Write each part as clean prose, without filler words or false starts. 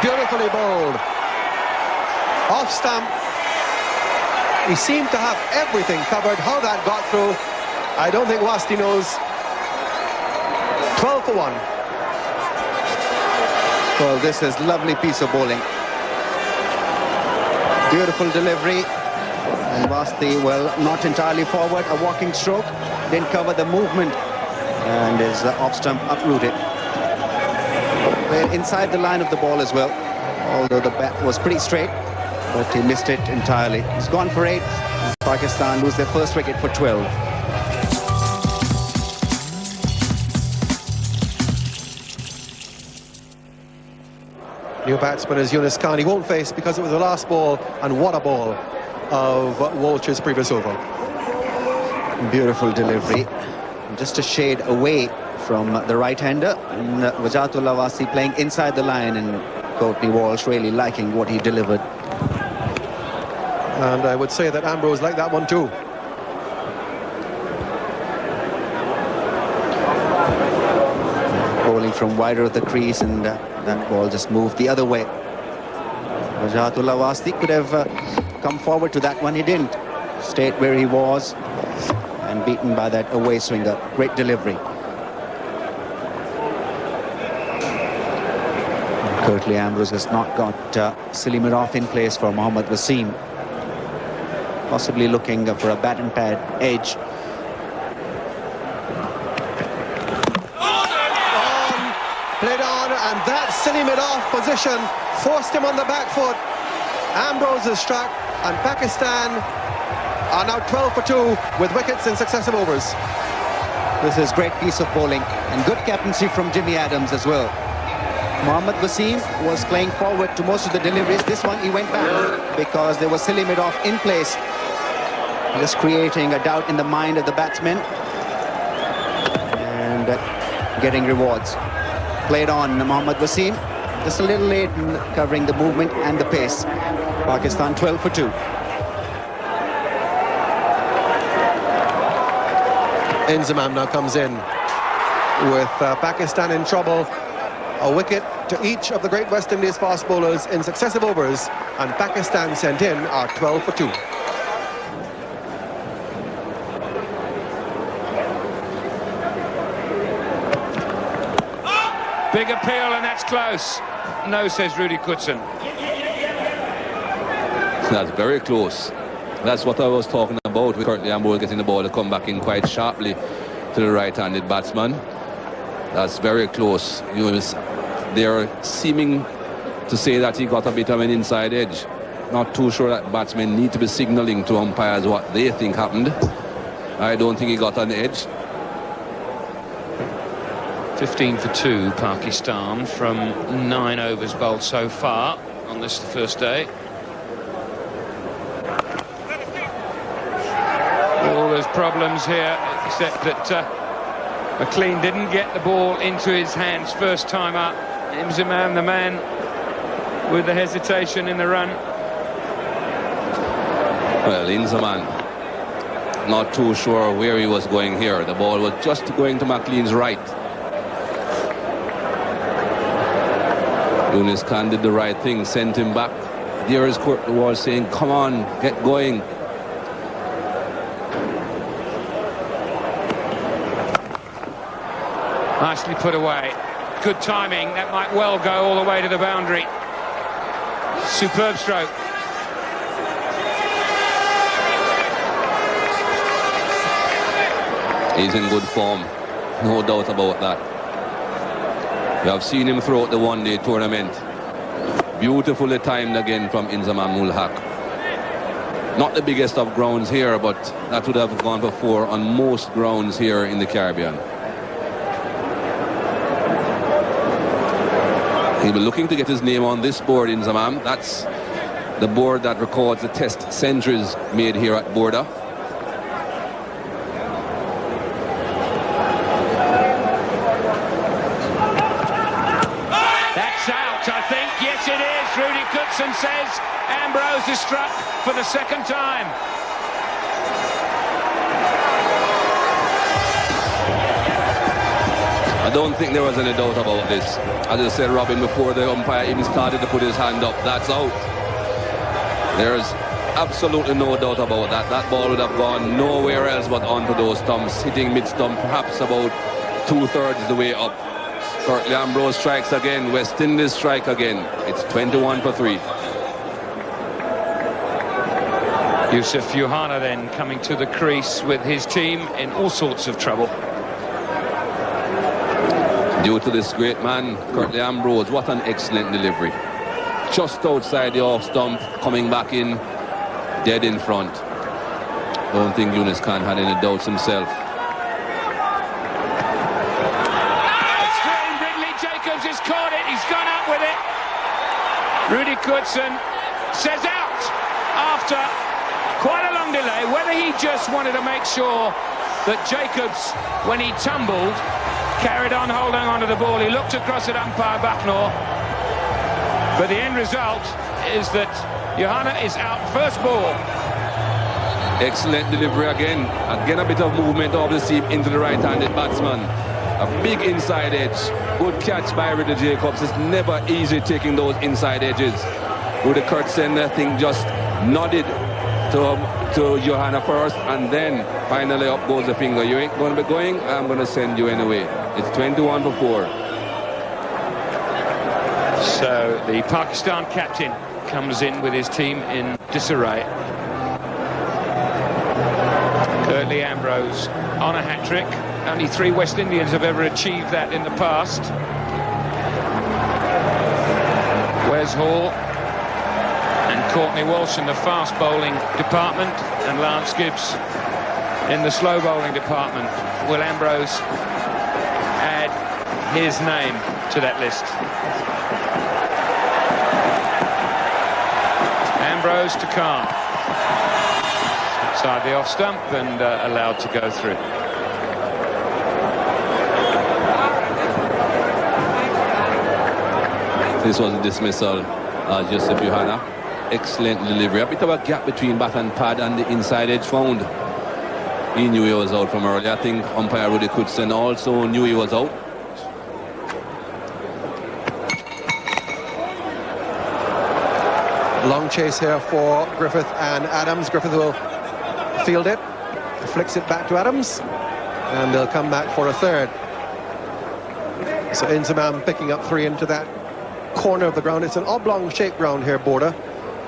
Beautifully bowled. Off stump. He seemed to have everything covered. How that got through, I don't think Wasti knows. 12 for 1. Well, this is lovely piece of bowling. Beautiful delivery. And Wasti, well, not entirely forward. A walking stroke. Didn't cover the movement. And his off stump uprooted. Played inside the line of the ball as well. Although the bat was pretty straight. But he missed it entirely. He's gone for 8. Pakistan lose their first wicket for 12. New batsman is Yunus Khan. He won't face because it was the last ball, and what a ball of Walsh's previous over. Beautiful delivery. Just a shade away from the right-hander. And Wajatullah Wasi playing inside the line, and Courtney Walsh really liking what he delivered. And I would say that Ambrose liked that one too. Bowling from wider of the crease, and that ball just moved the other way. Wajatullah Wasti could have come forward to that one. He didn't. Stayed where he was and beaten by that away swinger. Great delivery. Curtly Ambrose has not got Silimirov in place for Mohammad Wasim. Possibly looking for a bat and pad edge. Played on, and that Silimirov position forced him on the back foot. Ambrose is struck, and Pakistan are now 12 for 2 with wickets in successive overs. This is great piece of bowling, and good captaincy from Jimmy Adams as well. Mohammad Wasim was playing forward to most of the deliveries. This one he went back because there was Silimirov in place, just creating a doubt in the mind of the batsmen and getting rewards. Played on Mohammad Wasim, just a little late in covering the movement and the pace. Pakistan 12 for 2. Inzamam now comes in with Pakistan in trouble. A wicket to each of the great West Indies fast bowlers in successive overs, and Pakistan sent in are 12 for 2. Big appeal, and that's close. No, says Rudy Kutson. That's very close. That's what I was talking about with Curtly Ambrose getting the ball to come back in quite sharply to the right-handed batsman. That's very close. They're seeming to say that he got a bit of an inside edge. Not too sure that batsmen need to be signalling to umpires what they think happened. I don't think he got an edge. 15 for 2, Pakistan, from 9 overs bowled so far on this first day. All those problems here, except that McLean didn't get the ball into his hands first time up. Inzamam, the man with the hesitation in the run. Well, Inzamam, not too sure where he was going here. The ball was just going to McLean's right. Yunus Khan did the right thing, sent him back. There is Courtney Walsh saying, come on, get going. Nicely put away. Good timing. That might well go all the way to the boundary. Superb stroke. He's in good form, no doubt about that. We have seen him throughout the one-day tournament. Beautifully timed again from Inzamam ul Haq. Not the biggest of grounds here, but that would have gone for 4 on most grounds here in the Caribbean. He'll be looking to get his name on this board, Inzamam. That's the board that records the test centuries made here at Border. Yes, it is. Rudy Kutson says Ambrose is struck for the second time. I don't think there was any doubt about this. As I said, Robin, before the umpire even started to put his hand up, that's out. There's absolutely no doubt about that. That ball would have gone nowhere else but onto those stumps, hitting mid-stump, perhaps about 2/3 the way up. Curtly Ambrose strikes again. West Indies strike again. It's 21 for 3. Yusuf Yohana then coming to the crease with his team in all sorts of trouble. Due to this great man, Curtly Ambrose, what an excellent delivery. Just outside the off stump, coming back in, dead in front. Don't think Yunus Khan had any doubts himself. Jacobs has caught it, he's gone up with it. Rudy Goodson says out after quite a long delay. Whether he just wanted to make sure that Jacobs, when he tumbled, carried on holding onto the ball. He looked across at umpire Bucknor, but the end result is that Johanna is out first ball. Excellent delivery again. Again, a bit of movement of the seam into the right-handed batsman. A big inside edge. Good catch by Rudy Jacobs. It's never easy taking those inside edges. Rudy Kurtzen, I think, just nodded to Johanna first, and then finally up goes the finger. You ain't going to be going, I'm going to send you anyway. It's 21 for 4. So the Pakistan captain comes in with his team in disarray. Curtly Ambrose on a hat-trick. Only 3 West Indians have ever achieved that in the past. Wes Hall and Courtney Walsh in the fast bowling department, and Lance Gibbs in the slow bowling department. Will Ambrose add his name to that list? Ambrose to Khan. Outside the off stump and allowed to go through. This was a dismissal, Joseph Yohana. Excellent delivery. A bit of a gap between bat and pad, and the inside edge found. He knew he was out from early. I think umpire Rudy Goodson also knew he was out. Long chase here for Griffith and Adams. Griffith will field it, flicks it back to Adams, and they'll come back for a third. So Inzamam picking up 3 into that corner of the ground. It's an oblong shaped ground here, Border,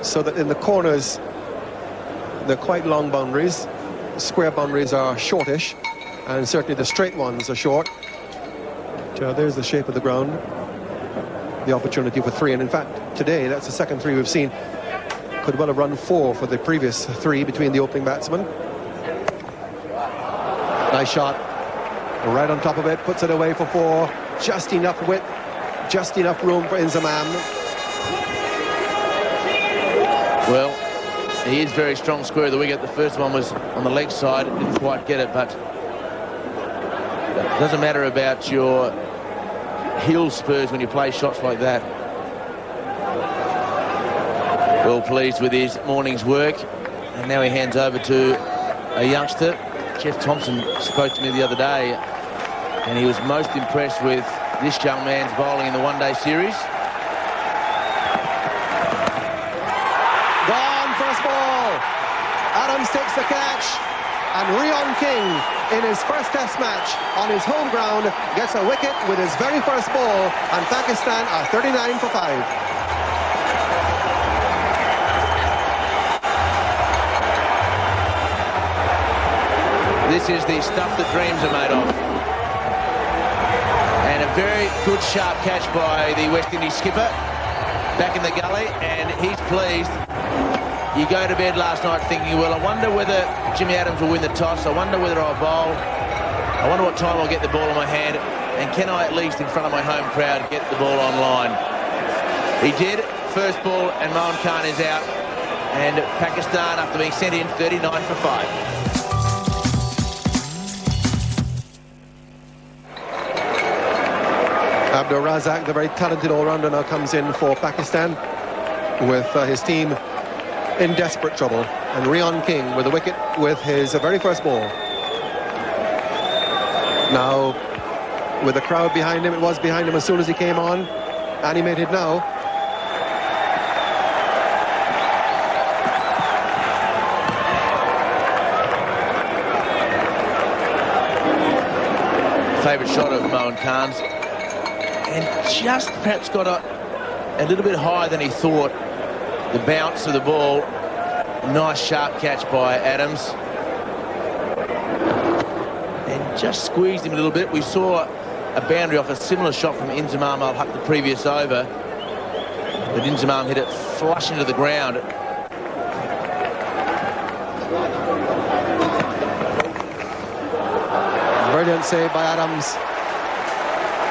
so that in the corners they're quite long boundaries. Square boundaries are shortish, and certainly the straight ones are short. So there's the shape of the ground, the opportunity for 3, and in fact today that's the second 3 we've seen. Could well have run 4 for the previous 3 between the opening batsmen. Nice shot, right on top of it, puts it away for 4. Just enough width, just enough room for Inzamam. Well, he is very strong square of the wicket. The first one was on the leg side, didn't quite get it, but it doesn't matter about your heel spurs when you play shots like that. Well pleased with his morning's work, and now he hands over to a youngster. Jeff Thompson spoke to me the other day, and he was most impressed with this young man's bowling in the one-day series. Gone, first ball. Adams takes the catch, and Rion King, in his first test match on his home ground, gets a wicket with his very first ball, and Pakistan are 39 for 5. This is the stuff that dreams are made of. And a very good sharp catch by the West Indies skipper back in the gully, and he's pleased. You go to bed last night thinking, well, I wonder whether Jimmy Adams will win the toss. I wonder whether I'll bowl. I wonder what time I'll get the ball in my hand, and can I at least in front of my home crowd get the ball on line? He did. First ball, and Mohan Khan is out, and Pakistan, after being sent in, 39 for 5. Abdur Razak, the very talented all-rounder, now comes in for Pakistan with his team in desperate trouble. And Rion King with a wicket with his very first ball. Now, with the crowd behind him. It was behind him as soon as he came on. Animated now. Favourite shot of Mohan Khan's, and just perhaps got a little bit higher than he thought. The bounce of the ball, nice sharp catch by Adams, and just squeezed him a little bit. We saw a boundary off a similar shot from Inzamam al-Haq the previous over, but Inzamam hit it flush into the ground. Brilliant save by Adams.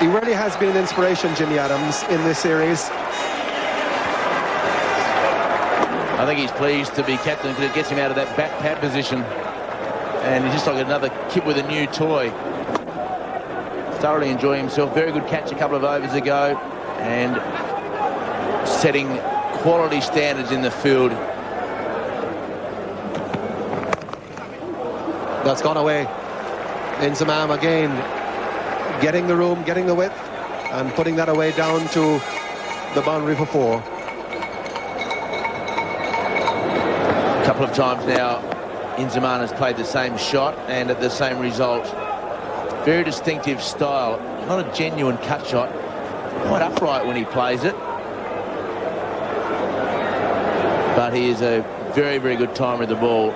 He really has been an inspiration, Jimmy Adams, in this series. I think he's pleased to be captain because it gets him out of that bat pad position, and he's just like another kid with a new toy. Thoroughly enjoying himself. Very good catch a couple of overs ago, and setting quality standards in the field. That's gone away. Inzamam again getting the room, getting the width, and putting that away down to the boundary for 4. A couple of times now Inzamam has played the same shot and at the same result. Very distinctive style, not a genuine cut shot, quite upright when he plays it, but he is a very, very good timer of the ball.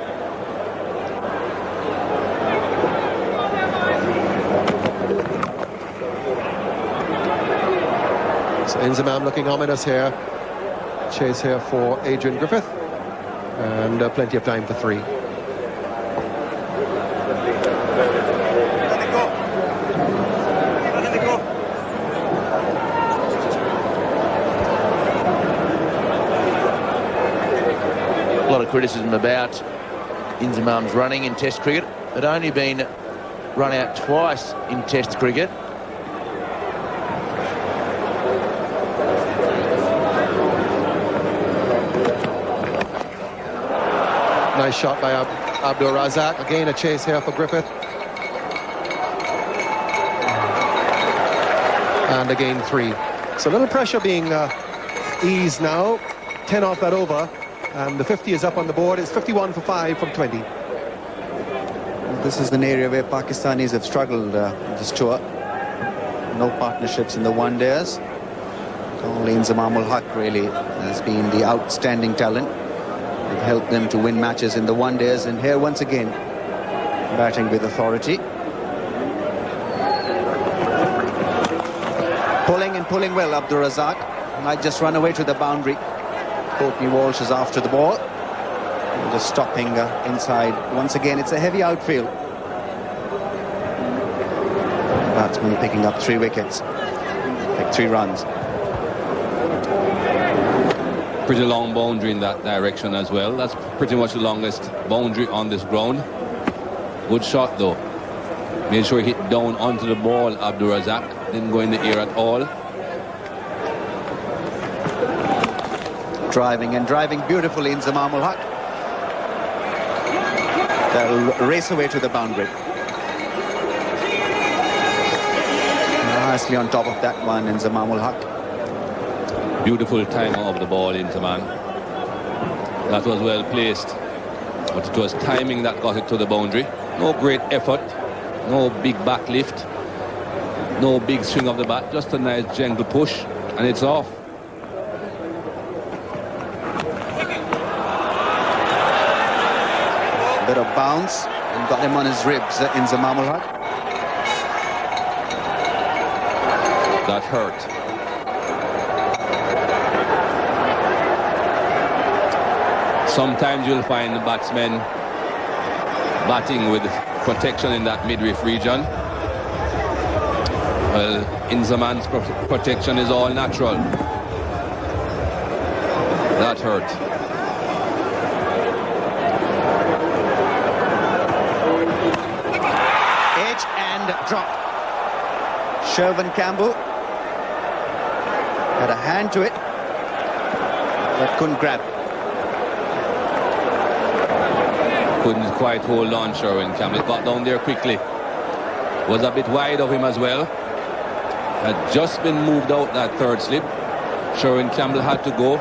Inzamam looking ominous here. Chase here for Adrian Griffith, and plenty of time for 3. A lot of criticism about Inzamam's running in Test cricket. It only been run out twice in Test cricket. Nice shot by Abdul Razak. Again, a chase here for Griffith. And again, 3. So a little pressure being eased now. 10 off that over. And the 50 is up on the board. It's 51 for 5 from 20. This is an area where Pakistanis have struggled this tour. No partnerships in the one-days. Only Inzamam al-Haq really has been the outstanding talent. They've helped them to win matches in the one-days, and here once again batting with authority. Pulling well, Abdur Razak. Might just run away to the boundary. Courtney Walsh is after the ball. And just stopping inside. Once again, it's a heavy outfield. Batsman picking up 3 wickets. Picked 3 runs. Pretty long boundary in that direction as well. That's pretty much the longest boundary on this ground. Good shot though. Made sure he hit down onto the ball, Abdur Razak. Didn't go in the air at all. Driving beautifully in Inzamam al-Haq. They'll race away to the boundary. Nicely on top of that one, Inzamam al-Haq. Beautiful timing of the ball into man. That was well placed, but it was timing that got it to the boundary. No great effort, no big back lift, no big swing of the bat, just a nice gentle push, and it's off. Bit of bounce and got him on his ribs in Inzamam al-Haq. That hurt. Sometimes you'll find the batsmen batting with protection in that midriff region. Well, Inzaman's protection is all natural. That hurt. Edge and drop. Shervin Campbell had a hand to it, but couldn't grab. Couldn't quite hold on, Sherwin Campbell. Got down there quickly. Was a bit wide of him as well. had just been moved out that third slip. Sherwin Campbell had to go.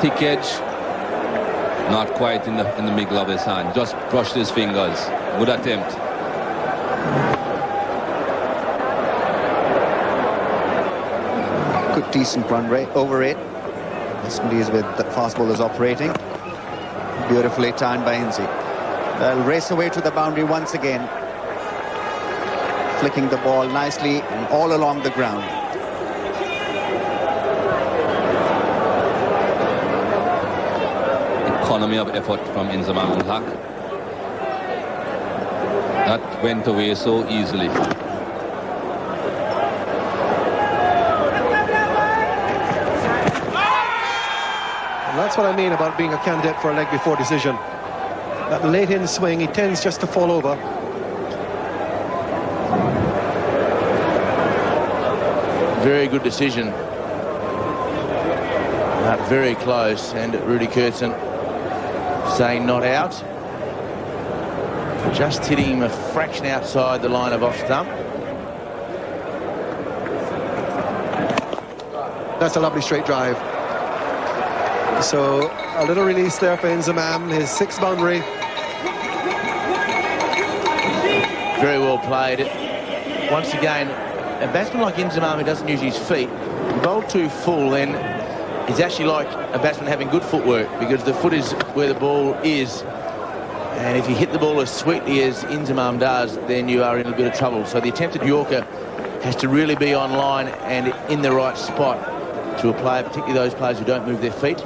Thick edge. Not quite in the middle of his hand. Just brushed his fingers. Good attempt. Good decent run rate, over it. West Indies with the fast bowlers operating. Beautifully timed by Inzi. They'll race away to the boundary once again. Flicking the ball nicely and all along the ground. Economy of effort from Inzamam ul Haq. That went away so easily. And that's what I mean about being a candidate for a leg before decision. That late in swing, he tends just to fall over. Very good decision. Very close, and Rudy Kurtzen saying not out. Just hitting him a fraction outside the line of off stump. That's a lovely straight drive. So a little release there for Inzamam, his sixth boundary. Very well played. Once again, a batsman like Inzamam who doesn't use his feet, bowled too full, then he's actually like a batsman having good footwork, because the foot is where the ball is, and if you hit the ball as sweetly as Inzamam does, then you are in a bit of trouble. So the attempted Yorker has to really be on line and in the right spot to a player, particularly those players who don't move their feet.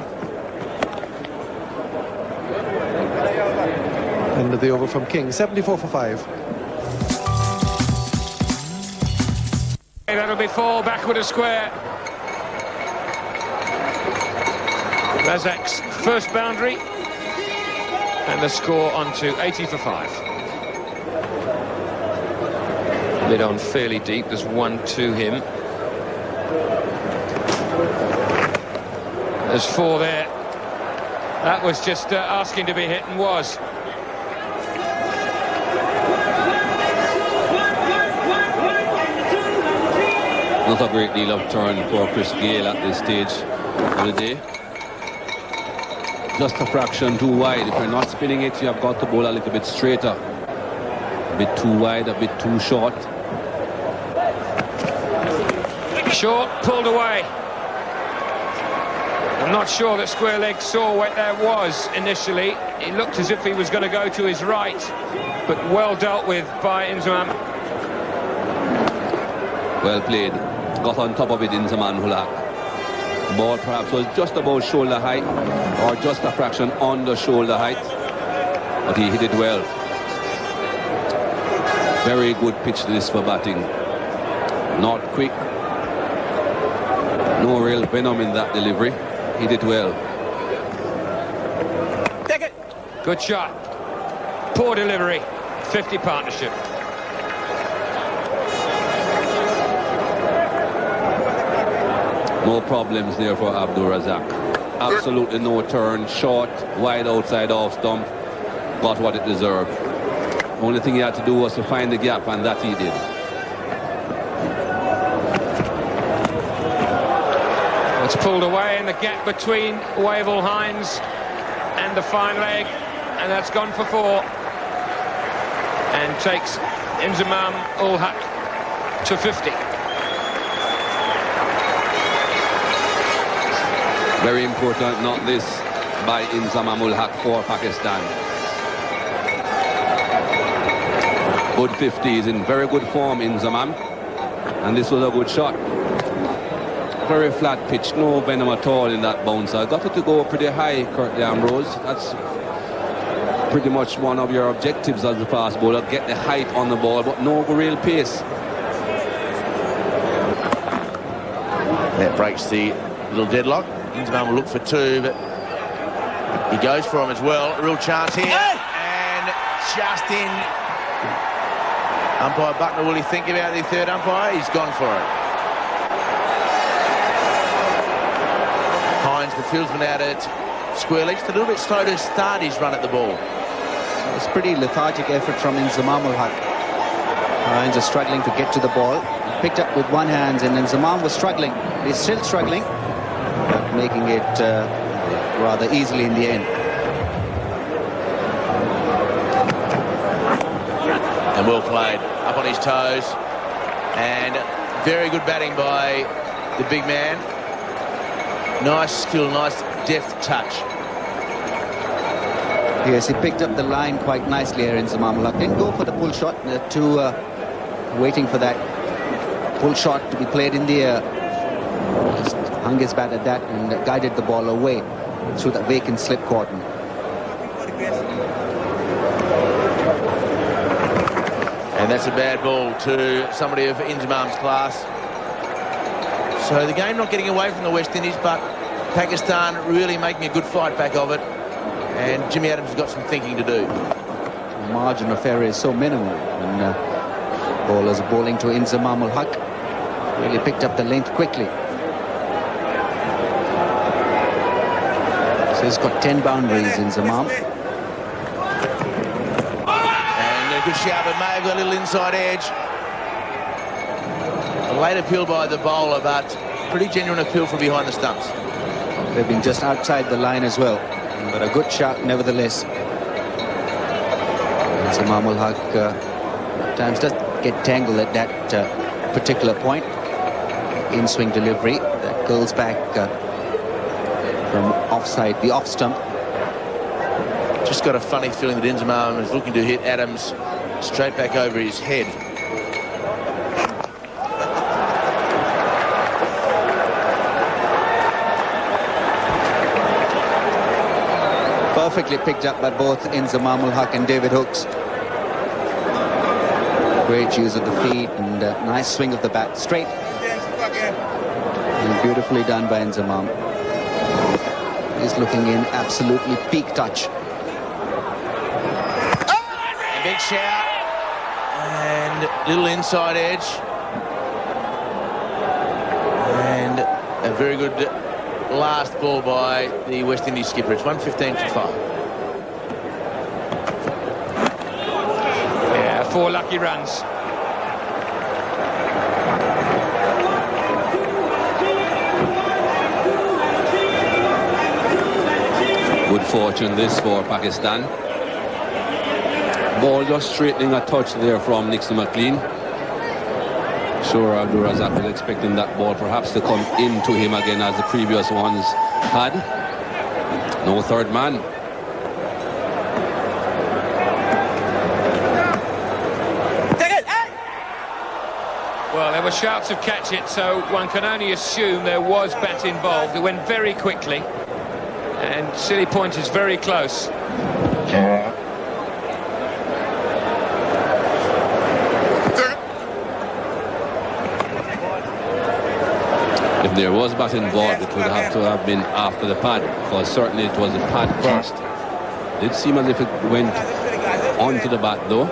End of the over from King, 74 for 5. That'll be 4, backward a square. Razak's first boundary, and the score on to 80 for 5. Lid on fairly deep, there's 1 to him. There's 4 there. That was just asking to be hit, and was. Not a great deal of turn for Chris Gayle at this stage of the day. Just a fraction too wide. If you're not spinning it, you have got to bowl a little bit straighter. A bit too wide, a bit too short. Short, pulled away. I'm not sure that square leg saw what that was initially. It looked as if he was going to go to his right, but well dealt with by Inzamam. Well played. Got on top of it, Inzamam ul Haq. The ball perhaps was just about shoulder height, or just a fraction under shoulder height, but he hit it well. Very good pitch this for batting. Not quick. No real venom in that delivery. Hit it well. Take it. Good shot. Poor delivery. 50 partnership. No problems there for Abdul Razak. Absolutely no turn. Short, wide outside off stump. Got what it deserved. Only thing he had to do was to find the gap, and that he did. It's pulled away in the gap between Wavell Hines and the fine leg, and that's gone for 4. And takes Inzamam ul Haq to 50. Very important, not this, by Inzamam ul Haq for Pakistan. Good 50s, in very good form, Inzamam. And this was a good shot. Very flat pitch, no venom at all in that bouncer. Got it to go pretty high, Curtly Ambrose. That's pretty much one of your objectives as a fast bowler. Get the height on the ball, but no real pace. That breaks the little deadlock. Inzamam will look for 2, but he goes for him as well. A real chance here, and just in. Umpire Buckner, will he think about the third umpire? He's gone for it. Hines, the fieldsman, out at square leg. Just a little bit slow to start his run at the ball. It's pretty lethargic effort from Inzamam ul Haq. Hines is struggling to get to the ball. picked up with one hand, and then Zaman was struggling. He's still struggling, but making it rather easily in the end. And well played, up on his toes, and very good batting by the big man. Nice skill, nice deft touch. Yes, he picked up the line quite nicely here in Zaman Mulhaq. Didn't go for the pull shot, waiting for that pull shot to be played in the air. Just hung his bat at that and guided the ball away through that vacant slip cordon. And that's a bad ball to somebody of Inzamam's class. So the game not getting away from the West Indies, but Pakistan really making a good fight back of it. And Jimmy Adams has got some thinking to do. The margin of error is so minimal. And bowlers bowling to Inzamam Mulhaq really picked up the length quickly. So he's got 10 boundaries, Inzamam. And a good shout, but may have got a little inside edge. A late appeal by the bowler, but pretty genuine appeal from behind the stumps. They've been just outside the line as well. But a good shot nevertheless. Shamar Mulhaq at times does get tangled at that particular point. In-swing delivery that goes back from offside, the off stump. Just got a funny feeling that Inzamam is looking to hit Adams straight back over his head. Perfectly picked up by both Inzamam Mulhaq and David Hooks. Great use of the feet and nice swing of the bat straight. And beautifully done by Inzamam. He's looking in absolutely peak touch. A big shout and little inside edge. And a very good last ball by the West Indies skipper. It's 115 for 5. Yeah, 4 lucky runs. Good fortune this for Pakistan. Ball just straightening a touch there from Nixon McLean. Sure, Abdul Razak was expecting that ball perhaps to come into him again as the previous ones had. No third man. Well, there were shouts of catch it, so one can only assume there was bat involved. It went very quickly, and silly point is very close. If there was bat involved, it would have to have been after the pad, because certainly it was the pad first. It seemed as if it went onto the bat though.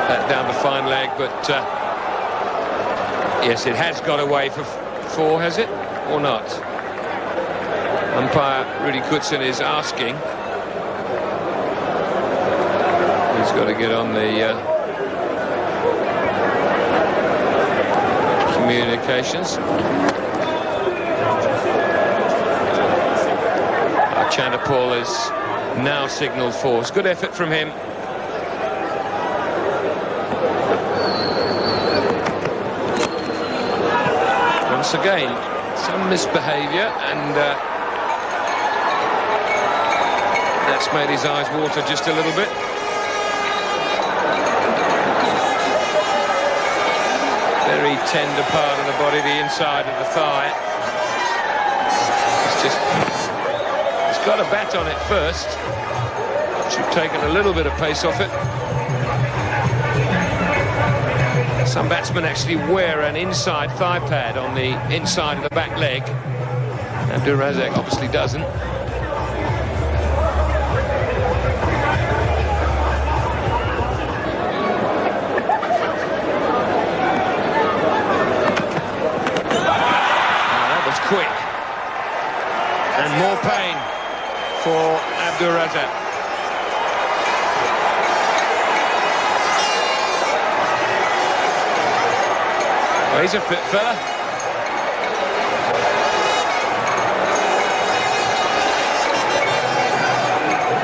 That down the fine leg, but yes, it has got away for 4, has it? Or not? Umpire Rudy Coutson is asking. He's got to get on the communications. Chanderpaul is now signalled for. It's good effort from him. Once again, some misbehaviour, and that's made his eyes water just a little bit. Very tender part of the body, the inside of the thigh. It's got a bat on it first. Should have taken a little bit of pace off it. Some batsmen actually wear an inside thigh pad on the inside of the back leg. Abdul Razak obviously doesn't. That was quick. And more pain for Abdul Razak. Well, he's a fit fella.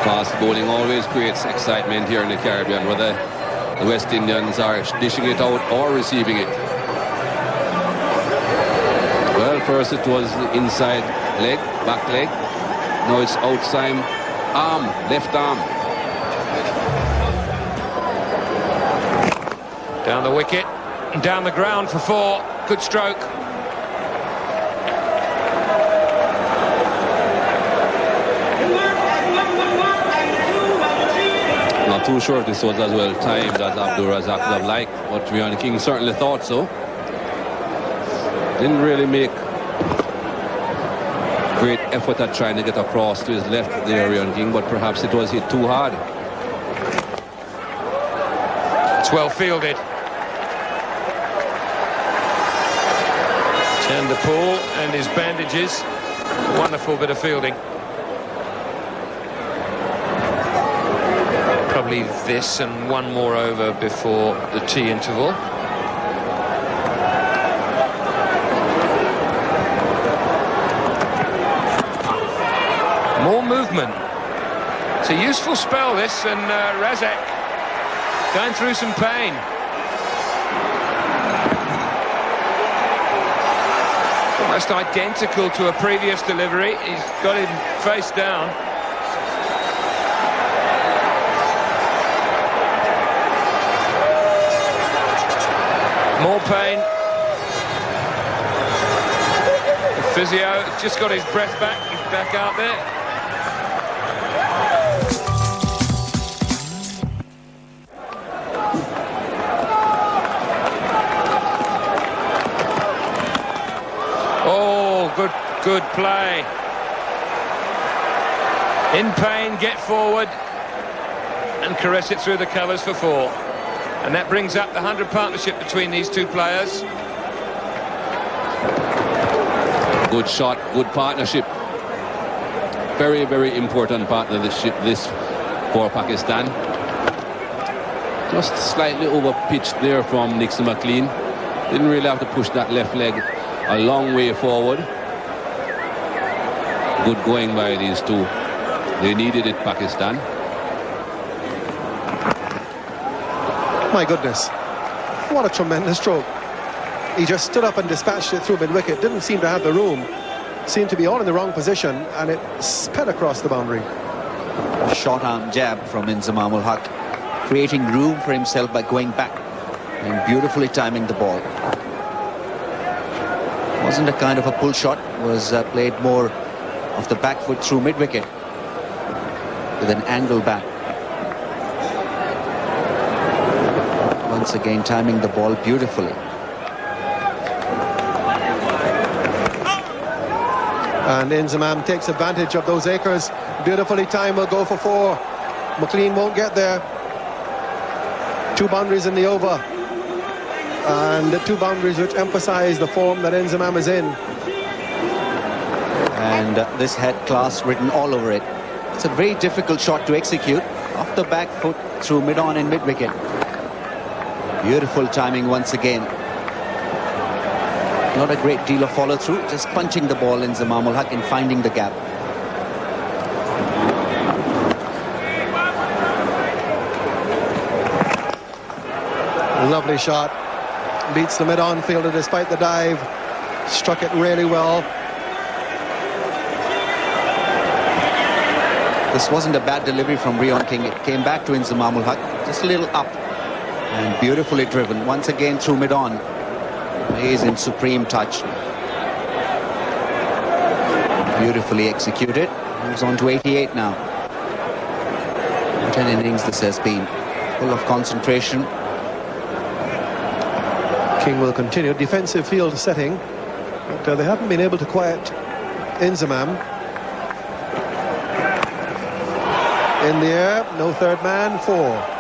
Fast bowling always creates excitement here in the Caribbean, whether the West Indians are dishing it out or receiving it. Well, first it was the inside leg, back leg. Now it's outside arm, left arm. Down the wicket, down the ground for 4. Good stroke. Not too sure if this was as well timed as Abdul Razak would have liked, but Rian King certainly thought so. Didn't really make great effort at trying to get across to his left there, Rian King, but perhaps it was hit too hard. It's well fielded. Chandler Paul and his bandages. Wonderful bit of fielding. Probably this and one more over before the tea interval. More movement. It's a useful spell, this, and Razak going through some pain. Almost identical to a previous delivery. He's got him face down. More pain. The physio just got his breath back. He's back out there. Oh, good play. In pain, get forward and caress it through the covers for 4. And that brings up the 100 partnership between these two players. Good shot, good partnership. Very, very important partner this for Pakistan. Just slightly over pitched there from Nixon McLean. Didn't really have to push that left leg a long way forward. Good going by these two. They needed it, Pakistan. My goodness, what a tremendous stroke. He just stood up and dispatched it through mid-wicket. Didn't seem to have the room. Seemed to be all in the wrong position, and it sped across the boundary. Short arm jab from Inzamam ul Haq, creating room for himself by going back and beautifully timing the ball. Wasn't a kind of a pull shot, was played more off the back foot through mid-wicket with an angle back. Once again timing the ball beautifully. And Inzamam takes advantage of those acres. Beautifully timed, will go for 4. McLean won't get there. 2 boundaries in the over. And the 2 boundaries which emphasize the form that Inzamam is in. And this had class written all over it. It's a very difficult shot to execute. Off the back foot through mid-on and mid-wicket. Beautiful timing once again. Not a great deal of follow-through, just punching the ball in Inzamam ul Haq and finding the gap. Lovely shot. Beats the mid-on fielder despite the dive. Struck it really well. This wasn't a bad delivery from Rian King. It came back to Inzamam ul Haq, just a little up. And beautifully driven once again through mid-on. He's in supreme touch. Beautifully executed. Moves on to 88 now. What an innings this has been. Full of concentration. King will continue. Defensive field setting. But they haven't been able to quiet Inzamam. In the air, no third man, 4.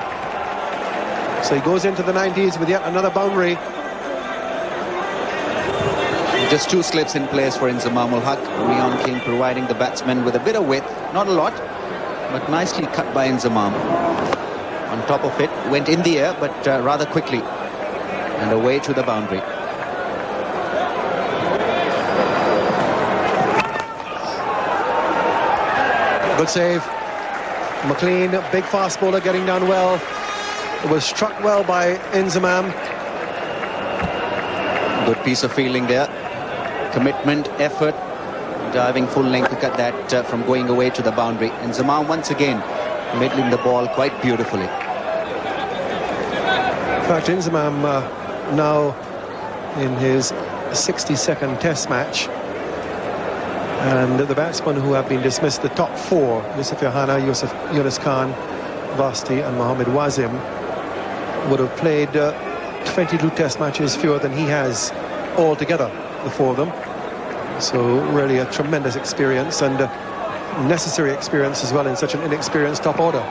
So he goes into the 90s with yet another boundary. Just 2 slips in place for Inzamam ul Haq. Rian King providing the batsman with a bit of width. Not a lot, but nicely cut by Inzamam. On top of it, went in the air, but rather quickly. And away to the boundary. Good save. McLean, big fast bowler, getting down well. It was struck well by Inzamam. Good piece of fielding there. Commitment, effort, diving full length to cut that from going away to the boundary. And Zaman once again middling the ball quite beautifully. In fact, Inzamam now in his 62nd test match, and the batsmen who have been dismissed, the top four, Yusuf Yohana, Yunus Khan, Vasti and Mohammed Wazim, would have played 22 test matches fewer than he has altogether, the four of them. So really a tremendous experience, and necessary experience as well in such an inexperienced top order.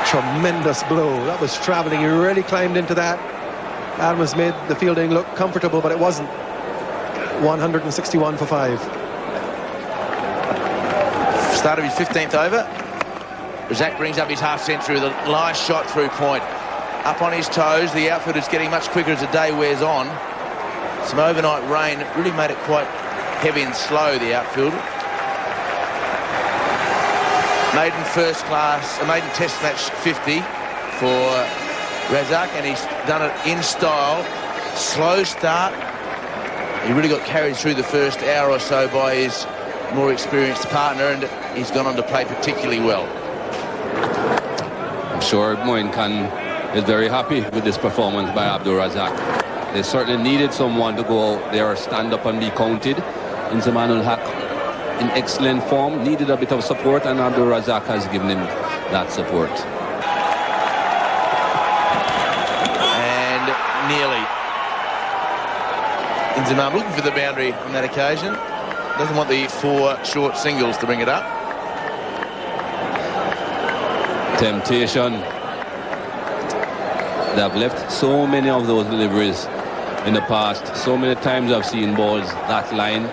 Tremendous blow. That was travelling. He really climbed into that. Adams made the fielding look comfortable, but it wasn't. 161 for 5. Start of his 15th over. Razak brings up his half-century with a nice shot through point. Up on his toes. The outfielder's getting much quicker as the day wears on. Some overnight rain really made it quite heavy and slow, the outfield. Maiden first class, a maiden test match 50 for Razak, and he's done it in style. Slow start. He really got carried through the first hour or so by his more experienced partner, and he's gone on to play particularly well. I'm sure Moin Khan is very happy with this performance by Abdul Razak. They certainly needed someone to go out there, stand up and be counted. Inzamam Haq in excellent form, needed a bit of support, and Abdul Razak has given him that support. And nearly. Inzamam looking for the boundary on that occasion. Doesn't want the 4 short singles to bring it up. Temptation. They have left so many of those deliveries in the past. So many times I've seen balls that line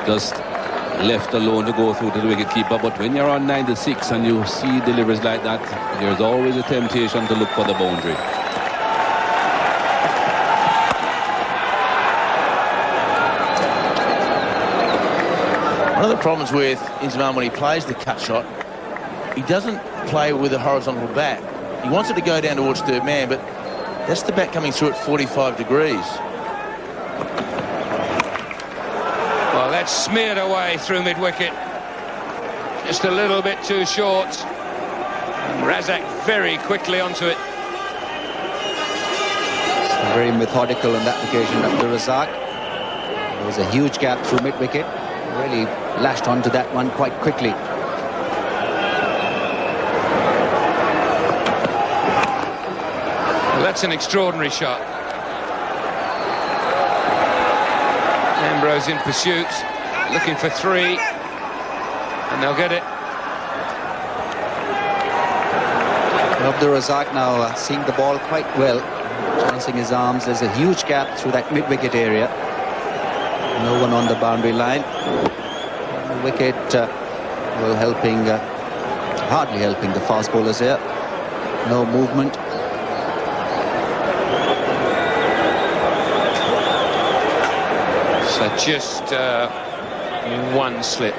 just left alone to go through to the wicket-keeper. But when you're on 96 and you see deliveries like that, there's always a temptation to look for the boundary. One of the problems with Inzamam when he plays the cut shot, he doesn't play with a horizontal bat. He wants it to go down towards third man, but that's the bat coming through at 45 degrees. Well, that's smeared away through mid-wicket. Just a little bit too short. And Razak very quickly onto it. Very methodical on that occasion, Abdul Razak. There was a huge gap through mid-wicket. Really lashed onto that one quite quickly. Well, that's an extraordinary shot. Ambrose in pursuit, looking for 3, and they'll get it. Abdul Razak now seeing the ball quite well, chancing his arms. There's a huge gap through that mid-wicket area. No one on the boundary line. The wicket well helping, hardly helping the fast bowlers here. No movement. So just one slip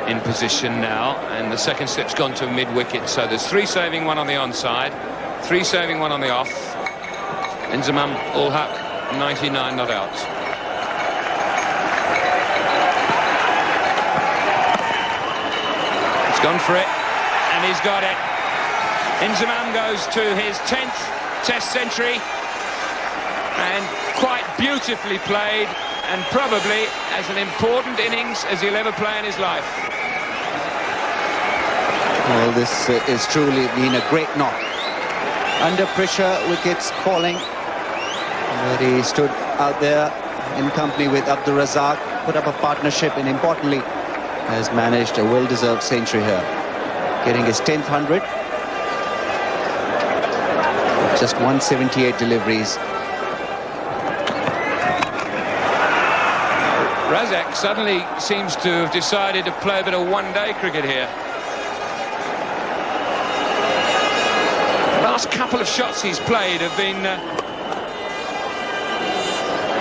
in position now, and the second slip's gone to mid-wicket. So there's 3 saving, 1 on the onside, 3 saving, 1 on the off. Inzamam ul Haq, 99 not out. He's gone for it, and he's got it. Inzamam goes to his 10th test century, and quite beautifully played, and probably as an important innings as he'll ever play in his life. Well, this is truly been a great knock. Under pressure, wickets falling. But he stood out there in company with Abdul Razak, put up a partnership, and importantly has managed a well-deserved century here, getting his 10th 100. Just 178 deliveries. Razak suddenly seems to have decided to play a bit of one-day cricket here. The last couple of shots he's played have been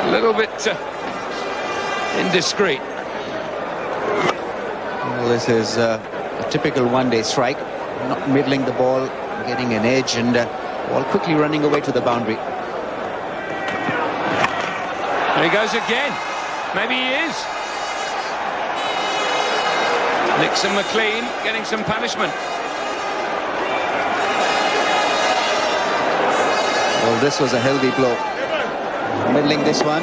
a little bit indiscreet. Well, this is a typical one-day strike. Not middling the ball, getting an edge, and ball quickly running away to the boundary. There he goes again. Maybe he is. Nixon McLean getting some punishment. Well, this was a healthy blow. Middling this one.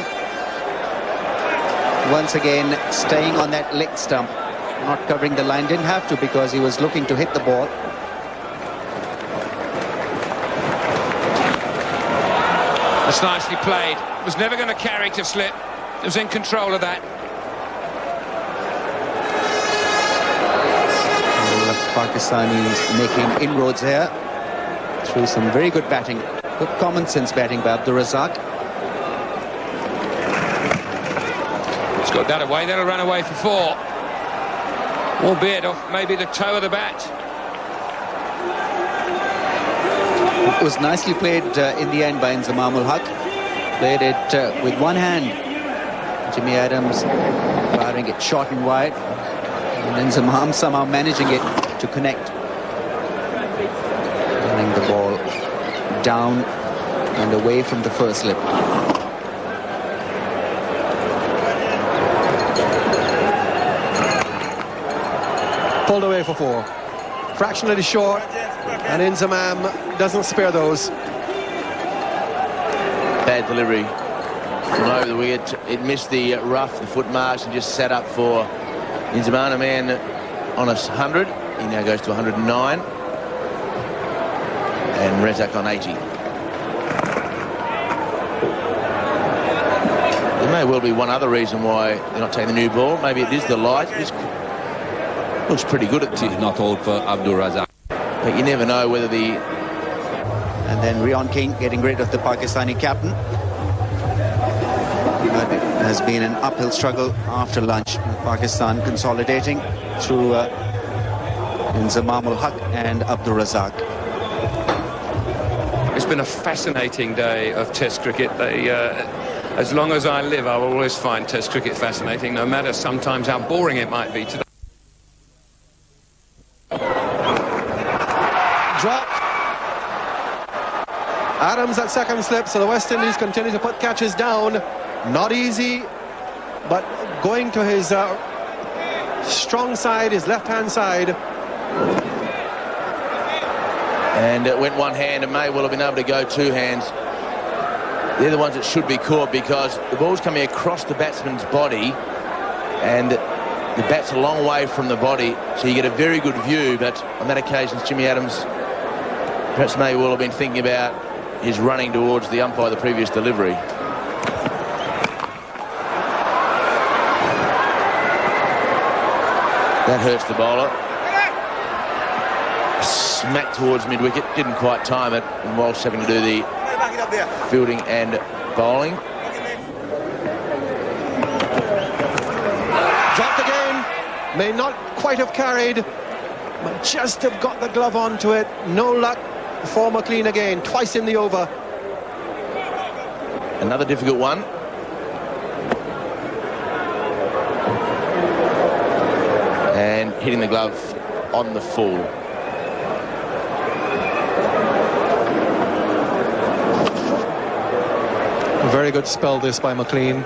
Once again, staying on that leg stump. Not covering the line. Didn't have to because he was looking to hit the ball. That's nicely played. Was never going to carry to slip. It was in control of that. Well, Pakistanis making inroads here through some very good batting. Good common sense batting by Abdur Razzaq. He's got that away. That'll run away for 4. Albeit off maybe the toe of the bat. It was nicely played in the end by Inzamam ul Haq. Played it with one hand. Jimmy Adams firing it short and wide. And Inzamam somehow managing it to connect. Running the ball down and away from the first slip. Pulled away for 4. Fractionally short, and Inzamam doesn't spare those. Bad delivery from over the wicket. It missed the rough, the foot marks, and just sat up for Inzamam, a man on a 100. He now goes to 109. And Razzaq on 80. There may well be one other reason why they're not taking the new ball. Maybe it is the light. It looks pretty good at the He's not out for Abdur Razzaq. But you never know whether the... And then Rion King getting rid of the Pakistani captain. But it has been an uphill struggle after lunch. Pakistan consolidating through Inzamam ul Haq and Abdur Razzaq. It's been a fascinating day of Test cricket. As long as I live, I will always find Test cricket fascinating, no matter sometimes how boring it might be today. Dropped. Adams at second slip, so the West Indies continue to put catches down. Not easy, but going to his strong side, his left-hand side. And it went one hand and may well have been able to go 2 hands. They're the ones that should be caught because the ball's coming across the batsman's body and the bat's a long way from the body, so you get a very good view, but on that occasion Jimmy Adams perhaps may well have been thinking about his running towards the umpire the previous delivery. That hurts the bowler. Smack towards mid-wicket, didn't quite time it, and Walsh having to do the fielding and bowling. Dropped again, may not quite have carried, but just have got the glove onto it. No luck for McLean again, twice in the over. Another difficult one. And hitting the glove on the full. Very good spell this by McLean.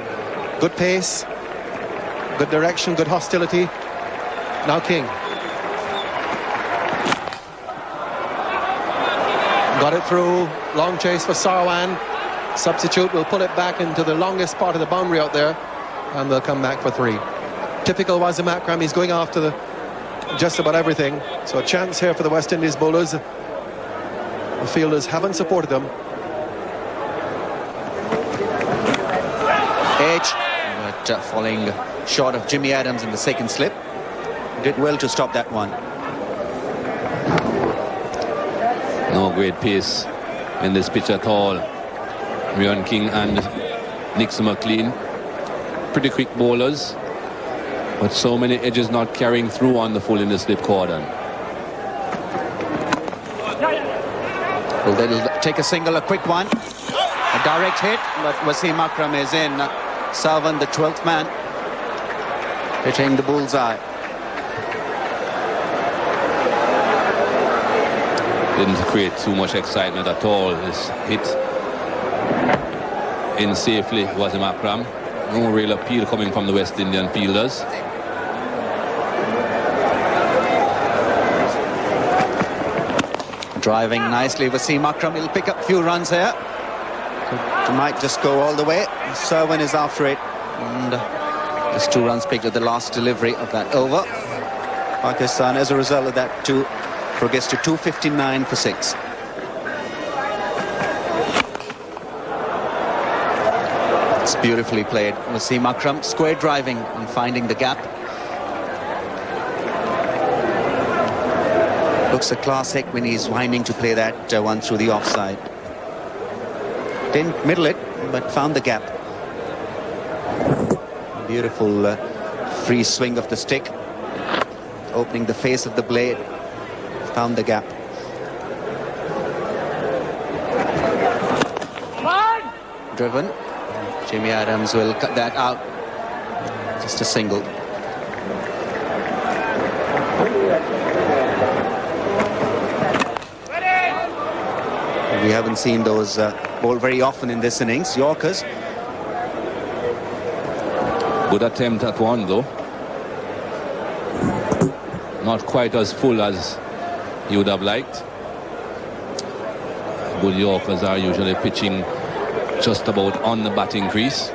Good pace, good direction, good hostility. Now King. Got it through, long chase for Sarwan. Substitute will pull it back into the longest part of the boundary out there, and they'll come back for 3. Typical Wasim Akram, he's going after just about everything. So a chance here for the West Indies bowlers. The fielders haven't supported them. Edge, but falling short of Jimmy Adams in the second slip. Did well to stop that one. No great pace in this pitch at all. Rion King and Nixon McLean, pretty quick bowlers, but so many edges not carrying through on the full in the slip cordon. Well, they'll take a single, a quick one. A direct hit, but Wasim Akram is in. Salvan, the 12th man, hitting the bullseye. Didn't create too much excitement at all. This hit in safely was a Akram. No real appeal coming from the West Indian fielders. Driving nicely, Wasim Akram. He'll pick up a few runs here. He might just go all the way. Servan is after it. And just 2 runs picked at the last delivery of that over. Pakistan, as a result of that, progress to 259 for 6. It's beautifully played. Wasim Akram square driving and finding the gap. Looks a classic when he's winding to play that one through the offside. Didn't middle it, but found the gap. Beautiful free swing of the stick, opening the face of the blade. Found the gap. Driven. Jimmy Adams will cut that out. Just a single. We haven't seen those bowled very often in this innings. Yorkers. Good attempt at one, though. Not quite as full as you would have liked. Good Yorkers are usually pitching just about on the batting crease.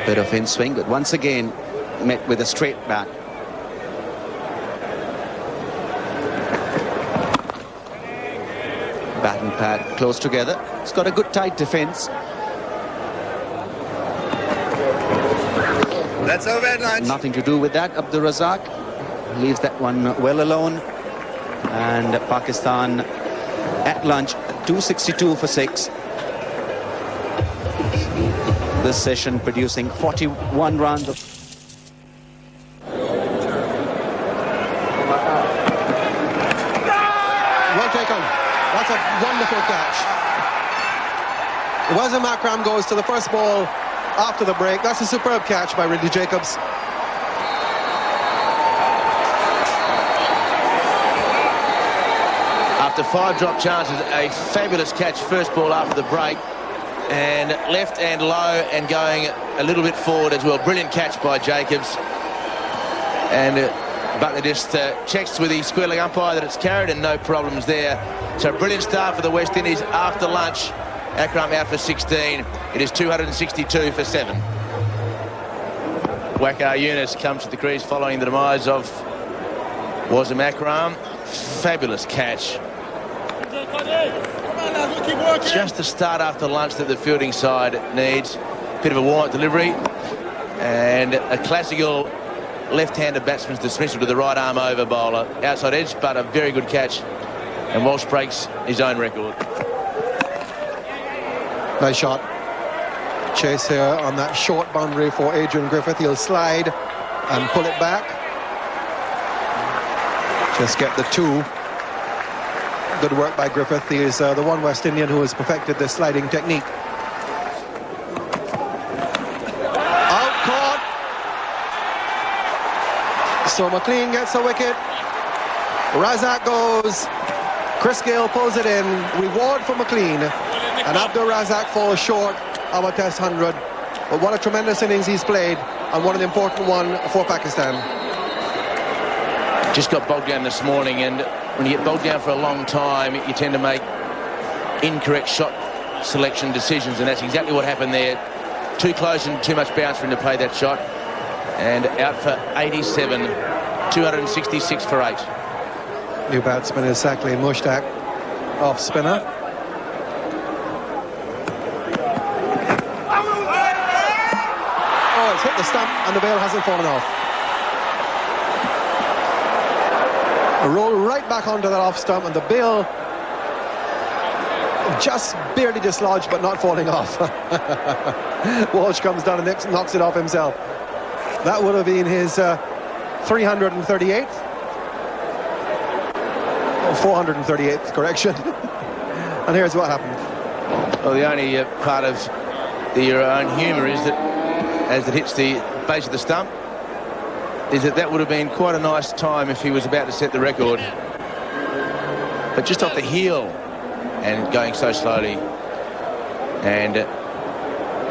Bit of in swing, but once again met with a straight bat. Bat and pad close together. It's got a good tight defense. That's over at lunch. Nothing to do with that. Abdur Razak leaves that one well alone. And Pakistan at lunch, 262 for 6. This session producing 41 runs. Well taken. That's a wonderful catch. Wasim Akram goes to the first ball after the break. That's a superb catch by Ridley Jacobs. After 5 drop chances, a fabulous catch first ball after the break. And left and low and going a little bit forward as well. Brilliant catch by Jacobs. And Butler just checks with the squealing umpire that it's carried and no problems there. So brilliant start for the West Indies after lunch. Akram out for 16. It is 262 for 7. Waqar Younis comes to the crease following the demise of Wasim Akram. Fabulous catch. Just the start after lunch that the fielding side needs. Bit of a warm-up delivery. And a classical left-handed batsman's dismissal to the right arm over bowler. Outside edge, but a very good catch. And Walsh breaks his own record. Nice shot. Chase here on that short boundary for Adrian Griffith. He'll slide and pull it back. Just get the 2. Good work by Griffith. He is the one West Indian who has perfected this sliding technique. Out caught. So McLean gets a wicket. Razak goes. Chris Gale pulls it in. Reward for McLean. And Abdur Razak falls short of a Test 100. But what a tremendous innings he's played, and what an important one for Pakistan. Just got bogged down this morning, and when you get bogged down for a long time, you tend to make incorrect shot selection decisions, and that's exactly what happened there. Too close and too much bounce for him to play that shot. And out for 87, 266 for 8. New batsman is Saqlain Mushtaq, off spinner. Oh, it's hit the stump and the bail hasn't fallen off. A roll right back onto that off stump, and the bail just barely dislodged but not falling off. Walsh comes down and knocks it off himself. That would have been his 338th or 438th, correction. And here's what happened. Well, the only part of your own humour is that as it hits the base of the stump, is that would have been quite a nice time if he was about to set the record. But just off the heel and going so slowly, and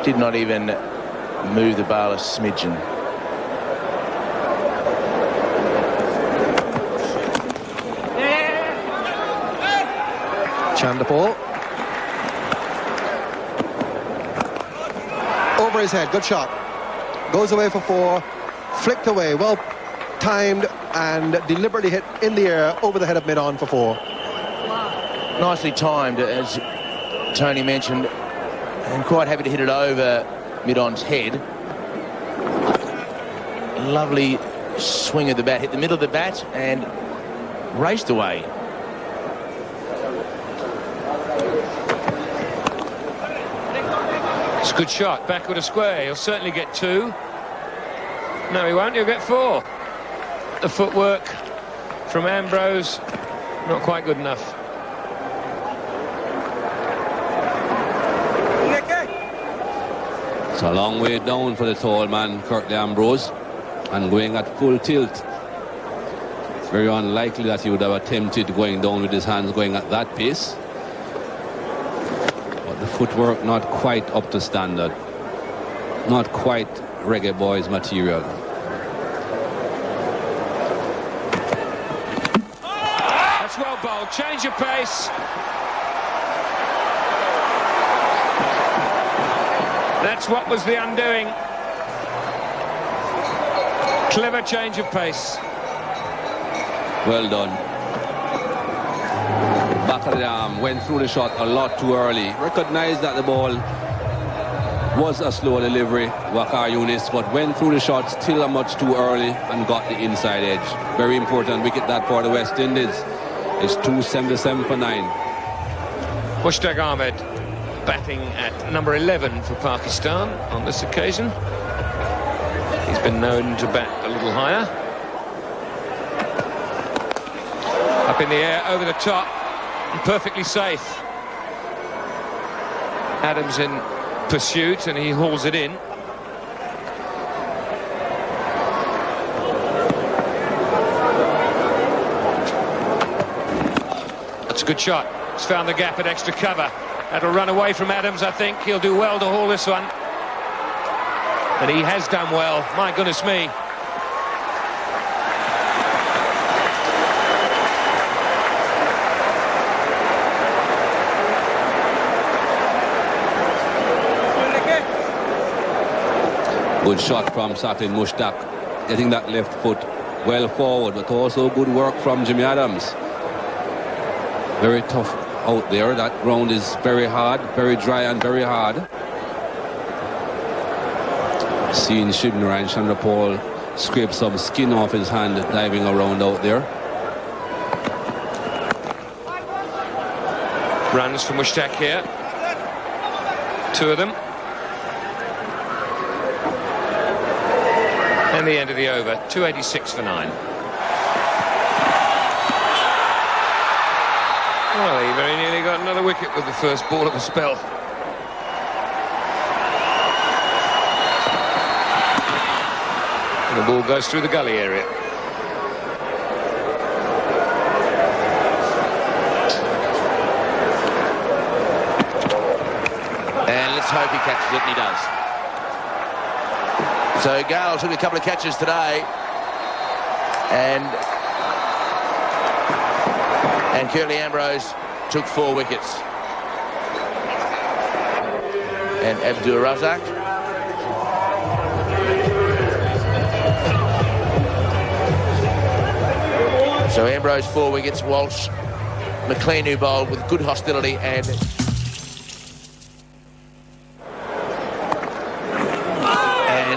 did not even move the bar a smidgen. Chandapol. Over his head, good shot. Goes away for 4, flicked away, well timed and deliberately hit in the air over the head of mid-on for 4. Nicely timed, as Tony mentioned, and quite happy to hit it over mid-on's head. Lovely swing of the bat, hit the middle of the bat and raced away. It's a good shot, backward a square. He'll certainly get 2. No, he won't. He'll get 4. The footwork from Ambrose, not quite good enough. It's a long way down for the tall man, Curtly Ambrose, and going at full tilt. It's very unlikely that he would have attempted going down with his hands going at that pace. But the footwork not quite up to standard. Not quite Reggae Boys material. That's well bowled. Change of pace. That's what was the undoing. Clever change of pace. Well done. Back of the arm, went through the shot a lot too early. Recognised that the ball was a slow delivery, Wakar Yunis, but went through the shot still much too early and got the inside edge. Very important wicket that for the West Indies. It's 277 for 9. Mushtaq Ahmed batting at number 11 for Pakistan on this occasion. He's been known to bat a little higher. Up in the air, over the top, and perfectly safe. Adams in pursuit, and he hauls it in. That's a good shot. He's found the gap at extra cover. That'll run away from Adams, I think. He'll do well to haul this one. And he has done well. My goodness me. Good shot from Satin Mushtaq. Getting that left foot well forward, but also good work from Jimmy Adams. Very tough out there. That ground is very hard, very dry and very hard. Seeing Shibnur and Chandrapal scrape some skin off his hand diving around out there. Runs for Mushtaq here. 2 of them. And the end of the over, 286 for 9. Well, he very nearly got another wicket with the first ball of the spell. And the ball goes through the gully area. And let's hope he catches it, and he does. So Gale took a couple of catches today, and Curtly Ambrose took 4 wickets. And Abdul Razak. So Ambrose 4 wickets, Walsh, McLean who bowled with good hostility and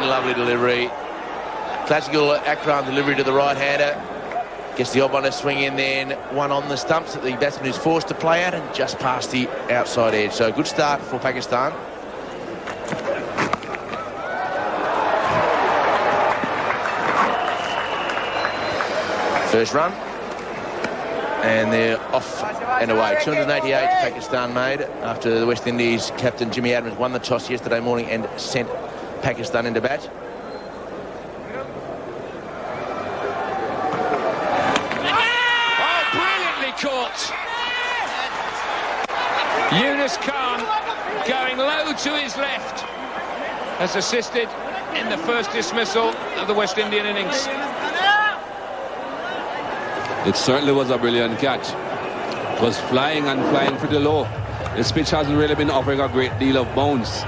lovely delivery. Classical Akram delivery to the right-hander. Gets the odd one to swing in, then one on the stumps that the batsman is forced to play at and just past the outside edge. So a good start for Pakistan. First run. And they're off and away. 288 Pakistan made after the West Indies captain Jimmy Adams won the toss yesterday morning and sent Pakistan into bat. Oh, brilliantly caught. Yunus Khan going low to his left has assisted in the first dismissal of the West Indian innings. It certainly was a brilliant catch. It was flying and flying pretty low. This pitch hasn't really been offering a great deal of bounce.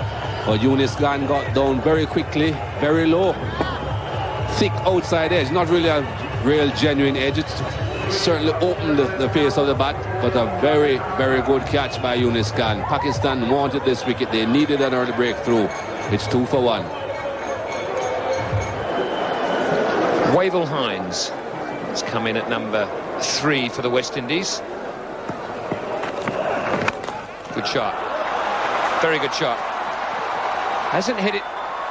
But Yunus Khan got down very quickly, very low. Thick outside edge, not really a real genuine edge. It certainly opened the face of the bat, but a very, very good catch by Yunus Khan. Pakistan wanted this wicket. They needed an early breakthrough. It's 2 for 1. Wavell Hines has come in at number 3 for the West Indies. Good shot. Very good shot. Hasn't hit it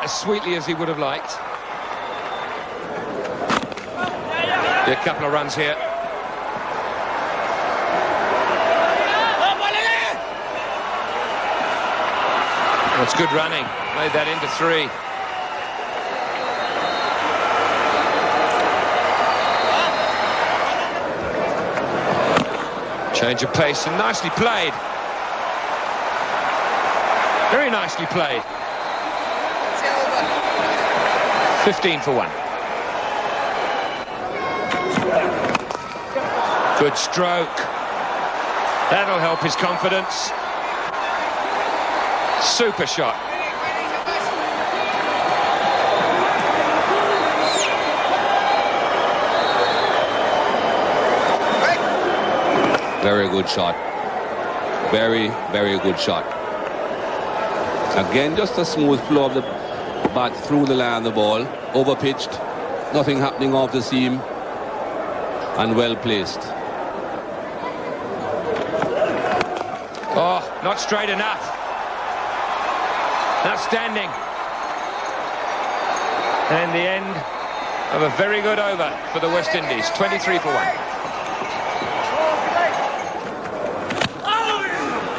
as sweetly as he would have liked. A couple of runs here. That's good running. Made that into 3. Change of pace and nicely played. Very nicely played. 15 for 1. Good stroke. That'll help his confidence. Super shot. Very good shot. Very, very good shot. Again, just a smooth flow of the bat through the line of the ball. Overpitched. Nothing happening off the seam. And well placed. Oh, not straight enough. Outstanding. And the end of a very good over for the West Indies. 23 for 1.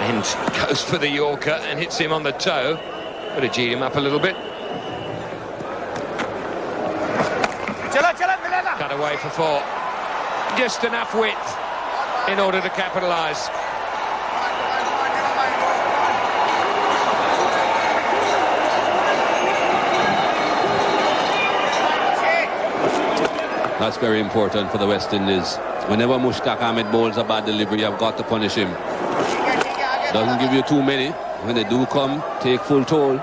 And goes for the Yorker and hits him on the toe. Would have G'd him up a little bit. Cut away for 4. Just enough width in order to capitalise. That's very important for the West Indies. Whenever Mushtaq Ahmed bowls a bad delivery, you've got to punish him. Doesn't give you too many. When they do come, take full toll.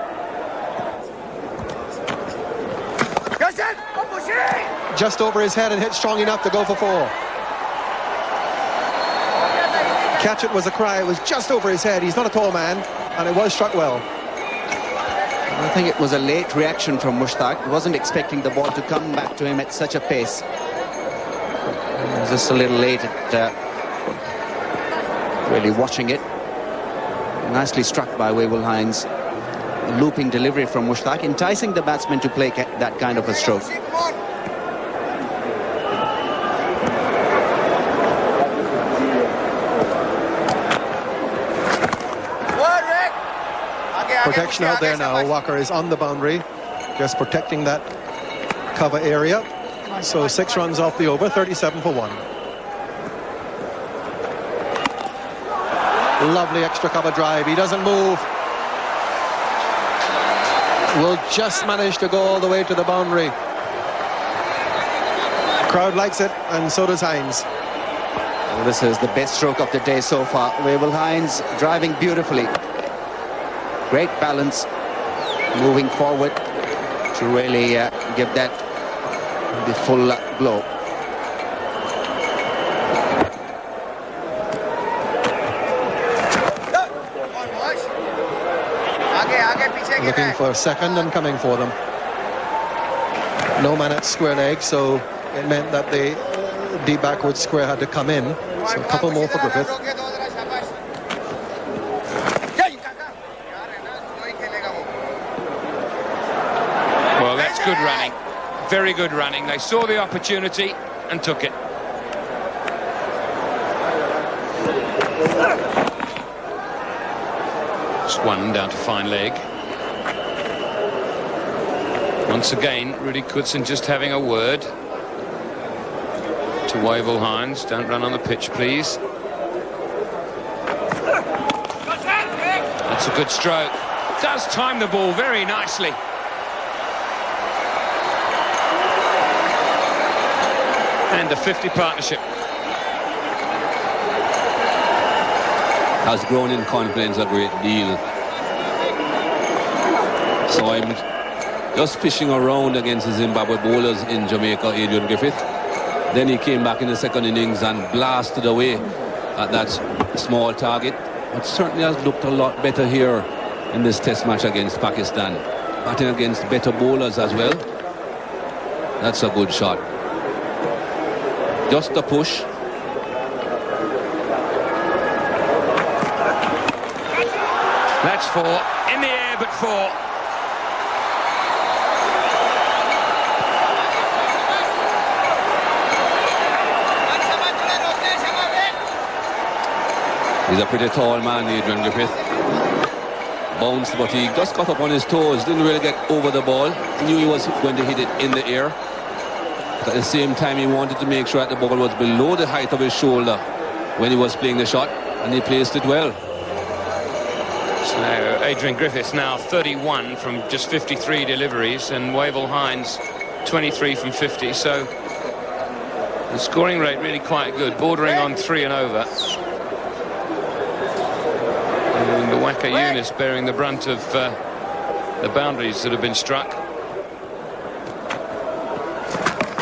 Just over his head and hit strong enough to go for 4. Catch it was a cry. It was just over his head. He's not a tall man, and it was struck well. I think it was a late reaction from Mushtaq. He wasn't expecting the ball to come back to him at such a pace. He was just a little late at really watching it. Nicely struck by Wavell Hines. A looping delivery from Mushtaq, enticing the batsman to play that kind of a stroke. Protection out there now. Walker is on the boundary, just protecting that cover area. So 6 runs off the over, 37 for 1. Lovely extra cover drive. He doesn't move. Will just manage to go all the way to the boundary. Crowd likes it, and so does Hines. Well, this is the best stroke of the day so far. Wavell Hines driving beautifully. Great balance, moving forward to really give that the full glow. Looking for a second and coming for them. No man at square leg, so it meant that the deep backward square had to come in. So a couple more for Griffith. Well, that's good running. Very good running. They saw the opportunity and took it. Just one down to fine leg. Once again, Rudy Goodson just having a word to Wavell Hines. Don't run on the pitch, please. That's a good stroke. Does time the ball very nicely. And a 50 partnership. Has grown in confidence a great deal. So I'm just fishing around against the Zimbabwe bowlers in Jamaica, Adrian Griffith. Then he came back in the second innings and blasted away at that small target. But certainly has looked a lot better here in this test match against Pakistan. Batting against better bowlers as well. That's a good shot. Just a push. That's four. In the air, but four. He's a pretty tall man, Adrian Griffith. Bounced, but he just got up on his toes. Didn't really get over the ball. He knew he was going to hit it in the air. But at the same time, he wanted to make sure that the ball was below the height of his shoulder when he was playing the shot, and he placed it well. So Adrian Griffiths now 31 from just 53 deliveries, and Wavell Hines 23 from 50. So the scoring rate really quite good, bordering on 3 and over. And the Waka Yunus bearing the brunt of the boundaries that have been struck.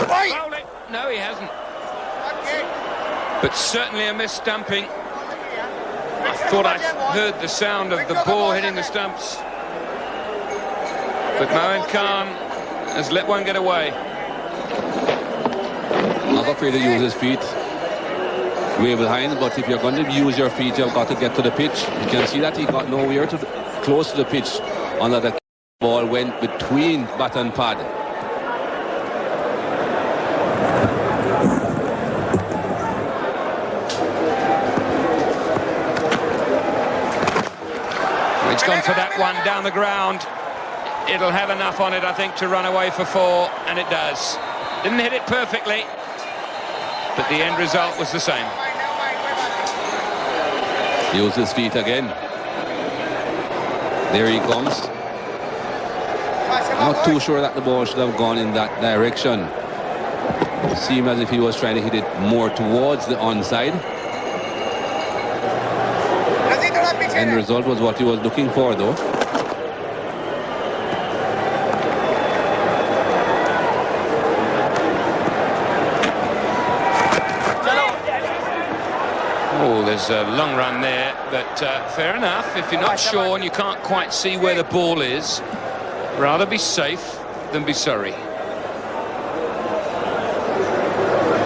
Bowled it. No, he hasn't. But certainly a missed stumping. I thought I heard the sound of the ball hitting the stumps. But Moin Khan has let one get away. Not afraid to use his feet. Wavell Hines, but if you're going to use your feet, you've got to get to the pitch. You can see that he got nowhere close to the pitch. Under the ball went between bat and pad. He's gone for that one down the ground. It'll have enough on it, I think, to run away for 4, and it does. Didn't hit it perfectly, but the end result was the same. Use his feet again. There he comes. Not too sure that the ball should have gone in that direction. It seemed as if he was trying to hit it more towards the onside. End result was what he was looking for, though. Oh, there's a long run there, but fair enough. If you're not sure and you can't quite see where the ball is, rather be safe than be sorry.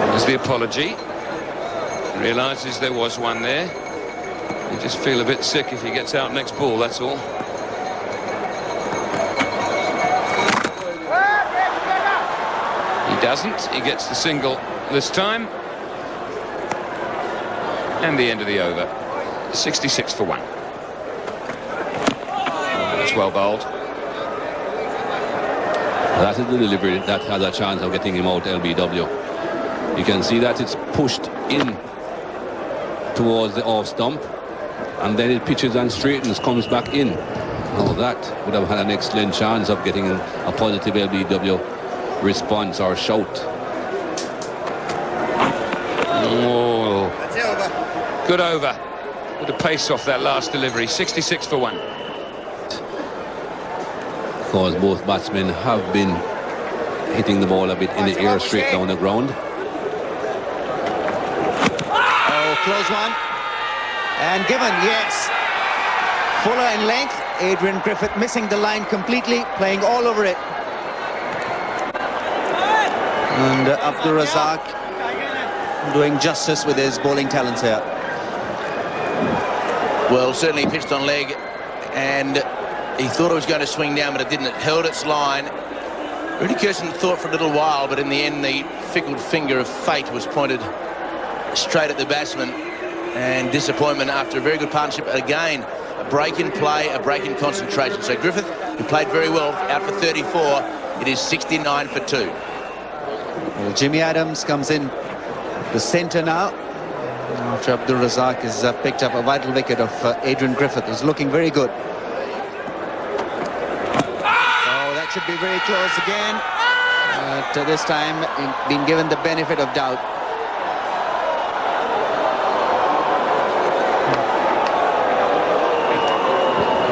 There's the apology. Realises there was one there. You just feel a bit sick if he gets out next ball, that's all. He doesn't. He gets the single this time. And the end of the over. 66 for 1. That's well bowled. That is the delivery that has a chance of getting him out LBW. You can see that it's pushed in towards the off stump, and then it pitches and straightens, comes back in. Now that would have had an excellent chance of getting a positive LBW response or shout. Oh, good over. With a pace off that last delivery. 66 for 1. Because both batsmen have been hitting the ball a bit in the air straight down the ground. Oh, close one. And given, yes. Fuller in length. Adrian Griffith missing the line completely, playing all over it. And Abdul Razak doing justice with his bowling talents here. Well, certainly pitched on leg, and he thought it was going to swing down, but it didn't. It held its line. Rudy Kirsten thought for a little while, but in the end, the fickle finger of fate was pointed straight at the batsman. And disappointment after a very good partnership. Again, a break in play, a break in concentration. So Griffith, who played very well, out for 34. It is 69 for 2. Well, Jimmy Adams comes in the centre now, after Abdul Razak has picked up a vital wicket of Adrian Griffith, who's looking very good. Oh, that should be very close again. But this time, being given the benefit of doubt.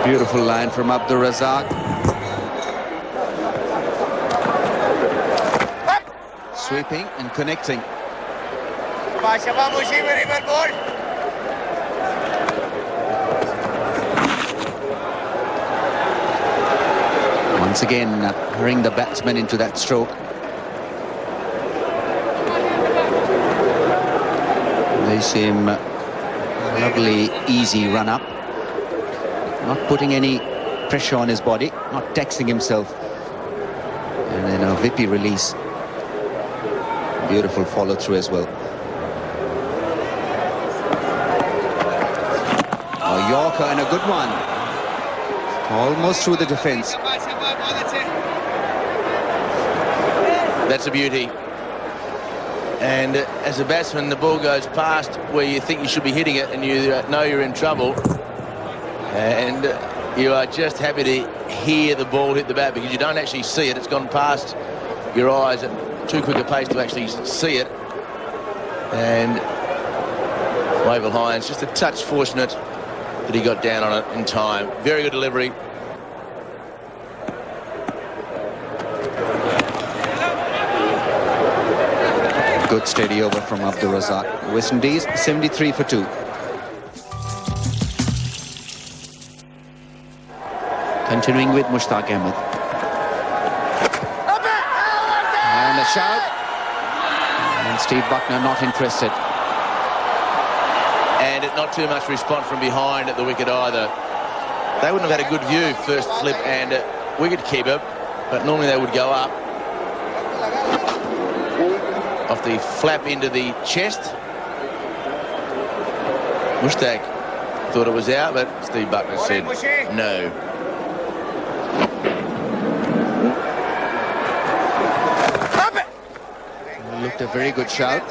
Beautiful line from Abdul Razak. Sweeping and connecting. Once again, hurrying the batsman into that stroke. They seem a lovely, easy run up. Not putting any pressure on his body, not taxing himself. And then a whippy release. Beautiful follow through as well. A Yorker and a good one. Almost through the defence. That's a beauty. And as a batsman, the ball goes past where you think you should be hitting it, and you know you're in trouble. And you are just happy to hear the ball hit the bat, because you don't actually see it. It's gone past your eyes at too quick a pace to actually see it. And Wavell Hines just a touch fortunate that he got down on it in time. Very good delivery. Good steady over from Abdul Razak. West Indies 73 for 2. Continuing with Mushtaq Ahmed. And a shout. And Steve Buckner not interested. And not too much response from behind at the wicket either. They wouldn't have had a good view, first flip and wicket keeper, but normally they would go up. Off the flap into the chest. Mushtaq thought it was out, but Steve Buckner said no. Looked a very good shout.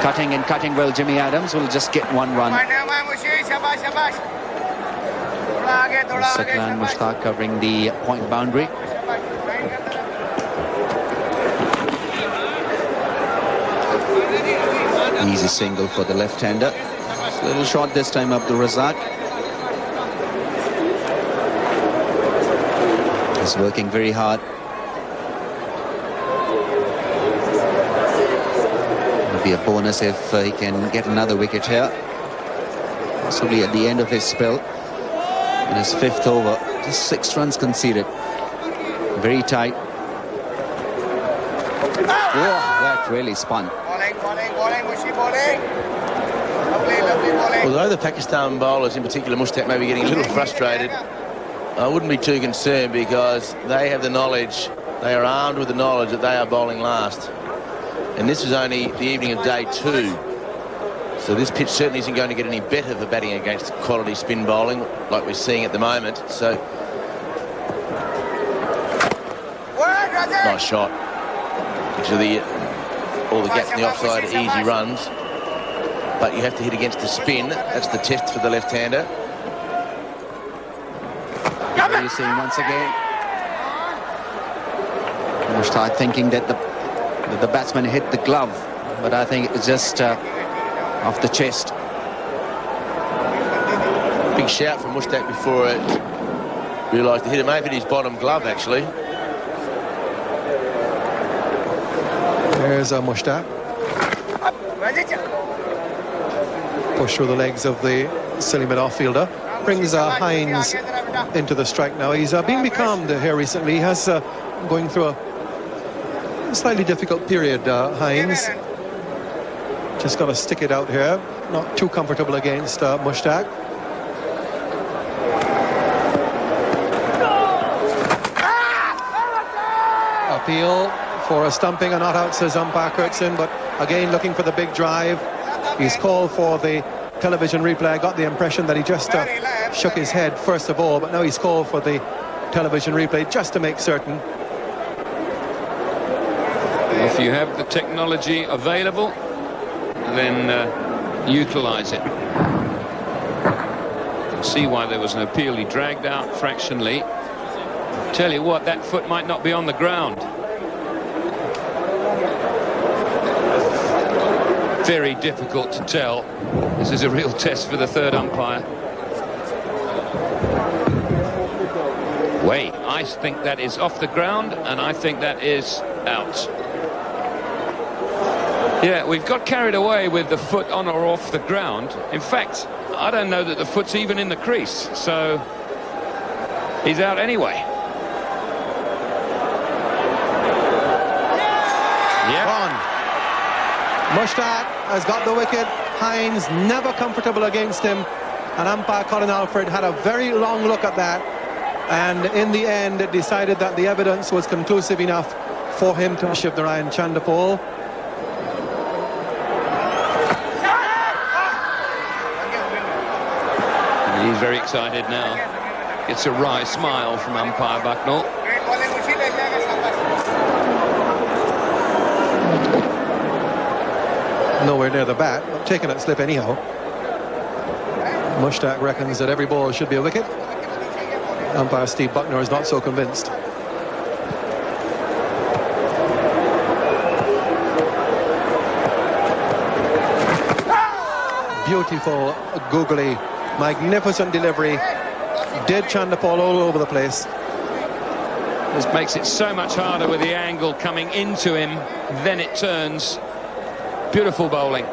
Cutting and cutting well. Jimmy Adams will just get one run. Saklan Mushtaq covering the point boundary. Easy single for the left-hander. A little short this time, Abdul Razak. He's working very hard. It'll be a bonus if he can get another wicket here. Possibly at the end of his spell. In his 5th over, just 6 runs conceded. Very tight. Oh, that really spun. Although the Pakistan bowlers, in particular Mushtaq, may be getting a little frustrated, I wouldn't be too concerned, because they have the knowledge, they are armed with the knowledge that they are bowling last. And this is only the evening of day 2. So this pitch certainly isn't going to get any better for batting against quality spin bowling like we're seeing at the moment. So nice shot. Actually, all the gaps in the offside are easy runs, but you have to hit against the spin. That's the test for the left-hander. There you see him once again. Mushtaq thinking that the batsman hit the glove, but I think it's just off the chest. Big shout from Mushtaq before it realised to hit him. Maybe his bottom glove, actually. There's a Mushtaq. Push through the legs of the silly mid-off-fielder. Brings Hines into the strike now. He's been becalmed here recently. He has going through a slightly difficult period, Hines. Just got to stick it out here. Not too comfortable against Mushtaq. Appeal for a stumping, a not out, says umpire Kurtzin, but again looking for the big drive. He's called for the television replay. I got the impression that he just shook his head first of all, but now he's called for the television replay just to make certain. If you have the technology available, then utilize it. You can see why there was an appeal. He dragged out fractionally. Tell you what, that foot might not be on the ground. Very difficult to tell. This is a real test for the third umpire. Wait, I think that is off the ground, and I think that is out. Yeah, we've got carried away with the foot on or off the ground. In fact, I don't know that the foot's even in the crease, so he's out anyway. Yeah. On. Mushtaq has got the wicket. Hines never comfortable against him, and umpire Colin Alfred had a very long look at that, and in the end it decided that the evidence was conclusive enough for him to shift the Ryan Chandapol. He's very excited now. It's a wry smile from umpire Bucknell. Nowhere near the bat, but taking it slip anyhow. Mushtaq reckons that every ball should be a wicket. Umpire Steve Buckner is not so convinced. Beautiful, googly, magnificent delivery. Did Chandapol all over the place. This makes it so much harder with the angle coming into him. Then it turns. Beautiful bowling.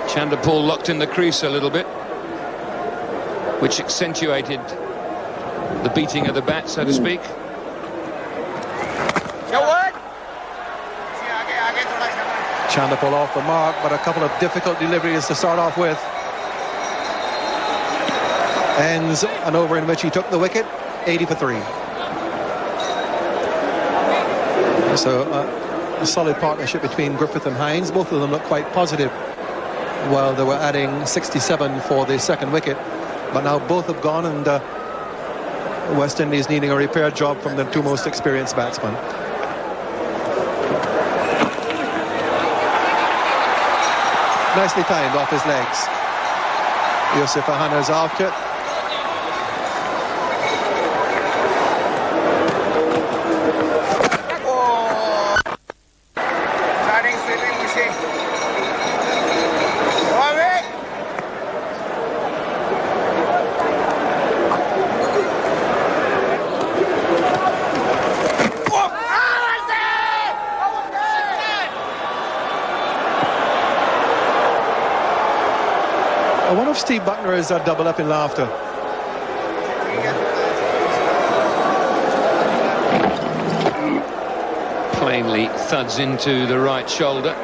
Chandapol locked in the crease a little bit, which accentuated the beating of the bat, so to speak. Chandapol off the mark, but a couple of difficult deliveries to start off with. Ends an over in which he took the wicket, 80 for 3. So a solid partnership between Griffith and Hines. Both of them look quite positive while they were adding 67 for the second wicket. But now both have gone, and West Indies needing a repair job from the two most experienced batsmen. Nicely timed off his legs. Yusuf Ahana's after it. One of Steve Buckner's double up in laughter. Plainly thuds into the right shoulder.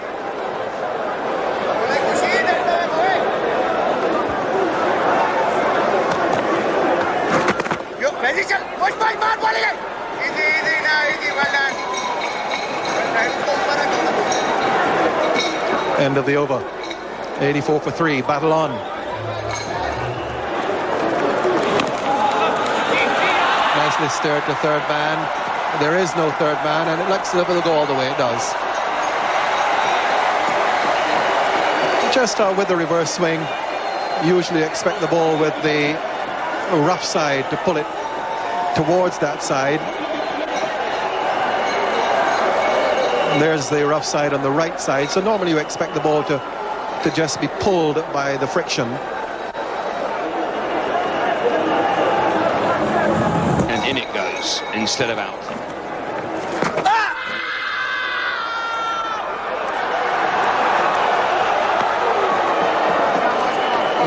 End of the over. 84 for 3. Battle on. Nicely stirred to third man. There is no third man, and it looks as if it'll go all the way. It does. Just with the reverse swing, usually expect the ball with the rough side to pull it towards that side. And there's the rough side on the right side, so normally you expect the ball to just be pulled by the friction. And in it goes instead of out.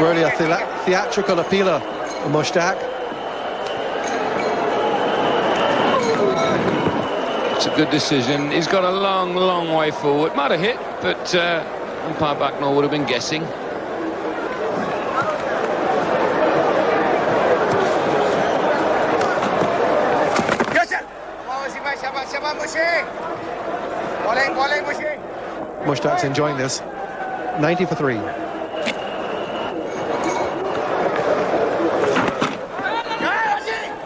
Really a theatrical appealer, Mushtaq. It's a good decision. He's got a long, long way forward. Might have hit, but umpire Bucknell would have been guessing. Mushtaq's enjoying this. 90 for 3.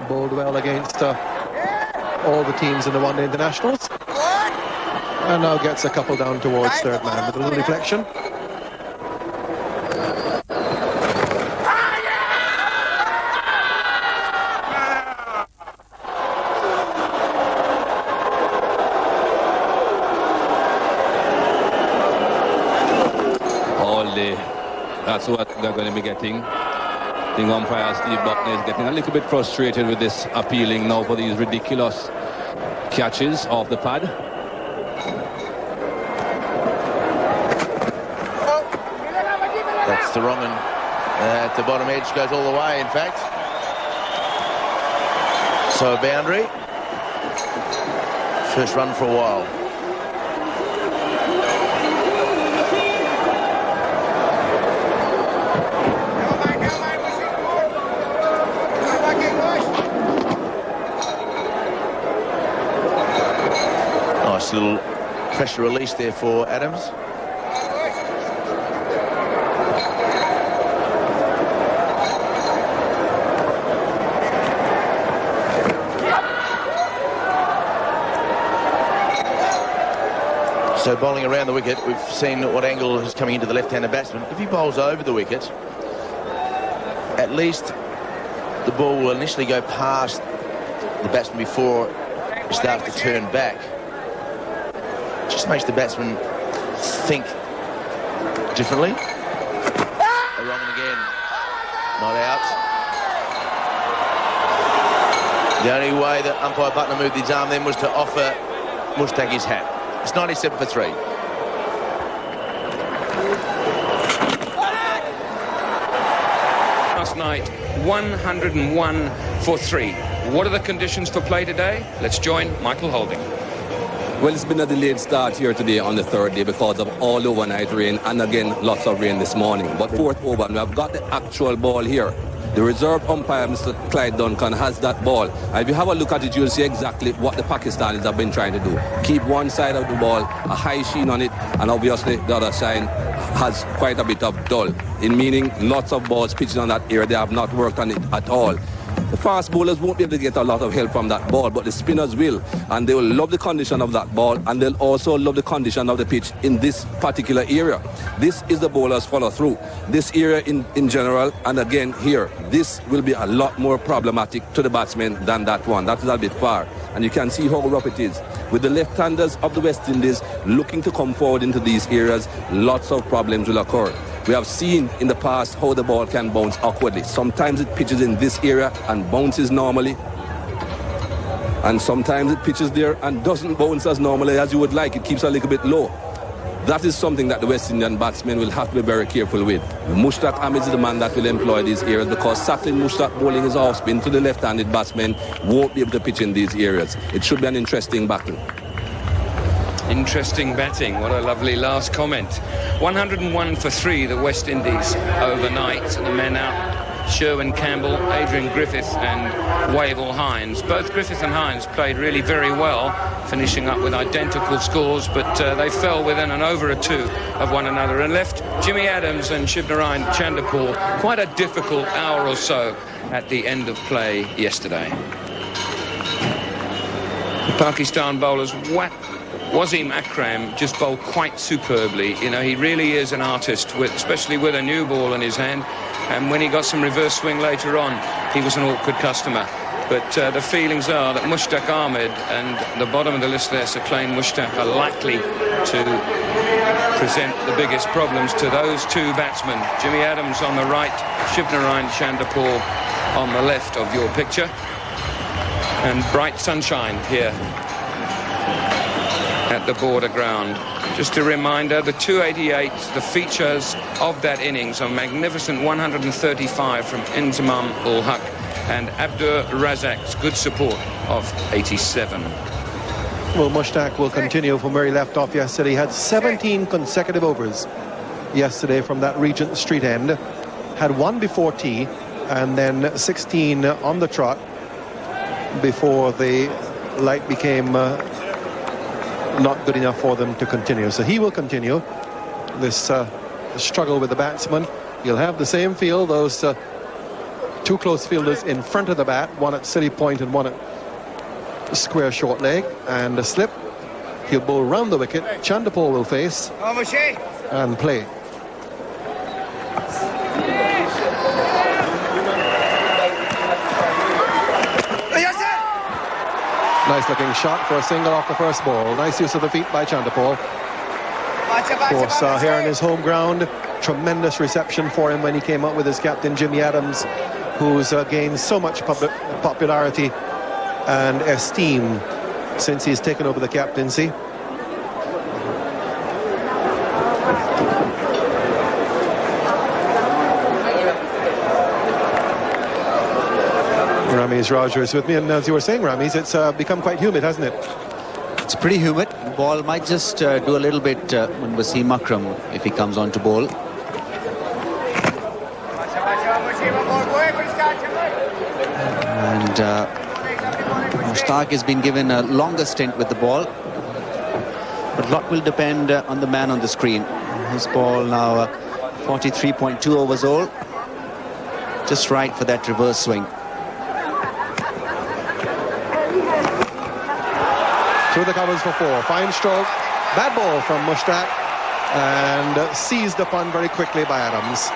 Bowled well against all the teams in the one-day internationals. And now gets a couple down towards third man with a little deflection. That's what they're going to be getting. I think umpire Steve Buckner is getting a little bit frustrated with this appealing now for these ridiculous catches off the pad. That's the wrong one. At the bottom edge, goes all the way, in fact. So a boundary. First run for a while. Nice little pressure release there for Adams. So bowling around the wicket, we've seen what angle is coming into the left-handed batsman. If he bowls over the wicket, at least the ball will initially go past the batsman before it starts to turn back. Just makes the batsman think differently. A wrong one again. Not out. The only way that umpire Butler moved his arm then was to offer Mushtaq his hat. It's 97 for 3. Last night, 101 for 3. What are the conditions for play today? Let's join Michael Holding. Well, it's been a delayed start here today on the third day because of all overnight rain and again lots of rain this morning. But fourth over, and we have got the actual ball here. The reserve umpire, Mr. Clyde Duncan, has that ball. And if you have a look at it, you'll see exactly what the Pakistanis have been trying to do. Keep one side of the ball, a high sheen on it, and obviously the other side has quite a bit of dull, in meaning lots of balls pitching on that area. They have not worked on it at all. The fast bowlers won't be able to get a lot of help from that ball, but the spinners will, and they will love the condition of that ball, and they'll also love the condition of the pitch in this particular area. This is the bowler's follow through. This area in general, and again here, this will be a lot more problematic to the batsmen than that one. That is a bit far, and you can see how rough it is. With the left-handers of the West Indies looking to come forward into these areas, lots of problems will occur. We have seen in the past how the ball can bounce awkwardly. Sometimes it pitches in this area and bounces normally, and sometimes it pitches there and doesn't bounce as normally as you would like. It keeps a little bit low. That is something that the West Indian batsmen will have to be very careful with. Mushtaq Ahmed is the man that will employ these areas, because Satlin Mushtaq bowling his off spin to the left-handed batsmen won't be able to pitch in these areas. It should be an interesting battle. Interesting batting. What a lovely last comment. 101 for 3, the West Indies overnight. The men out, Sherwin Campbell, Adrian Griffith and Wavell Hines. Both Griffith and Hines played really very well, finishing up with identical scores, but they fell within an over a 2 of one another and left Jimmy Adams and Shivnarine Chanderpaul quite a difficult hour or so at the end of play yesterday. The Pakistan bowlers Wasim Akram just bowled quite superbly. You know, he really is an artist, especially with a new ball in his hand. And when he got some reverse swing later on, he was an awkward customer. But the feelings are that Mushtaq Ahmed and the bottom of the list there, Sir Clain Mushtaq, are likely to present the biggest problems to those two batsmen. Jimmy Adams on the right, Shivnarine Chanderpaul on the left of your picture. And bright sunshine here at the border ground. Just a reminder, the 288, the features of that innings, a magnificent 135 from Inzamam ul Haq and Abdur Razak's good support of 87. Well, Mushtaq will continue from where he left off yesterday. He had 17 consecutive overs yesterday from that Regent Street end. Had one before tea and then 16 on the trot before the light became not good enough for them to continue. So he will continue this struggle with the batsman. He'll have the same field, those two close fielders in front of the bat, one at silly point and one at square short leg, and a slip. He'll bowl round the wicket. Chandapol will face and play. Nice looking shot for a single off the first ball. Nice use of the feet by Chandapol. Of course, here in his home ground, tremendous reception for him when he came up with his captain Jimmy Adams, who's gained so much popularity and esteem since he's taken over the captaincy. Rameez Raja is with me, and as you were saying, Rameez, it's become quite humid, hasn't it? It's pretty humid. The ball might just do a little bit when Wasim Akram, if he comes on to bowl. And Mushtaq has been given a longer stint with the ball, but a lot will depend on the man on the screen. His ball now 43.2 overs old, just right for that reverse swing. Through the covers for 4. Fine stroke. Bad ball from Mushtaq, and seized upon very quickly by Adams.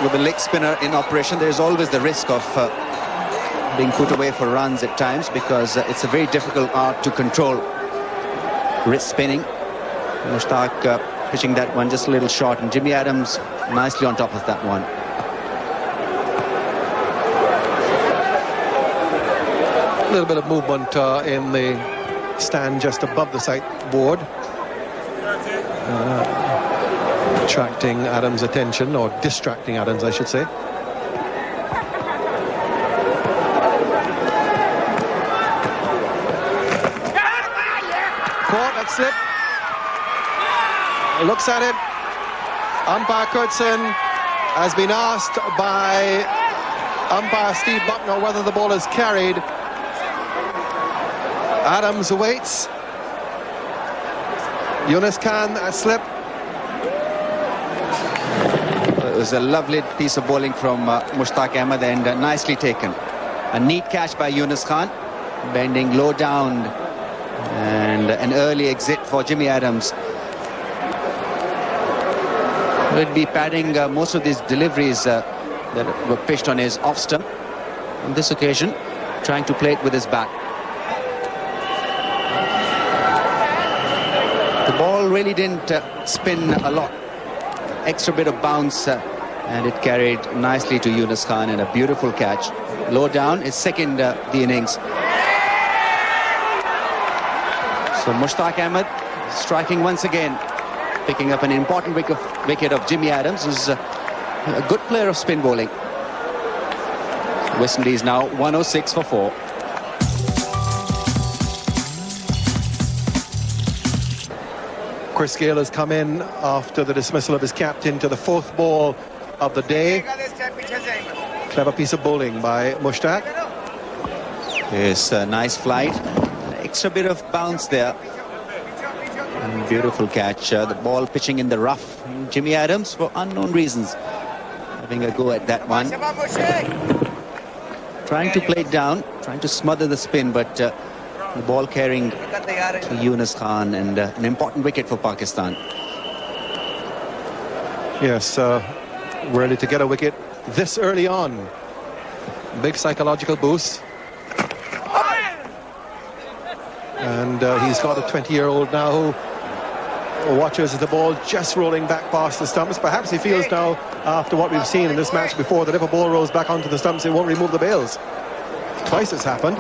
With the leg spinner in operation, there's always the risk of being put away for runs at times, because it's a very difficult art to control. Wrist spinning. Mushtaq pitching that one just a little short, and Jimmy Adams nicely on top of that one. A little bit of movement in the stand just above the sight board, attracting Adams' attention, or distracting Adams, I should say. Caught at slip. Looks at it. Umpire Kurtzon has been asked by umpire Steve Bucknor whether the ball is carried. Adams waits. Yunus Khan a slip. It was a lovely piece of bowling from Mushtaq Ahmed, and nicely taken. A neat catch by Yunus Khan, bending low down, and an early exit for Jimmy Adams. Will be padding most of these deliveries that were pitched on his off stump. On this occasion, trying to play it with his bat. The ball really didn't spin a lot. Extra bit of bounce, and it carried nicely to Yunus Khan, and a beautiful catch. Low down, his second the innings. So Mushtaq Ahmed striking once again, picking up an important wicket of Jimmy Adams, who's a good player of spin bowling. West Indies now 106 for 4. Chris Gayle has come in after the dismissal of his captain to the 4th ball of the day. Clever piece of bowling by Mushtaq. Yes, a nice flight. Extra bit of bounce there. And beautiful catch. The ball pitching in the rough. Jimmy Adams, for unknown reasons, having a go at that one. Trying to play it down, trying to smother the spin, but the ball carrying to Yunus Khan, and an important wicket for Pakistan. Yes, ready to get a wicket this early on. Big psychological boost. And he's got a 20-year-old now who watches the ball just rolling back past the stumps. Perhaps he feels now, after what we've seen in this match before, that if a ball rolls back onto the stumps, it won't remove the bails. Twice it's happened.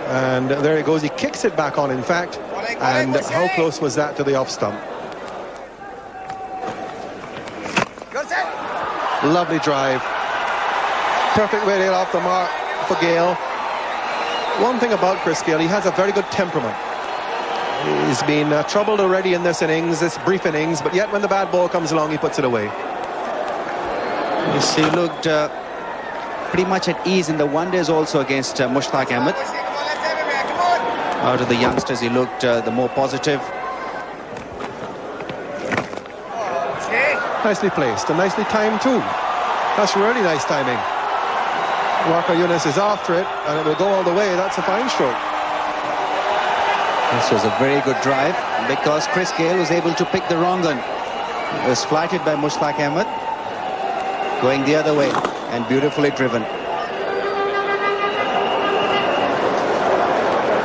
And there he goes. He kicks it back on, in fact. And how close was that to the off stump? Lovely drive. Perfect way to get off the mark for Gayle. One thing about Chris Gayle, he has a very good temperament. He's been troubled already in this innings, this brief innings, but yet when the bad ball comes along, he puts it away. Yes, he looked pretty much at ease in the one-days also against Mushtaq Ahmed. Out of the youngsters, he looked the more positive. Nicely placed and nicely timed too. That's really nice timing. Walker Yunus is after it and it will go all the way. That's a fine stroke. This was a very good drive because Chris Gayle was able to pick the wrong one. It was flighted by Mushtaq Ahmed, going the other way and beautifully driven.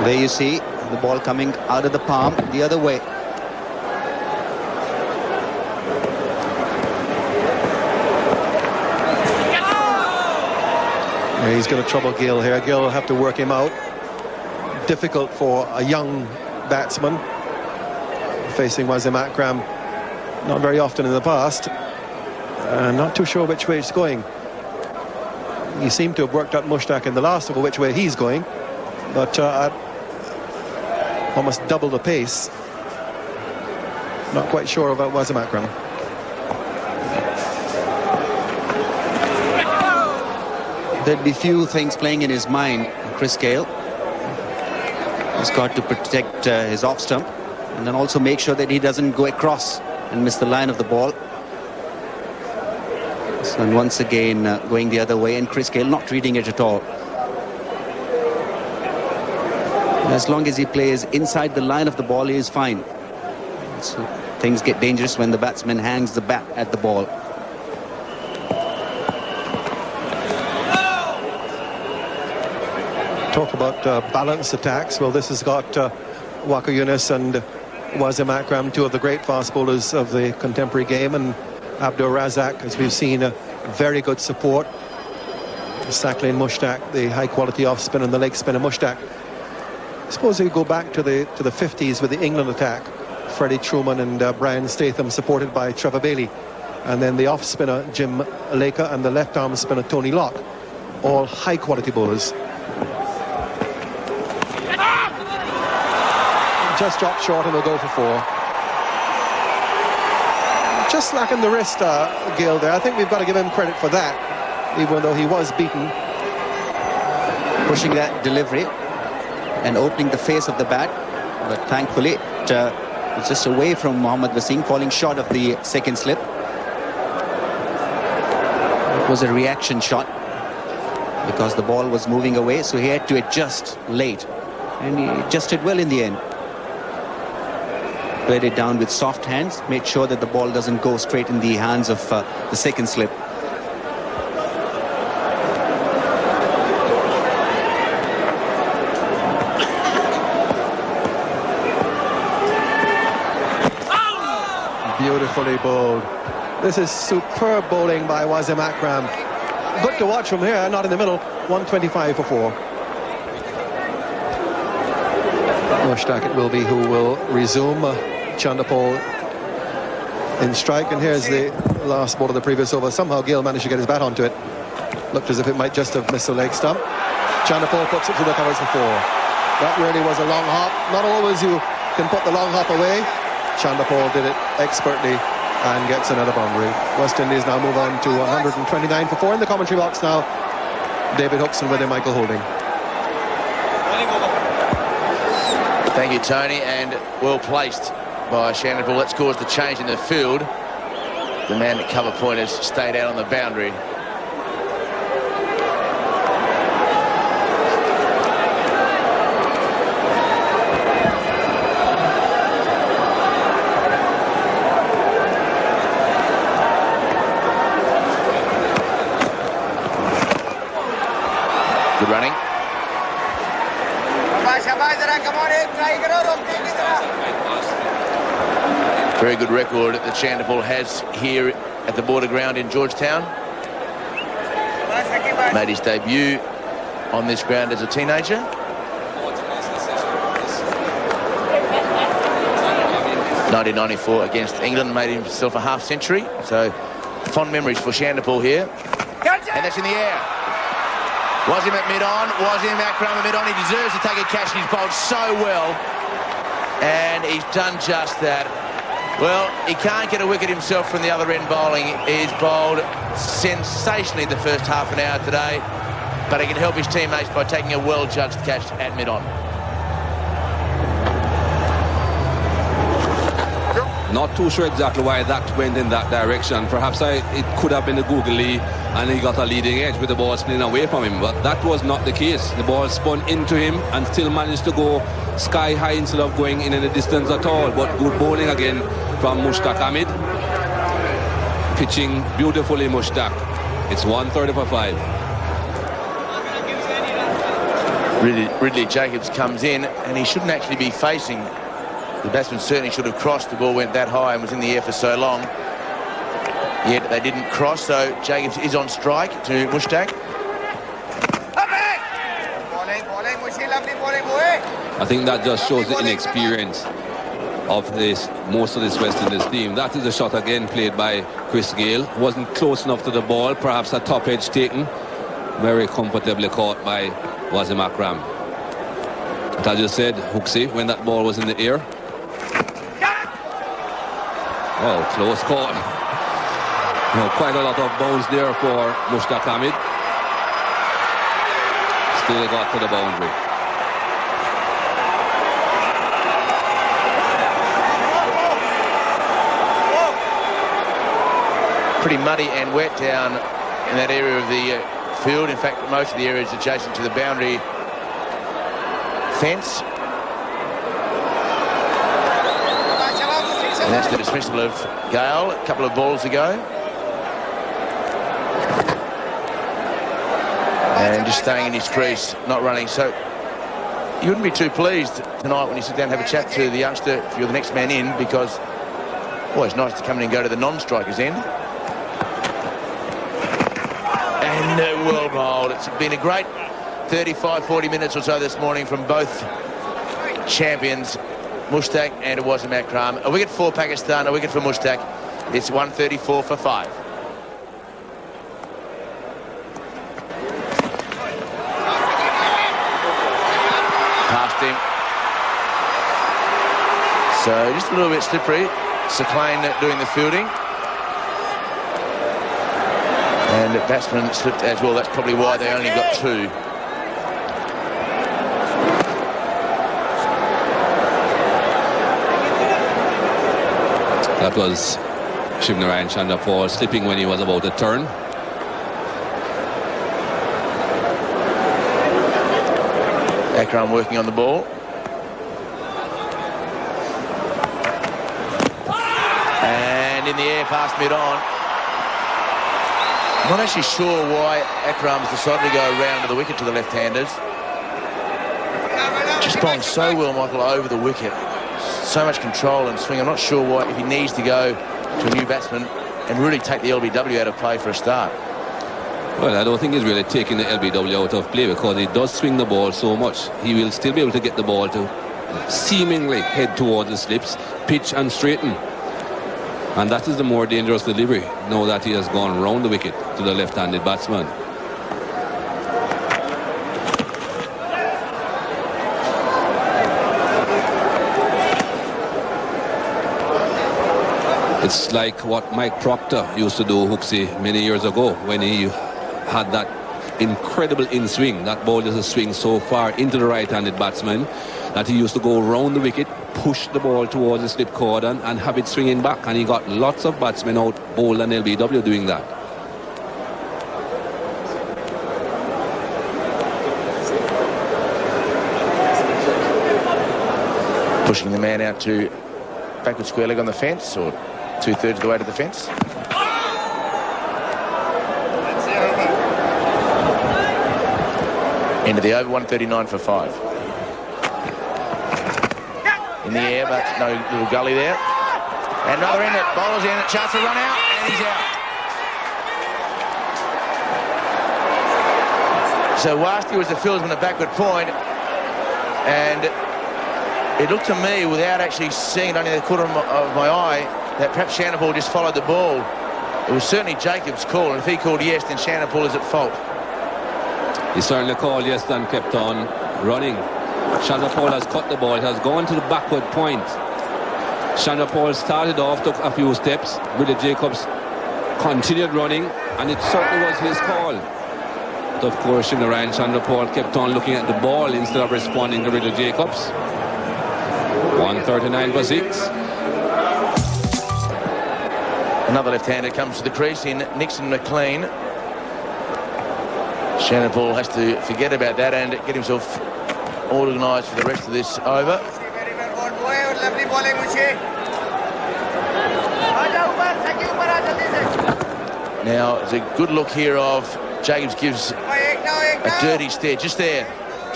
There you see the ball coming out of the palm the other way. Yeah, he's going to trouble Gayle here. Gayle will have to work him out. Difficult for a young batsman facing Wasim Akram. Not very often in the past. Not too sure which way it's going. He seemed to have worked out Mushtaq in the last over which way he's going, but at almost double the pace. Not quite sure about Wasim Akram. There'd be few things playing in his mind, Chris Gayle. He's got to protect his off stump and then also make sure that he doesn't go across and miss the line of the ball. So, and once again going the other way, and Chris Gayle not reading it at all. As long as he plays inside the line of the ball, he is fine. So things get dangerous when the batsman hangs the bat at the ball. Talk about balanced attacks. Well, this has got Walker Yunus and Wasim Akram, two of the great fast bowlers of the contemporary game, and Abdur Razak, as we've seen, a very good support. Saqlain Mushtaq, the high quality off spin and the leg spin of Mushtaq. I suppose you go back to the 50s with the England attack, Freddie Truman and Brian Statham, supported by Trevor Bailey, and then the off spinner Jim Laker and the left arm spinner Tony Locke, all high quality bowlers. Just dropped short and will go for 4. Just lacking the wrist, Gayle there. I think we've got to give him credit for that, even though he was beaten. Pushing that delivery and opening the face of the bat, but thankfully it's just away from Mohammad Wasim, falling short of the second slip. It was a reaction shot because the ball was moving away, so he had to adjust late, and he adjusted well in the end. Played it down with soft hands, made sure that the ball doesn't go straight in the hands of the second slip. Beautifully bowled. This is superb bowling by Wasim Akram. Good to watch from here, not in the middle. 125 for 4. Mushtaq it will be who will resume. Chandapal in strike, and here's the last ball of the previous over. Somehow Gayle managed to get his bat onto it. Looked as if it might just have missed the leg stump. Chandapal puts it through the covers for 4. That really was a long hop. Not always you can put the long hop away. Chandapal did it expertly and gets another boundary. West Indies now move on to 129 for 4. In the commentary box now, David Hookson with him, Michael Holding. Thank you, Tony, and well placed by Shandapal. That's caused the change in the field. The man at cover point has stayed out on the boundary. Good running. Very good record that Chandapal has here at the border ground in Georgetown. Made his debut on this ground as a teenager. (1994) against England, made himself a half century. So fond memories for Chandapal here. And that's in the air. Wasim at mid-on, Wasim Akram at mid-on. He deserves to take a catch, and he's bowled so well. And he's done just that. Well, he can't get a wicket himself from the other end bowling. He's bowled sensationally the first half an hour today, but he can help his teammates by taking a well-judged catch at mid-on. Not too sure exactly why that went in that direction. Perhaps it could have been a googly and he got a leading edge with the ball spinning away from him, but that was not the case. The ball spun into him and still managed to go sky high instead of going in any distance at all. But good bowling again from Mushtaq Ahmed. Pitching beautifully, Mushtaq. It's 130 for 5. Ridley Jacobs comes in, and he shouldn't actually be facing. The batsman certainly should have crossed. The ball went that high and was in the air for so long. Yet they didn't cross, so Jacobs is on strike to Mushtaq. I think that just shows the inexperience of most of this West Indies team. That is a shot again played by Chris Gale. Wasn't close enough to the ball, perhaps a top edge taken. Very comfortably caught by Wasim Akram. But as you said, Hooksy, when that ball was in the air. Oh, close call. Quite a lot of bounce there for Mushtaq Ahmed. Still got to the boundary. Pretty muddy and wet down in that area of the field. In fact, most of the area is adjacent to the boundary fence. And that's the dismissal of Gale a couple of balls ago. And just staying in his crease, not running. So you wouldn't be too pleased tonight when you sit down and have a chat to the youngster if you're the next man in, because, well, it's nice to come in and go to the non-striker's end. And well bowled. It's been a great 35, 40 minutes or so this morning from both champions, Mushtaq and Wasim Akram. A wicket for Pakistan, a wicket for Mushtaq. It's 134 for 5. Past him. So just a little bit slippery. Saqlain doing the fielding. And the batsman slipped as well. That's probably why they only got 2. That was Shivnarayan Chanderpaul slipping when he was about to turn. Akram working on the ball. And in the air past mid-on. I'm not actually sure why Akram's decided to go around to the wicket to the left-handers. Just bowling so well, Michael, over the wicket. So much control and swing. I'm not sure why, if he needs to go to a new batsman and really take the LBW out of play for a start. Well, I don't think he's really taking the LBW out of play, because he does swing the ball so much. He will still be able to get the ball to seemingly head towards the slips, pitch and straighten. And that is the more dangerous delivery, now that he has gone round the wicket to the left-handed batsman. It's like what Mike Proctor used to do, Hooksy, many years ago, when he had that incredible in-swing. That ball just swing so far into the right-handed batsman that he used to go round the wicket, push the ball towards the slip cordon and have it swinging back. And he got lots of batsmen out, bowled and LBW doing that. Pushing the man out to backward square leg on the fence, or 2/3 of the way to the fence. Into the over, 139 for 5. In the air, but no little gully there. And another in it. Bowler's in it. Chance to run out, and he's out. So Wasti was the fieldsman at backward point, and it looked to me, without actually seeing it, only the corner of my eye, that perhaps Chanderpaul just followed the ball. It was certainly Jacobs' call, and if he called yes, then Chanderpaul is at fault. He certainly called yes and kept on running. Chanderpaul has cut the ball, has gone to the backward point. Chanderpaul started off, took a few steps. Willie Jacobs continued running, and it certainly was his call. But of course, Shivnarayan Chanderpaul kept on looking at the ball instead of responding to Willie Jacobs. 139 for 6. Another left-hander comes to the crease in Nixon McLean. Shanapul has to forget about that and get himself organised for the rest of this over. Now, it's a good look here of Jacobs gives a dirty stare just there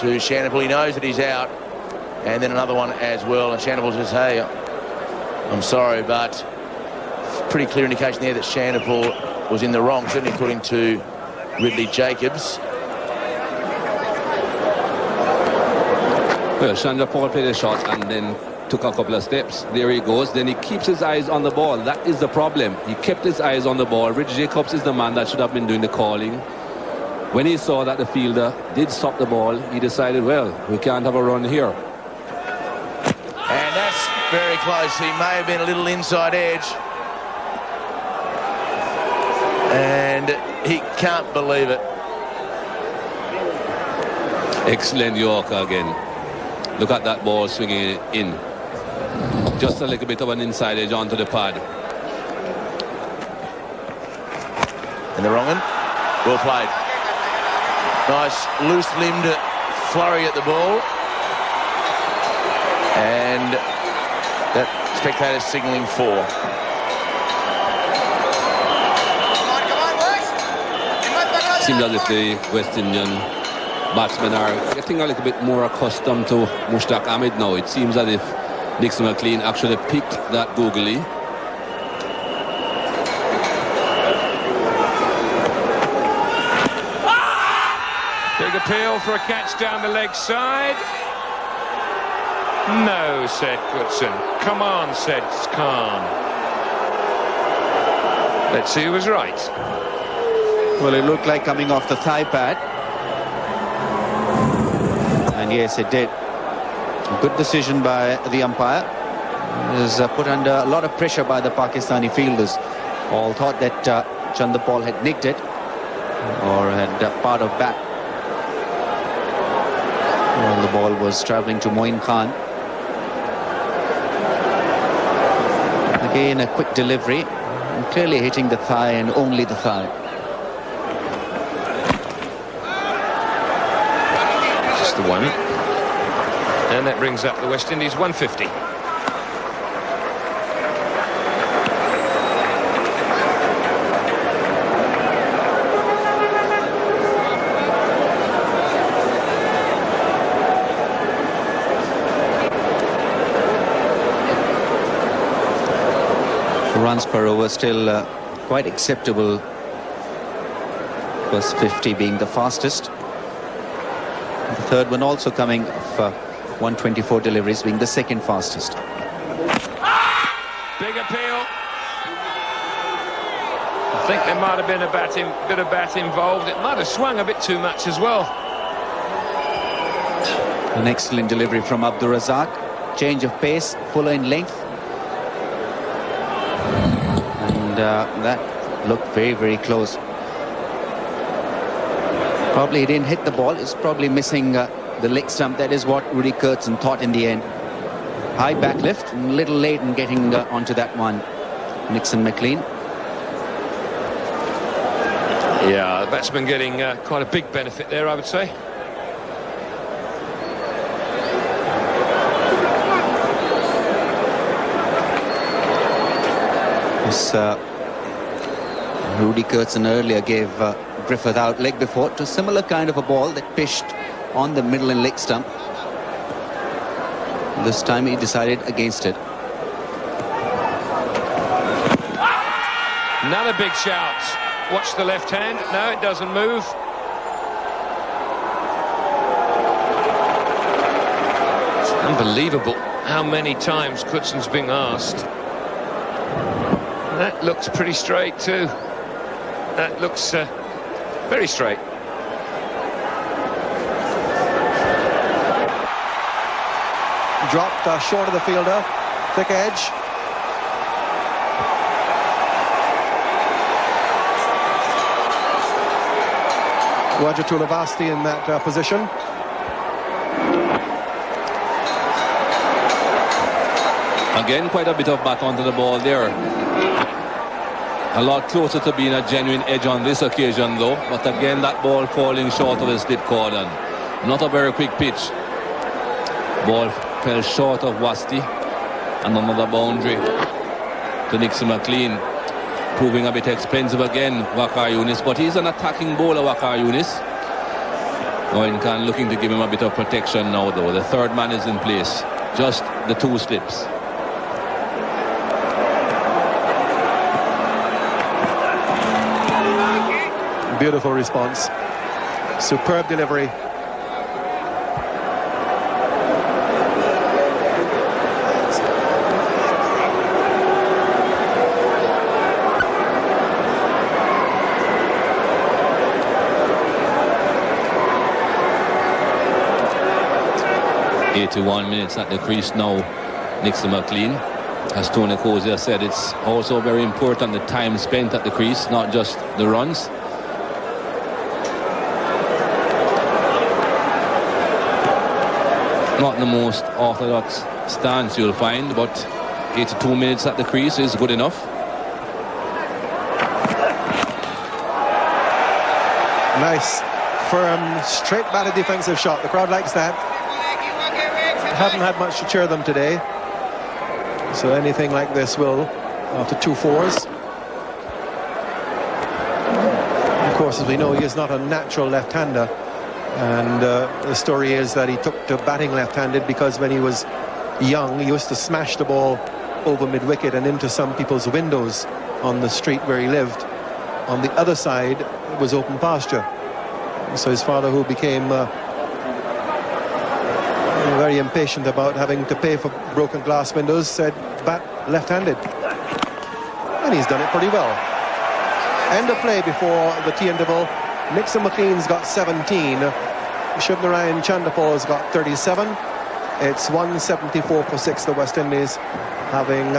to Shanapul. He knows that he's out. And then another one as well. And Shanapul says, hey, I'm sorry, but pretty clear indication there that Shanapul was in the wrong, certainly according to Ridley Jacobs. Well, Chandra Paul played a shot and then took a couple of steps. There he goes. Then he keeps his eyes on the ball. That is the problem. He kept his eyes on the ball. Rich Jacobs is the man that should have been doing the calling. When he saw that the fielder did stop the ball, he decided, well, we can't have a run here. And that's very close. He may have been a little inside edge. And he can't believe it. Excellent Yorker again. Look at that ball swinging in. Just a little bit of an inside edge onto the pad. And the wrong one. Well played. Nice loose-limbed flurry at the ball. And that spectator signalling 4. Seems as if the West Indian batsmen are getting a little bit more accustomed to Mushtaq Ahmed now. It seems as if Nixon McLean actually picked that googly. Big appeal for a catch down the leg side. No, said Goodson. Come on, said Khan. Let's see who was right. Well, it looked like coming off the thigh pad. And yes, it did. A good decision by the umpire. He was put under a lot of pressure by the Pakistani fielders. All thought that Chandapal had nicked it or had part of bat. Well, the ball was travelling to Moin Khan. Again, a quick delivery. And clearly hitting the thigh and only the thigh. Just the one. And that brings up the West Indies 150. Runs per over still quite acceptable. First 50 being the fastest. The third one also coming of 124 deliveries being the second fastest. Big appeal. I think there might have been a bit of bat involved. It might have swung a bit too much as well. An excellent delivery from Abdur Razak. Change of pace, fuller in length. And that looked very, very close. Probably he didn't hit the ball. It's probably missing the leg stump. That is what Rudy Kurtzen thought in the end. High back lift, a little late in getting onto that one. Nixon McLean. Yeah, the batsman getting quite a big benefit there, I would say. This, Rudy Kurtzen earlier gave Griffith out leg before to a similar kind of a ball that pitched on the middle and leg stump. This time he decided against it. Another big shout. Watch the left hand. No, it doesn't move. It's unbelievable how many times Kutzen's been asked. That looks pretty straight too. That looks very straight. Dropped short of the fielder, thick edge. Roger Tulavasti in that position. Again, quite a bit of bat onto the ball there. A lot closer to being a genuine edge on this occasion though, but again that ball falling short of the slip cordon. Not a very quick pitch. Ball fell short of Wasti, and another boundary to Nixon McLean, proving a bit expensive again, Wakar Yunis, but he's an attacking bowler, Wakar Yunis. Owen Khan looking to give him a bit of protection now though. The third man is in place, just the two slips. Beautiful response. Superb delivery. .81 minutes at the crease now. Nixon McLean. As Tony Cozier said, it's also very important the time spent at the crease, not just the runs. Not the most orthodox stance you'll find, but 82 minutes at the crease is good enough. Nice, firm, straight batted defensive shot. The crowd likes that. Haven't had much to cheer them today, so anything like this will, after 2 fours. Of course, as we know, he is not a natural left-hander, and the story is that he took to batting left-handed because when he was young, he used to smash the ball over mid-wicket and into some people's windows on the street where he lived. On the other side was open pasture, so his father, who became very impatient about having to pay for broken glass windows, said bat left-handed, and he's done it pretty well. End of play before the tea interval. Nixon McLean's got 17. Shivnarayan Chandapal's got 37. It's 174 for 6, the West Indies, having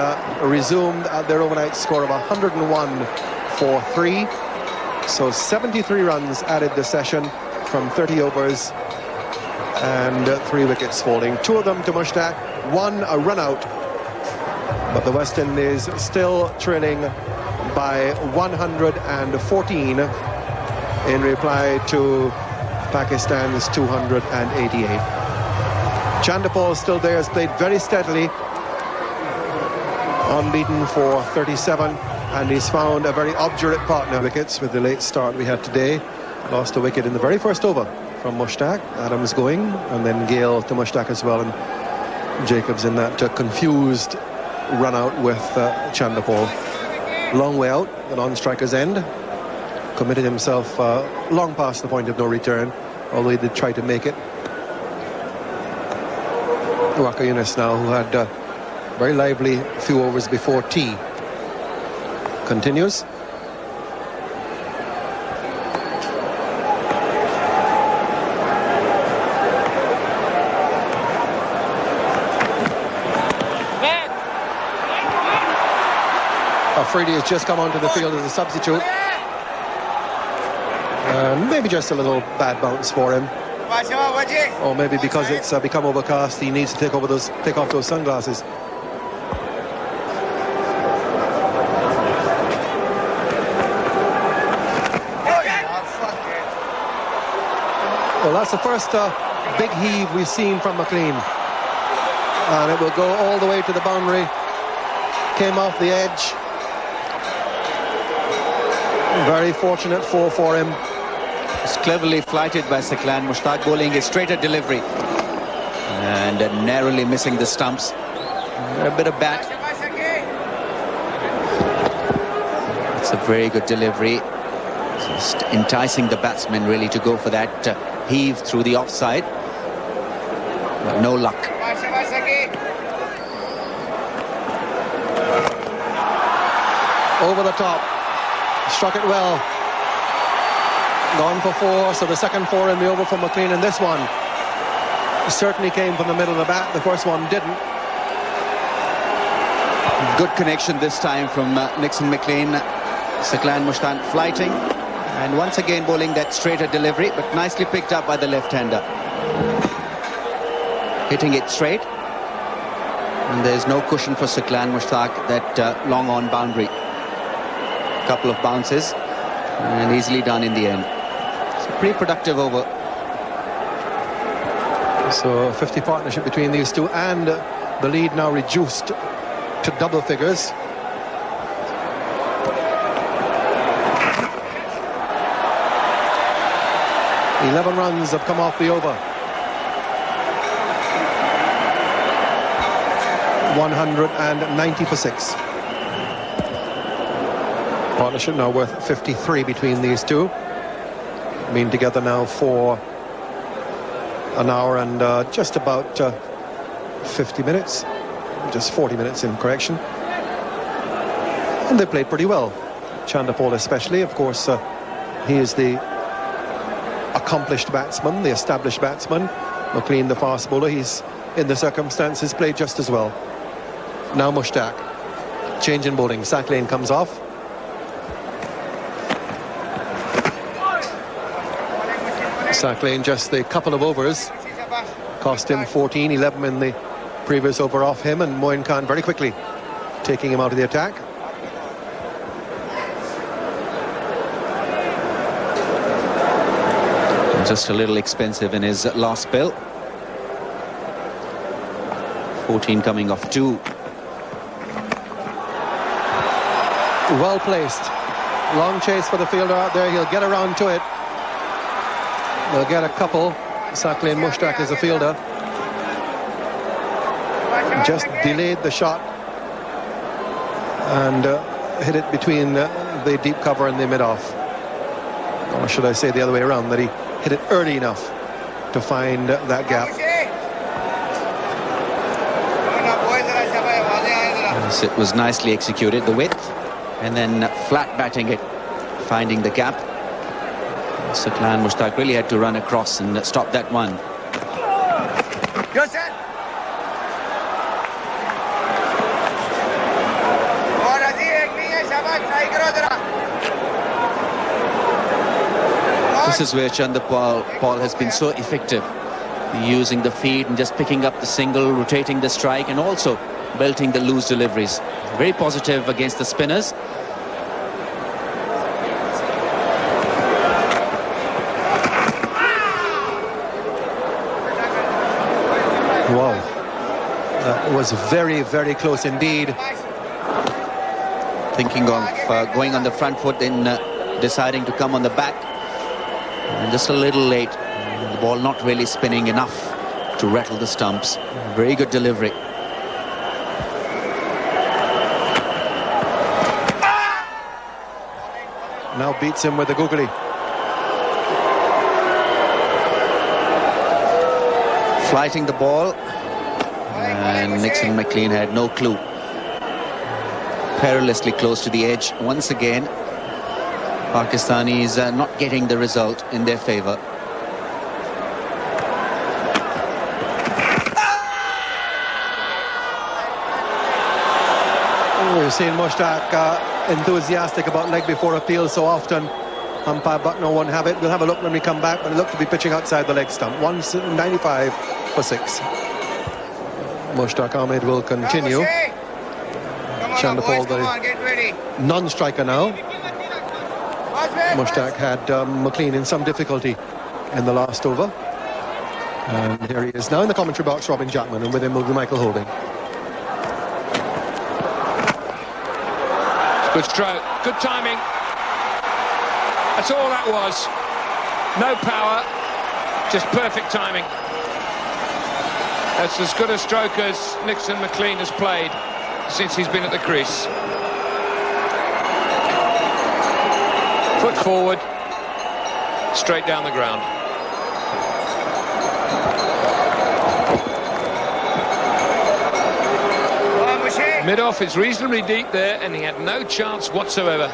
resumed at their overnight score of 101 for 3. So 73 runs added this session from 30 overs and 3 wickets falling. 2 of them to Mushtaq, 1 a run out. But the West Indies still trailing by 114 in reply to Pakistan's 288. Chandapal is still there, has played very steadily, unbeaten for 37, and he's found a very obdurate partner. Wickets with the late start we had today. Lost a wicket in the very first over from Mushtaq. Adams going, and then Gale to Mushtaq as well, and Jacobs in that confused run out with Chandapal. Long way out, the non-striker's end. Committed himself long past the point of no return, although he did try to make it. Wakar Yunis now, who had a very lively few overs before tea, continues. Afridi has just come onto the field as a substitute. Maybe just a little bad bounce for him, or maybe because it's become overcast, he needs to take off those sunglasses. Well, that's the first big heave we've seen from McLean, and it will go all the way to the boundary. Came off the edge. Very fortunate for him. It's cleverly flighted by Saklan. Mushtaq bowling a straighter delivery and narrowly missing the stumps. A bit of bat. It's a very good delivery. Just enticing the batsman really to go for that heave through the offside. But no luck. Over the top. Struck it well. Gone for 4, so the second 4 in the over for McLean, and this one certainly came from the middle of the bat. The first one didn't. Good connection this time from Nixon McLean. Saklan Mushtaq flighting, and once again bowling that straighter delivery, but nicely picked up by the left-hander. Hitting it straight, and there's no cushion for Saklan Mushtaq, that long on boundary. couple of bounces, and easily done in the end. It's a pretty productive over. So a 50 partnership between these two, and the lead now reduced to double figures. "11 runs have come off the over. 190 for 6. Partnership now worth 53 between these two. Been together now for an hour and just about 50 minutes. Just 40 minutes in correction. And they played pretty well. Chandapal especially, of course, he is the accomplished batsman, the established batsman. McLean, the fast bowler, he's in the circumstances played just as well. Now Mushtaq, change in bowling. Sack Lane comes off. Sack Lane, just a couple of overs cost him 14, 11 in the previous over off him, and Moin Khan very quickly taking him out of the attack. Just a little expensive in his last spell. 14 coming off 2. Well placed. Long chase for the fielder out there. He'll get around to it. They'll get a couple. Sack Lane Mushtaq is a fielder. Just delayed the shot and hit it between the deep cover and the mid-off. Or should I say the other way around, that he hit it early enough to find that gap. Yes, it was nicely executed, the width, and then flat batting it, finding the gap. Saklan Mushtaq really had to run across and stop that one. This is where Chandapal has been so effective, using the feet and just picking up the single, rotating the strike, and also belting the loose deliveries. Very positive against the spinners. Wow, that was very, very close indeed. Thinking of going on the front foot, then deciding to come on the back. And just a little late. The ball not really spinning enough to rattle the stumps. Very good delivery. Now beats him with the googly. Flighting the ball. And Nixon McLean had no clue. Perilously close to the edge once again. Pakistanis not getting the result in their favour. We've seen Mushtaq enthusiastic about leg before appeal so often. Umpire Bucknor won't have it. We'll have a look when we come back, but it looked to be pitching outside the leg stump. 195 for 6. Mushtaq Ahmed will continue. Chandapal, the non-striker now. Mushtaq had McLean in some difficulty in the last over. And here he is now in the commentary box, Robin Jackman, and with him will be Michael Holding. Good stroke, good timing. That's all that was. No power, just perfect timing. That's as good a stroke as Nixon McLean has played since he's been at the crease. Foot forward, straight down the ground. Mid-off is reasonably deep there, and he had no chance whatsoever.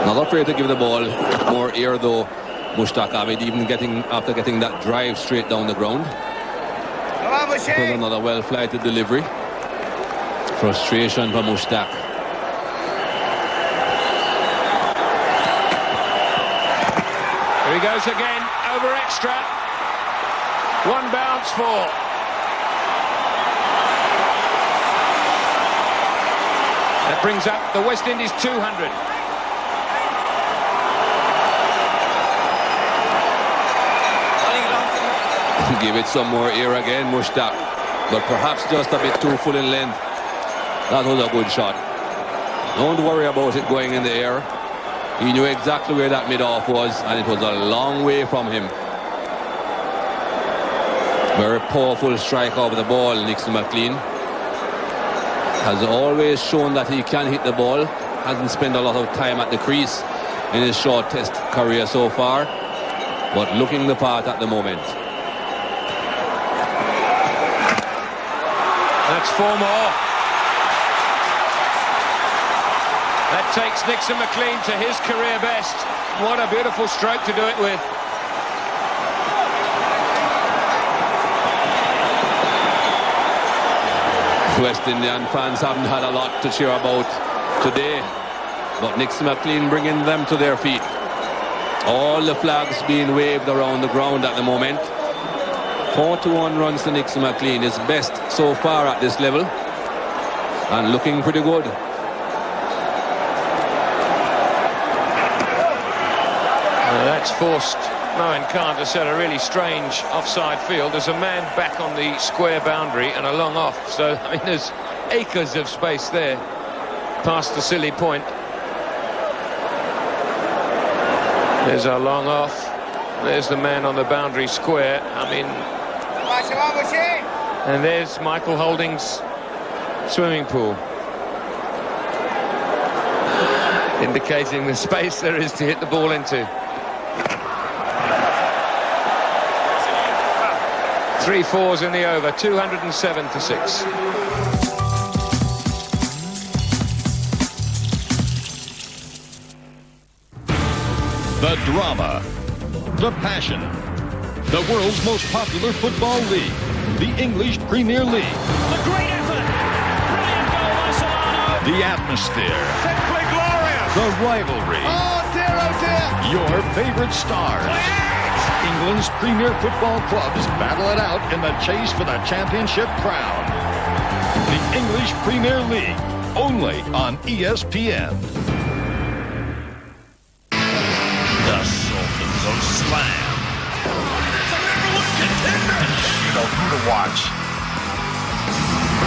Not afraid to give the ball more air though, Mushtaq Ahmed, even after getting that drive straight down the ground. It was another well-flighted delivery. Frustration for Mushtaq. Here he goes again, over extra. One bounce for. That brings up the West Indies 200. Give it some more air again, Mushtaq, but perhaps just a bit too full in length. That was a good shot. Don't worry about it going in the air. He knew exactly where that mid-off was, and it was a long way from him. Very powerful strike over the ball, Nixon McLean. Has always shown that he can hit the ball. Hasn't spent a lot of time at the crease in his short test career so far, but looking the part at the moment. That's 4 more. That takes Nixon McLean to his career best. What a beautiful stroke to do it with. West Indian fans haven't had a lot to cheer about today, but Nixon McLean bringing them to their feet. All the flags being waved around the ground at the moment. 41 runs to Nixon McLean, his best so far at this level, and looking pretty good. That's forced Mohan Khan to set a really strange offside field. There's a man back on the square boundary and a long off, so I mean there's acres of space there past the silly point. There's a long off. There's the man on the boundary square. I mean, and there's Michael Holding's swimming pool, indicating the space there is to hit the ball into. 3 fours in the over, 207 for 6. The drama, the passion, the world's most popular football league, the English Premier League. The great effort! Brilliant goal by Solano! The atmosphere. Simply glorious! The rivalry. Oh dear, oh dear! Your favorite stars. England's premier football clubs battle it out in the chase for the championship crown. The English Premier League, only on ESPN. The Sultan goes slam. It's a number 1 contender. You know who to watch.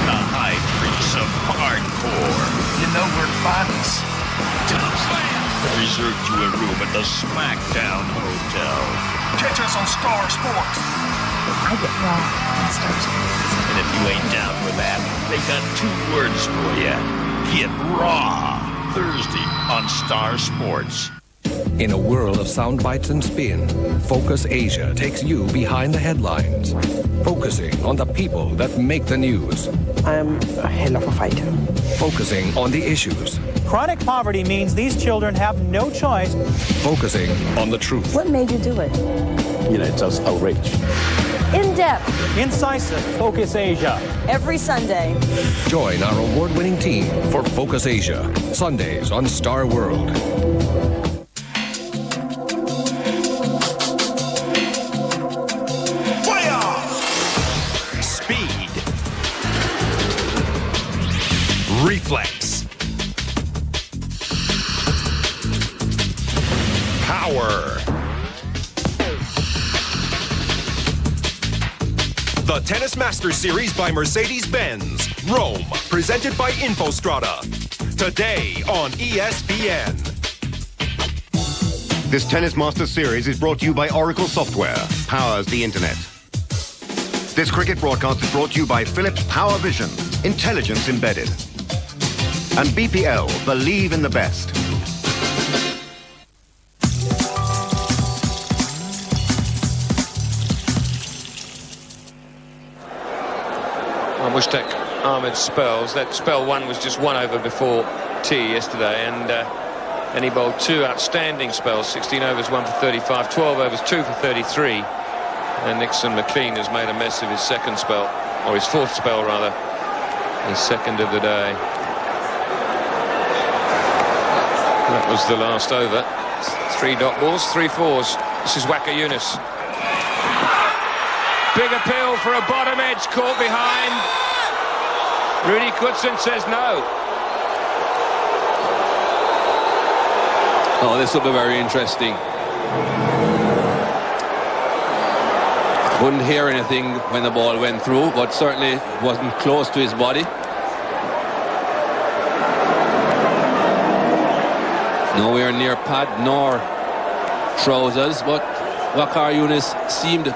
The high priest of hardcore. You know where to find us. Top slam. Reserved you a room at the SmackDown Hotel. Catch us on Star Sports. I get raw on Star Sports. And if you ain't down for that, they got 2 words for you. Get raw. Thursday on Star Sports. In a world of sound bites and spin, Focus Asia takes you behind the headlines, focusing on the people that make the news. I am a hell of a fighter. Focusing on the issues. Chronic poverty means these children have no choice. Focusing on the truth. What made you do it? You know, it's just outrage. In-depth. Incisive. Focus Asia. Every Sunday. Join our award-winning team for Focus Asia. Sundays on Star World. Speed. Reflex. Power. The Tennis Masters Series by Mercedes-Benz, Rome, presented by Infostrada. Today on ESPN. This Tennis Masters Series is brought to you by Oracle Software, powers the internet. This cricket broadcast is brought to you by Philips Power Vision, intelligence embedded. And BPL, believe in the best. Mushtaq Ahmed's spells. That spell 1 was just 1 over before tea yesterday, and he bowled 2 outstanding spells, 16 overs, 1 for 35, 12 overs, 2 for 33. And Nixon McLean has made a mess of his second spell, or his 4th spell rather, his 2nd of the day. That was the last over. 3 dot balls, 3 fours. This is Waka Yunus. Big appeal for a bottom edge caught behind. Rudy Kutsen says no. Oh, this will be very interesting. Wouldn't hear anything when the ball went through, but certainly wasn't close to his body. Nowhere near pad nor trousers, but Waqar Younis seemed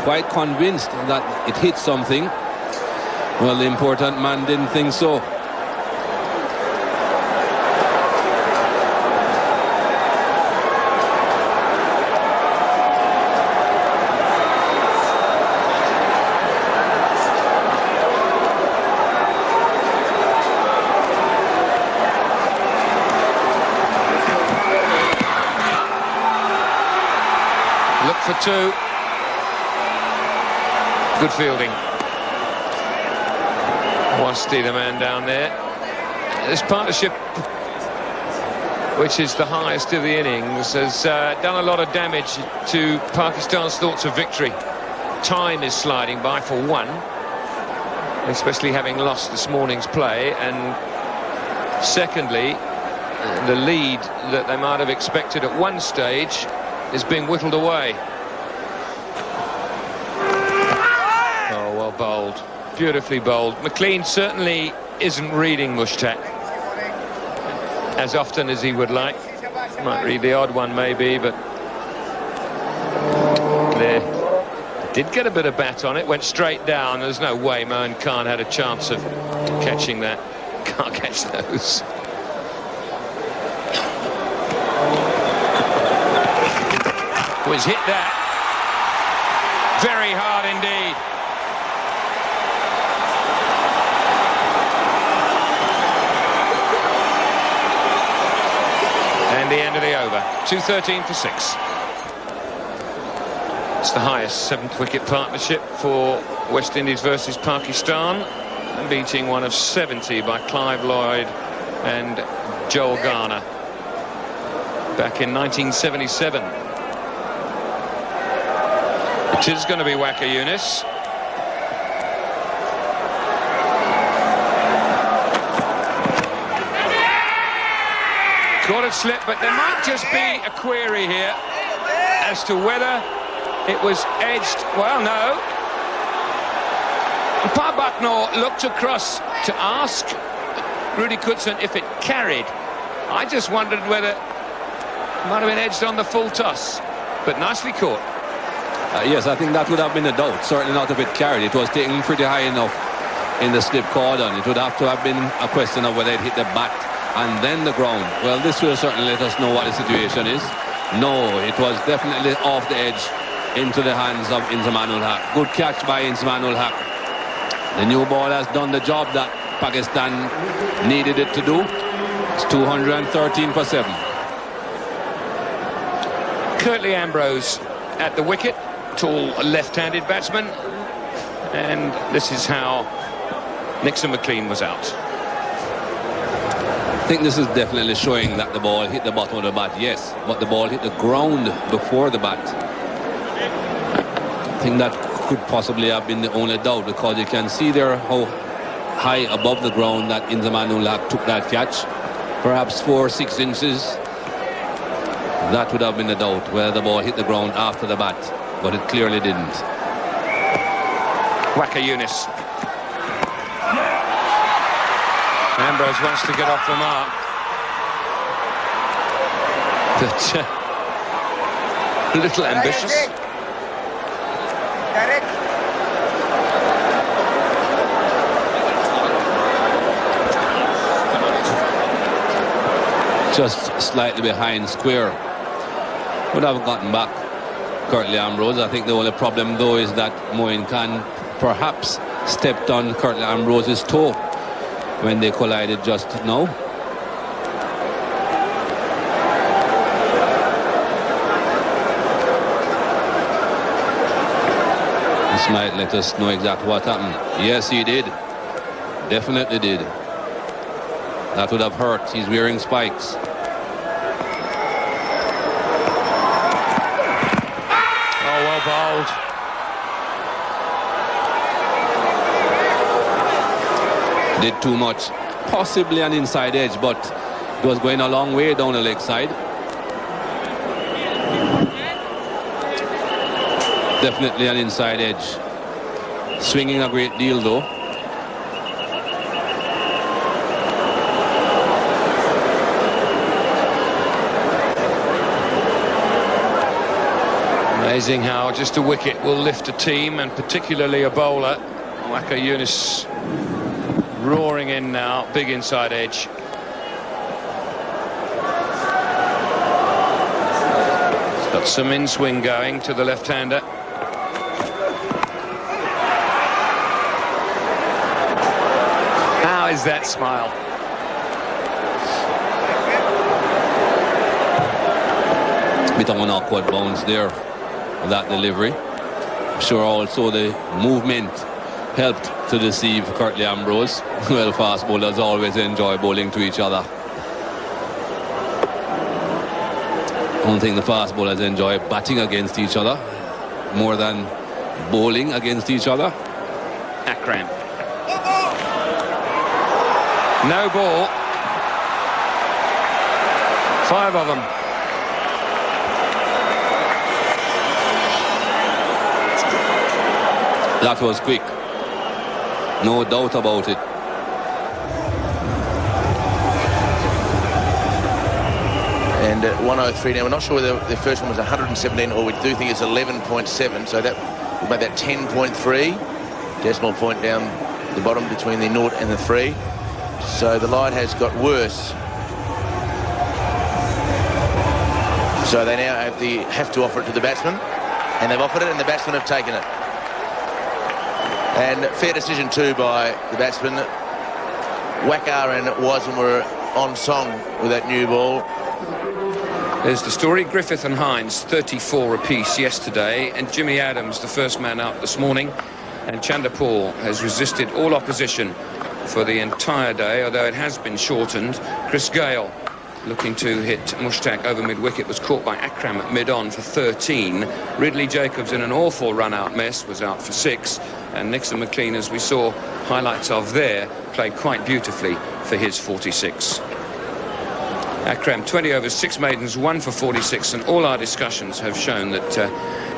quite convinced that it hit something. Well, the important man didn't think so. Look for two. Good fielding. Wasti, the man down there. This partnership, which is the highest of the innings, has done a lot of damage to Pakistan's thoughts of victory. Time is sliding by for one, especially having lost this morning's play, and secondly, the lead that they might have expected at one stage is being whittled away. Oh, well bowled. Beautifully bowled. McLean certainly isn't reading Mushtaq as often as he would like. Might read the odd one maybe, but there. Did get a bit of bat on it, went straight down. There's no way Mohan Khan had a chance of catching that. Can't catch those. Was hit that very hard indeed. And the end of the over. 2:13 for 6. It's the highest 7th wicket partnership for West Indies versus Pakistan, beating one of 70 by Clive Lloyd and Joel Garner back in 1977. It is going to be Waqar Younis. Caught it slip, but there might just be a query here as to whether it was edged. Well, no. Pa Bucknor looked across to ask Rudy Kutsen if it carried. I just wondered whether it might have been edged on the full toss, but nicely caught. Yes, I think that would have been a doubt. Certainly not if it carried. It was taken pretty high enough in the slip cordon. It would have to have been a question of whether it hit the bat and then the ground. Well, this will certainly let us know what the situation is. No, it was definitely off the edge into the hands of Inzamam ul Haq. Good catch by Inzamam ul Haq. The new ball has done the job that Pakistan needed it to do. It's 213 for 7. Curtly Ambrose at the wicket. Tall left-handed batsman, and this is how Nixon McLean was out. I think this is definitely showing that the ball hit the bottom of the bat, yes, but the ball hit the ground before the bat. I think that could possibly have been the only doubt, because you can see there how high above the ground that Inzamam ul Haq took that catch. Perhaps 4 or 6 inches. That would have been the doubt, whether the ball hit the ground after the bat, but it clearly didn't. Waqar Younis. Ambrose wants to get off the mark, but a little ambitious. Just slightly behind square. Would have gotten back Curtly Ambrose. I think the only problem though is that Mohan Khan perhaps stepped on Curtly Ambrose's toe when they collided just now. This might let us know exactly what happened. Yes, he did. Definitely did. That would have hurt. He's wearing spikes. Did too much. Possibly an inside edge, but he was going a long way down the leg side. Definitely an inside edge. Swinging a great deal though. Amazing how just a wicket will lift a team, and particularly a bowler. Waqar Younis roaring in now, big inside edge. He's got some in-swing going to the left-hander. How is that smile? Bit of an awkward bounce there, that delivery. I'm sure also the movement helped to deceive Curtly Ambrose. Well, fast bowlers always enjoy bowling to each other. I don't think the fast bowlers enjoy batting against each other more than bowling against each other. Akram. No ball. 5 of them. That was quick. No doubt about it. And at 103 now, we're not sure whether the first one was 117 or we do think it's 11.7, so that will make that 10.3. Decimal point down the bottom between the 0 and the 3. So the line has got worse. So they now have to offer it to the batsman, and they've offered it, and the batsmen have taken it. And fair decision too by the batsmen. Waqar and Wasm were on song with that new ball. There's the story. Griffith and Hines 34 apiece yesterday, and Jimmy Adams the first man out this morning, and Chanderpaul has resisted all opposition for the entire day, although it has been shortened. Chris Gale looking to hit Mushtaq over mid-wicket was caught by Akram at mid-on for 13. Ridley Jacobs in an awful run-out mess was out for 6, and Nixon McLean, as we saw highlights of there, played quite beautifully for his 46. Akram 20 overs, 6 maidens, 1 for 46, and all our discussions have shown that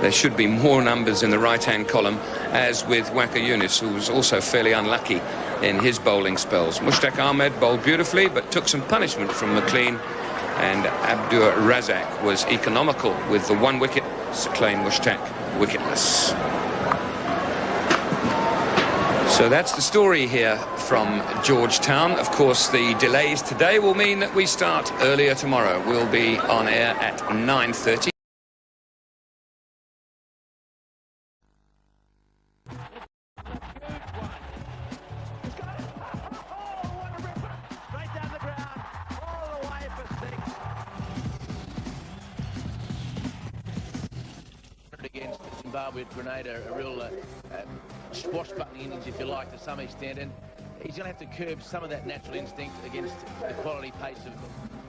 there should be more numbers in the right-hand column, as with Waqar Younis, who was also fairly unlucky in his bowling spells. Mushtaq Ahmed bowled beautifully but took some punishment from McLean, and Abdur Razak was economical with the 1 wicket. Sir Clain Mushtaq wicketless. So that's the story here from Georgetown. Of course, the delays today will mean that we start earlier tomorrow. We'll be on air at 9:30. Against Zimbabwe at Grenada, a real swashbuckling innings, if you like, to some extent, and he's going to have to curb some of that natural instinct against the quality pace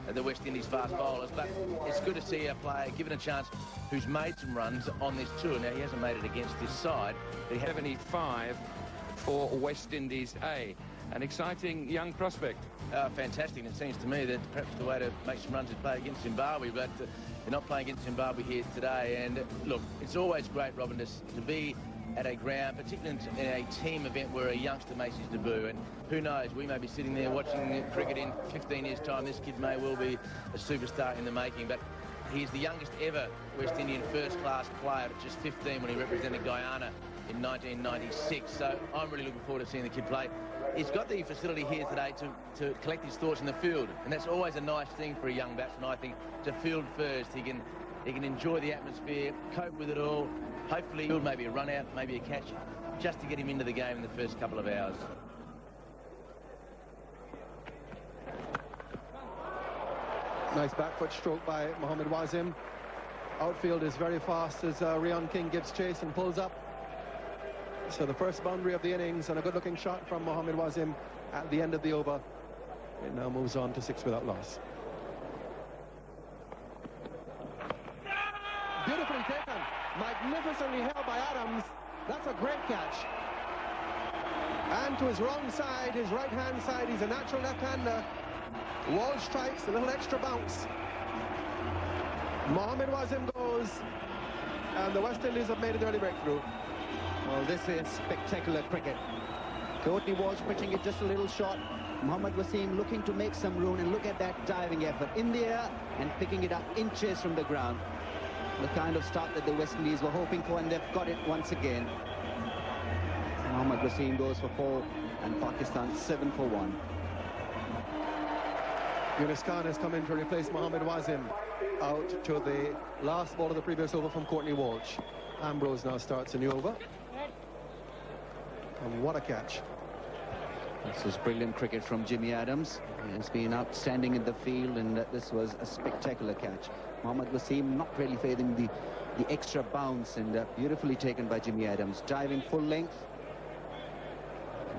of the West Indies fast bowlers. But it's good to see a player given a chance who's made some runs on this tour. Now, he hasn't made it against this side, but he 75 for West Indies A. An exciting young prospect. Fantastic. It seems to me that perhaps the way to make some runs is play against Zimbabwe, but they're not playing against Zimbabwe here today. And look, it's always great, Robin, to be at a ground, particularly in a team event where a youngster makes his debut. And who knows, we may be sitting there watching cricket in 15 years' time. This kid may well be a superstar in the making, but he's the youngest ever West Indian first-class player at just 15 when he represented Guyana in 1996. So I'm really looking forward to seeing the kid play. He's got the facility here today to collect his thoughts in the field, and that's always a nice thing for a young batsman, I think, to field first. He can enjoy the atmosphere, cope with it all. Hopefully, maybe a run out, maybe a catch, just to get him into the game in the first couple of hours. Nice back foot stroke by Mohammad Wasim. Outfield is very fast as Rian King gives chase and pulls up. So the first boundary of the innings, and a good-looking shot from Mohammad Wasim at the end of the over. It now moves on to 6 without loss. Beautifully taken, magnificently held by Adams. That's a great catch. And to his wrong side, his right-hand side, he's a natural left-hander. Walsh strikes, a little extra bounce. Mohammed Wasim goes, and the West Indies have made an early breakthrough. Well, this is spectacular cricket. Courtney Walsh pitching it just a little short. Mohammed Wasim looking to make some room, and look at that diving effort in the air and picking it up inches from the ground. The kind of start that the West Indies were hoping for, and they've got it once again. Mohammed Wasim goes for 4 and Pakistan 7 for 1. Yunus Khan has come in to replace Mohammed Wasim out to the last ball of the previous over from Courtney Walsh. Ambrose now starts a new over. And what a catch. This is brilliant cricket from Jimmy Adams. He has been outstanding in the field, and this was a spectacular catch. Mohammed Wasim not really failing the extra bounce, and beautifully taken by Jimmy Adams. Diving full length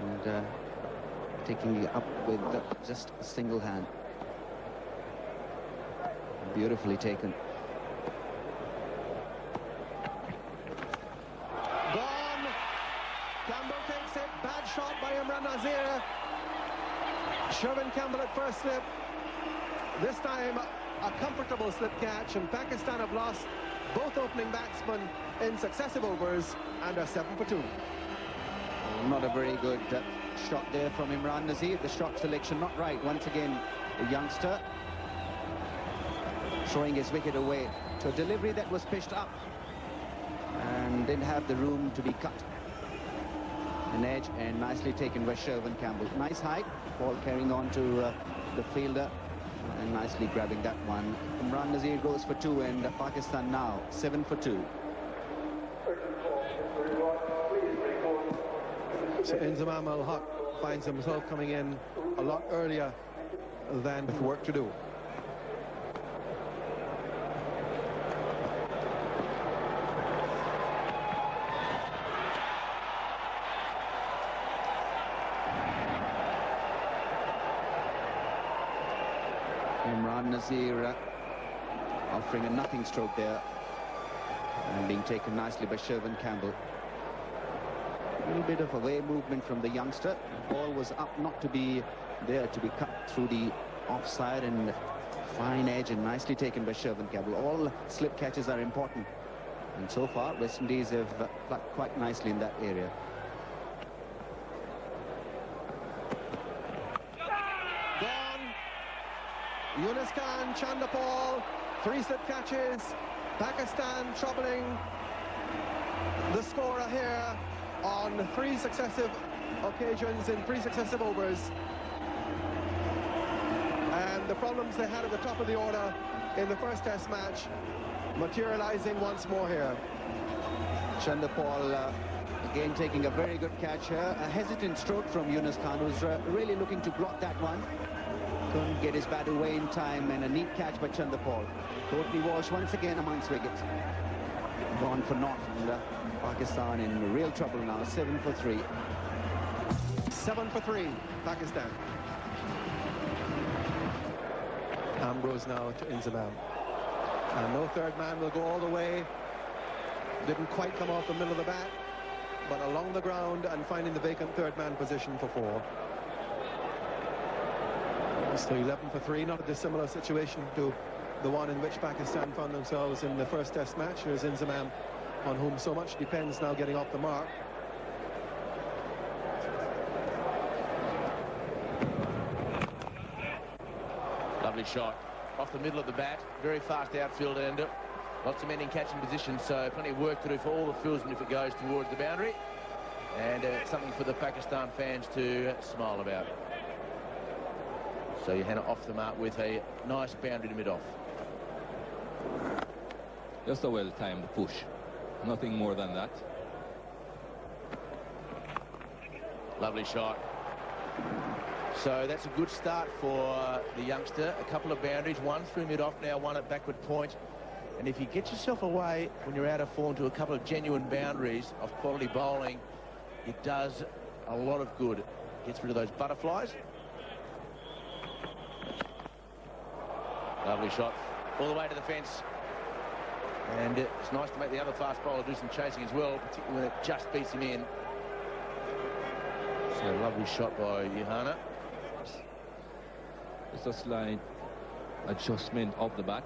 and taking it up with just a single hand. Beautifully taken. Gone. Campbell takes it. Bad shot by Imran Nazir. Sherwin Campbell at first slip. This time a comfortable slip catch, and Pakistan have lost both opening batsmen in successive overs and are 7 for 2. Not a very good shot there from Imran Nazir. The shot selection not right. Once again, the youngster throwing his wicket away to a delivery that was pitched up and didn't have the room to be cut. An edge, and nicely taken by Sherwin Campbell. Nice height. Ball carrying on to the fielder and nicely grabbing that one. Imran Nazir goes for 2, and Pakistan now 7 for 2. So Inzamam al-Haq finds himself coming in a lot earlier than with work to do. Imran Nazir offering a nothing stroke there, and being taken nicely by Sherwin Campbell. A little bit of away movement from the youngster. The ball was up, not to be there to be cut through the offside, and fine edge and nicely taken by Sherwin Campbell. All slip catches are important, and so far West Indies have plucked quite nicely in that area. Yunus Khan, Chandapal, 3 slip catches. Pakistan troubling the scorer here on 3 successive occasions in 3 successive overs. And the problems they had at the top of the order in the first test match materializing once more here. Chandapal again taking a very good catch here. A hesitant stroke from Yunus Khan, who's really looking to block that one. Couldn't get his bat away in time, and a neat catch by Chandapal. Courtney Walsh once again amongst wickets. Gone for naught, and Pakistan in real trouble now, 7 for 3. 7 for 3, Pakistan. Ambrose now to Inzamam. And no third man will go all the way. Didn't quite come off the middle of the bat, but along the ground and finding the vacant third man position for 4. So 11 for 3, not a dissimilar situation to the one in which Pakistan found themselves in the first test match. Here's Inzamam, on whom so much depends now, getting off the mark. Lovely shot off the middle of the bat, very fast outfield, and lots of men in catching position, so plenty of work to do for all the fieldsmen if it goes towards the boundary, and something for the Pakistan fans to smile about. So Johanna off the mark with a nice boundary to mid-off. Just a well-timed push. Nothing more than that. Lovely shot. So that's a good start for the youngster. A couple of boundaries, one through mid-off, now one at backward point. And if you get yourself away when you're out of form to a couple of genuine boundaries of quality bowling, it does a lot of good. Gets rid of those butterflies. Lovely shot, all the way to the fence. And it's nice to make the other fast bowler do some chasing as well, particularly when it just beats him in. It's a lovely shot by Johanna. It's a slight adjustment of the bat.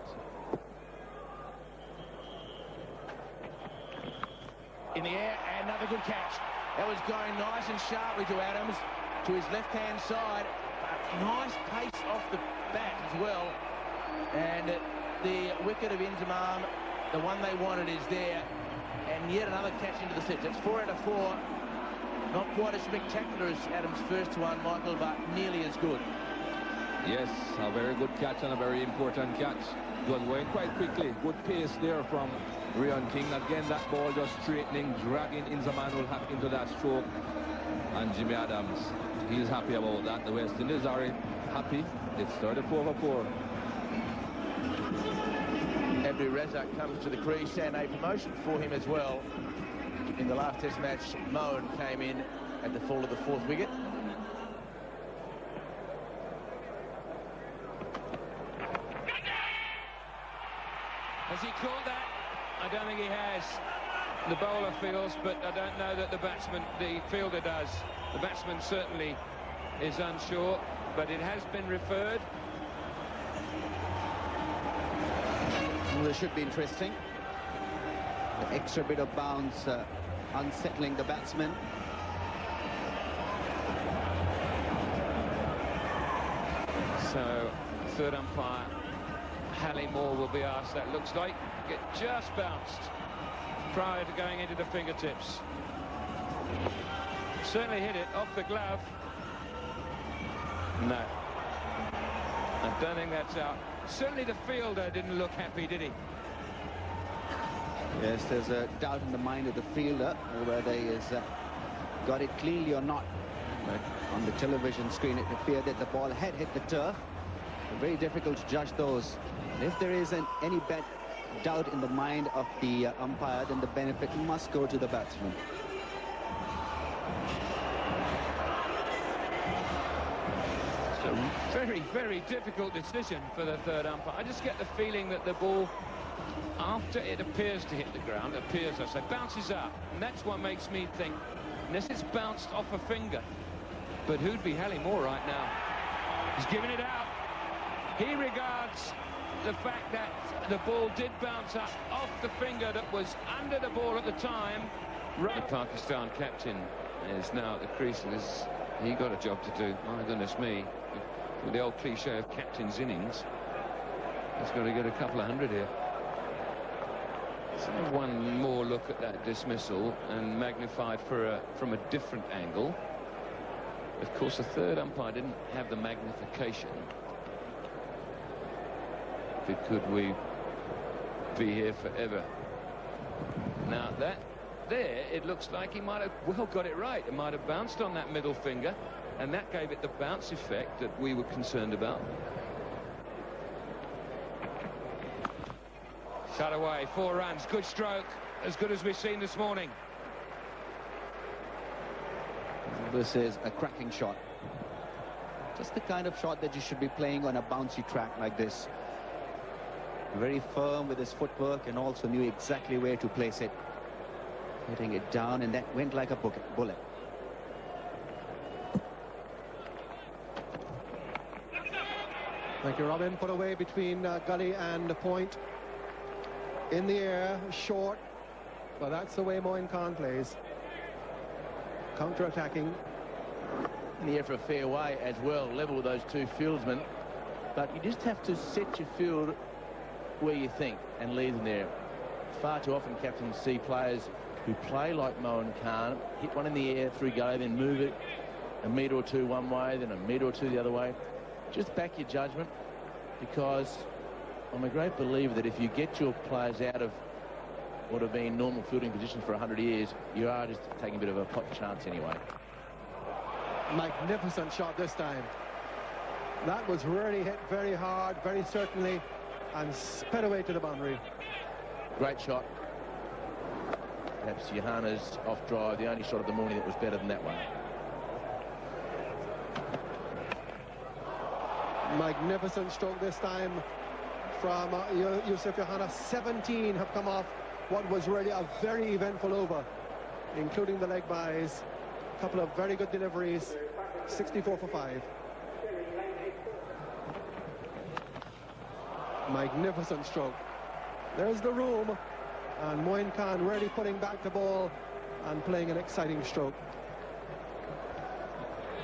In the air, and another good catch. That was going nice and sharply to Adams, to his left-hand side. Nice pace off the bat as well. And the wicket of Inzamam, the one they wanted, is there. And yet another catch into the set. It's 4 out of 4. Not quite as spectacular as Adams' first one, Michael, but nearly as good. Yes, a very good catch and a very important catch. Got away quite quickly. Good pace there from Rion King. Again, that ball just straightening, dragging Inzamam into that stroke. And Jimmy Adams, he's happy about that. The West Indies are happy. It's 34 for 4. Abdul Razak comes to the crease, and a promotion for him as well. In the last test match, Moen came in at the fall of the 4th wicket. Has he caught that? I don't think he has. The bowler feels, but I don't know that the fielder does. The batsman certainly is unsure, but it has been referred. Well, this should be interesting. The extra bit of bounce unsettling the batsman. So, third umpire, Halley Moore will be asked. That looks like it just bounced prior to going into the fingertips. Certainly hit it off the glove. No. I don't think that's out. Certainly the fielder didn't look happy, did he? Yes, there's a doubt in the mind of the fielder whether he has got it cleanly or not. But on the television screen, it appeared that the ball had hit the turf. Very difficult to judge those. And if there isn't any doubt in the mind of the umpire, then the benefit must go to the batsman. It's a very, very difficult decision for the third umpire. I just get the feeling that the ball, after it appears to hit the ground, bounces up. And that's what makes me think, unless it's bounced off a finger. But who'd be Halley Moore right now? He's giving it out. He regards the fact that the ball did bounce up off the finger that was under the ball at the time. The Pakistan captain is now at the crease, and he got a job to do. My goodness me. With the old cliche of captain's innings, he's got to get a couple of hundred here. So one more look at that dismissal and magnified from a different angle. Of course, the third umpire didn't have the magnification. Could we be here forever? Now that there, it looks like he might have well got it right. It might have bounced on that middle finger, and that gave it the bounce effect that we were concerned about. Shut away, 4 runs, good stroke, as good as we've seen this morning. This is a cracking shot. Just the kind of shot that you should be playing on a bouncy track like this. Very firm with his footwork, and also knew exactly where to place it. Hitting it down, and that went like a bullet. Thank you, Robin. Put away between gully and the point. In the air, short. But that's the way Moin Khan plays. Counter-attacking. In the air for a fair way as well, level with those two fieldsmen. But you just have to set your field where you think and leave them there. Far too often captains see players who play like Moin Khan, hit one in the air through gully, then move it a metre or two one way, then a metre or two the other way. Just back your judgment, because I'm a great believer that if you get your players out of what have been normal fielding positions for 100 years, you are just taking a bit of a pot chance anyway. Magnificent shot this time. That was really hit very hard, very certainly, and sped away to the boundary. Great shot. Perhaps Johanna's off drive, the only shot of the morning that was better than that one. Magnificent stroke this time from Yusuf Johanna. 17 have come off what was really a very eventful over, including the leg byes. couple of very good deliveries. 64 for 5. Magnificent stroke. There's the room, and Moin Khan really putting back the ball and playing an exciting stroke.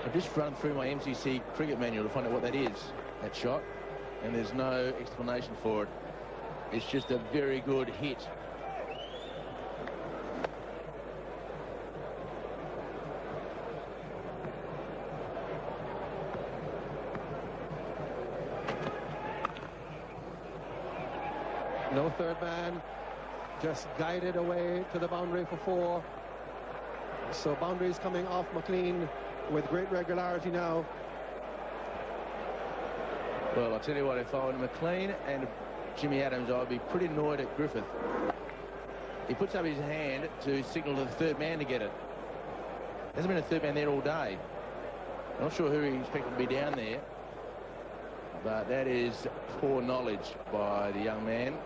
I've just run through my MCC cricket manual to find out what that is, that shot, and there's no explanation for it. It's just a very good hit. No third man, just guided away to the boundary for 4. So boundaries coming off McLean with great regularity now. Well, I'll tell you what, if I were McLean and Jimmy Adams, I'd be pretty annoyed at Griffith. He puts up his hand to signal to the third man to get it. Hasn't been a third man there all day. I'm not sure who he expected to be down there, but that is poor knowledge by the young man.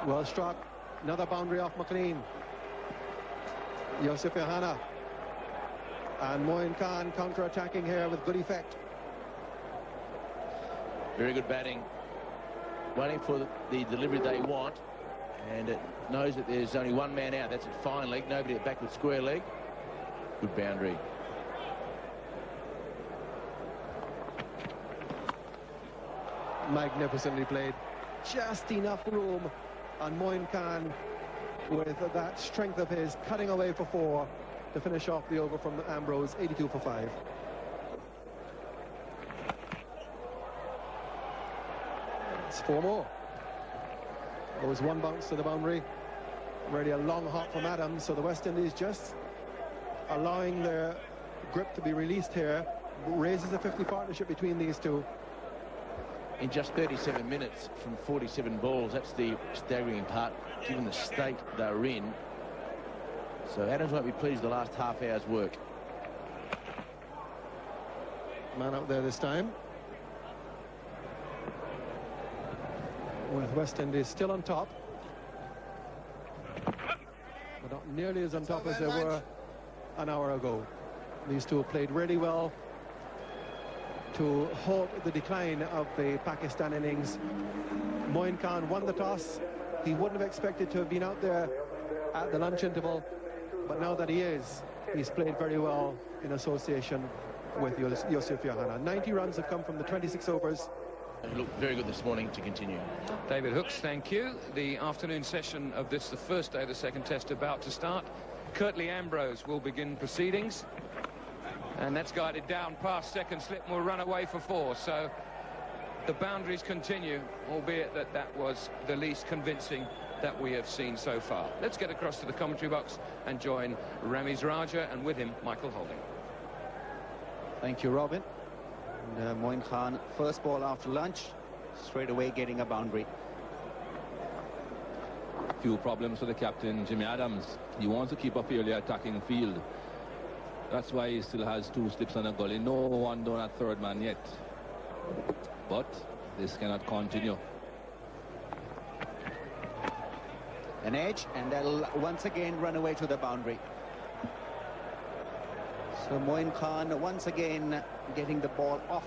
Well struck. Another boundary off McLean. Yosef Yohana. And Moin Khan counter-attacking here with good effect. Very good batting. Waiting for the delivery they want. And it knows that there's only one man out. That's at fine leg. Nobody at backward square leg. Good boundary. Magnificently played. Just enough room. And Moin Khan, with that strength of his, cutting away for 4 to finish off the over from Ambrose, 82 for 5. It's 4 more. There was 1 bounce to the boundary. Really a long hop from Adams, so the West Indies just allowing their grip to be released here. Raises a 50 partnership between these two. In just 37 minutes from 47 balls. That's the staggering part, given the state they're in. So Adams won't be pleased with the last half hour's work. Man out there this time. With West Indies still on top. But not nearly as on top as they were an hour ago. These two played really well to halt the decline of the Pakistan innings. Moin Khan won the toss. He wouldn't have expected to have been out there at the lunch interval, but now that he is, he's played very well in association with Yosef Yohana. 90 runs have come from the 26 overs. He looked very good this morning to continue. David Hooks, thank you. The afternoon session of this, the first day of the second test, about to start. Curtly Ambrose will begin proceedings. And that's guided down past second slip and will run away for 4. So the boundaries continue, albeit that was the least convincing that we have seen so far. Let's get across to the commentary box and join Ramiz Raja, and with him, Michael Holding. Thank you, Robin. And Moin Khan, first ball after lunch, straight away getting a boundary. Few problems for the captain, Jimmy Adams. He wants to keep a fairly attacking field. That's why he still has 2 slips on a gully. No one down at third man yet. But this cannot continue. An edge, and they'll once again run away to the boundary. So Moin Khan once again getting the ball off.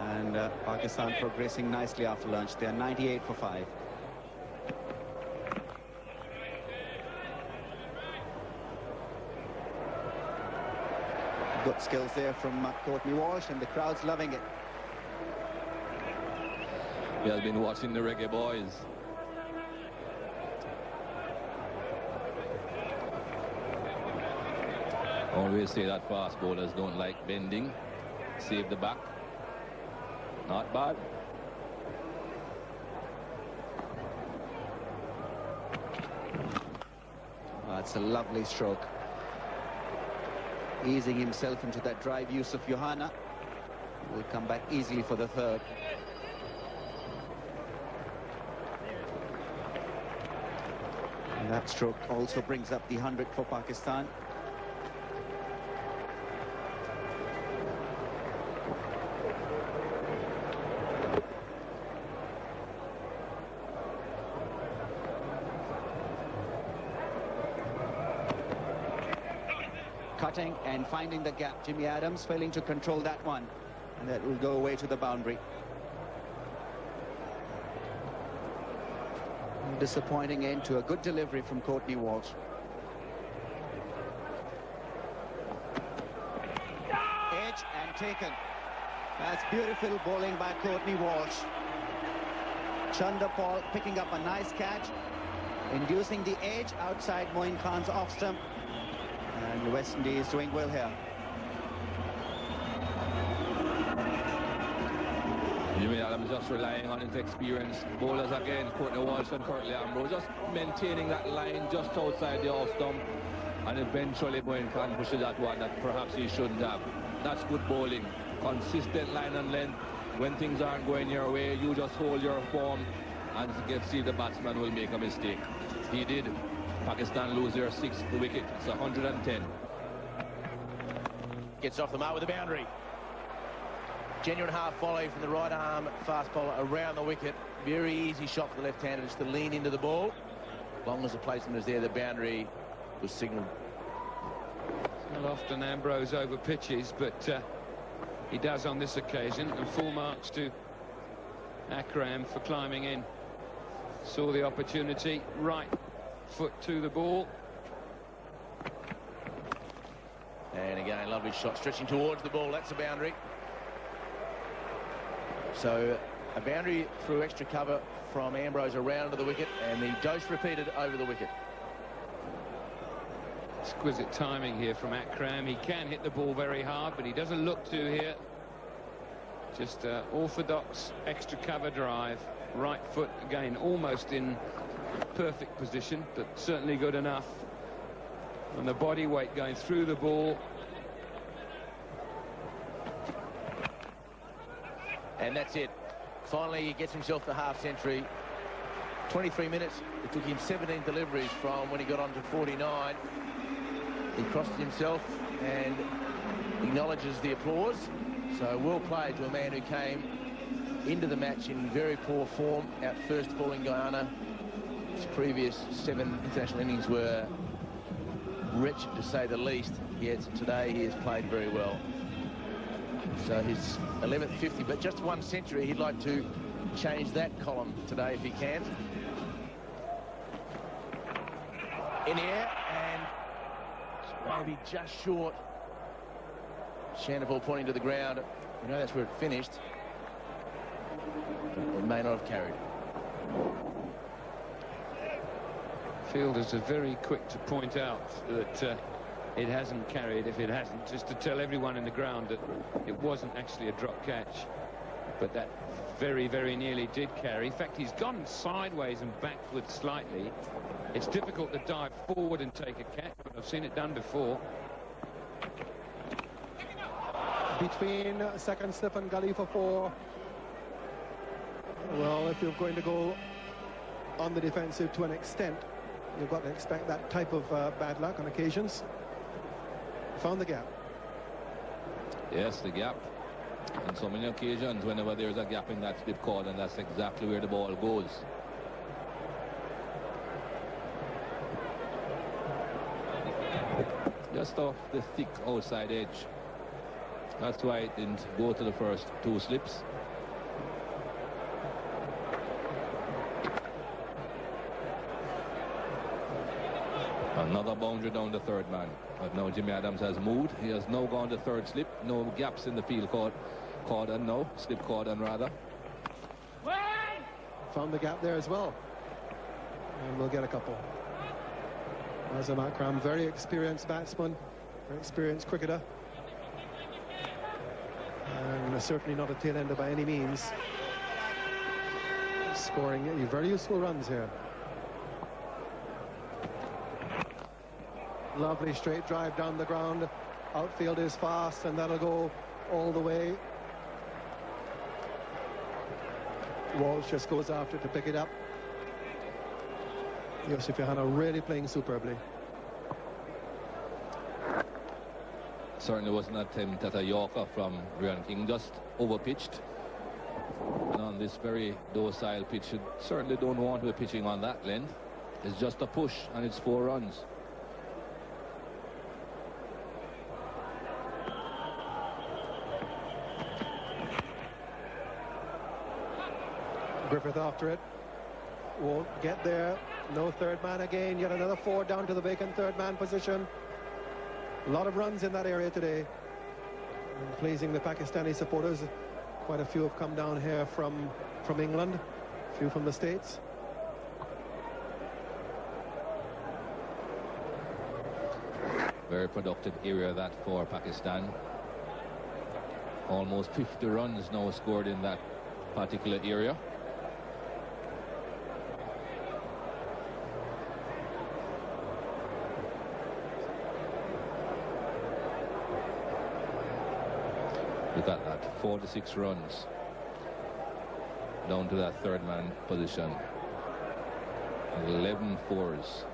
And Pakistan progressing nicely after lunch. They're 98 for 5. Good skills there from Courtney Walsh, and the crowd's loving it. We have been watching the Reggae Boys. Always say that fast bowlers don't like bending. Save the back. Not bad. That's a lovely stroke. Easing himself into that drive. Yusuf Yohana will come back easily for the third. And that stroke also brings up the 100 for Pakistan. cutting and finding the gap. Jimmy Adams failing to control that one, and that will go away to the boundary. Disappointing end to a good delivery from Courtney Walsh. Edge and taken. That's beautiful bowling by Courtney Walsh. Chanda Paul picking up a nice catch, inducing the edge outside Moin Khan's off stump, and the West Indies doing well here. Jimmy Adams just relying on his experience. Bowlers again, Courtney Walsh and Curtly Ambrose just maintaining that line just outside the off stump, and eventually Moin Khan pushes that one that perhaps he shouldn't have. That's good bowling. Consistent line and length. When things aren't going your way, you just hold your form and see the batsman will make a mistake. He did. Pakistan lose their 6th wicket. It's 110. Gets off the mark with a boundary. Genuine half volley from the right arm fast bowler around the wicket. Very easy shot for the left-hander just to lean into the ball. As long as the placement is there, the boundary was signalled. Not often Ambrose over pitches, but he does on this occasion, and full marks to Akram for climbing in. Saw the opportunity, right foot to the ball. And again, lovely shot stretching towards the ball. That's a boundary. So a boundary through extra cover from Ambrose around to the wicket, and the dose repeated over the wicket. Exquisite timing here from Akram. He can hit the ball very hard, but he doesn't look to here. Just orthodox extra cover drive. Right foot again, almost in perfect position, but certainly good enough. And the body weight going through the ball. And that's it. Finally, he gets himself the half-century. 23 minutes. It took him 17 deliveries from when he got on to 49. He crossed himself and acknowledges the applause. So well played to a man who came into the match in very poor form, out first ball in Guyana. His previous 7 international innings were wretched to say the least. Yet today he has played very well. So his 11th 50, but just 1 century. He'd like to change that column today if he can. In the air, and maybe just short. Shandapal pointing to the ground. You know that's where it finished. But it may not have carried. Fielders are very quick to point out that it hasn't carried if it hasn't, just to tell everyone in the ground that it wasn't actually a drop catch, but that very, very nearly did carry. In fact, he's gone sideways and backwards slightly. It's difficult to dive forward and take a catch, but I've seen it done before. Between second slip and gully for 4. Well, if you're going to go on the defensive to an extent, you've got to expect that type of bad luck on occasions. Found the gap. Yes, the gap. On so many occasions, whenever there's a gap in that slip cord, and that's exactly where the ball goes. Just off the thick outside edge. That's why it didn't go to the first 2 slips. Another boundary down the third man. But now Jimmy Adams has moved. He has now gone to third slip. No gaps in the field cordon now. Slip cordon rather. Found the gap there as well. And we'll get a couple. Azam Akram, very experienced batsman, very experienced cricketer. And certainly not a tail ender by any means. Scoring very useful runs here. Lovely straight drive down the ground. Outfield is fast, and that'll go all the way. Walsh just goes after to pick it up. Yusuf Yohana really playing superbly. Certainly was an attempt at a Yorker from Brian King, just overpitched. And on this very docile pitch, you certainly don't want to be pitching on that length. It's just a push, and it's 4 runs. Griffith after it. Won't get there. No third man again. Yet another 4 down to the vacant third man position. A lot of runs in that area today. And pleasing the Pakistani supporters. Quite a few have come down here from England. A few from the States. Very productive area that for Pakistan. Almost 50 runs now scored in that particular area. Look at that, 46 runs down to that third man position. 11 fours.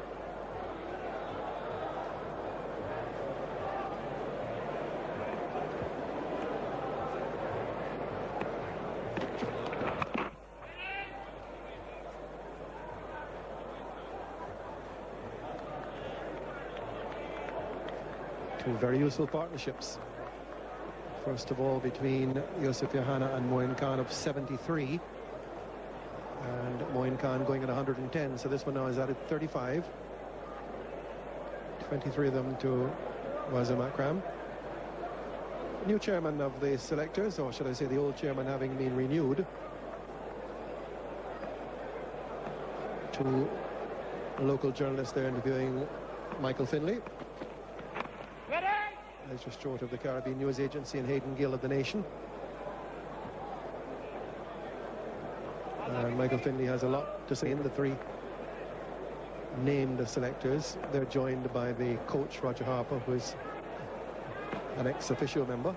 Two very useful partnerships. First of all, between Yusuf Yohana and Moin Khan of 73. And Moin Khan going at 110. So this one now is added 35. 23 of them to Wazim Akram. New chairman of the selectors, or should I say the old chairman having been renewed. Two local journalists there interviewing Michael Finley. As just short of the Caribbean News Agency and Hayden Gill of The Nation. And Michael Finley has a lot to say in the 3 named selectors. They're joined by the coach, Roger Harper, who's an ex-official member.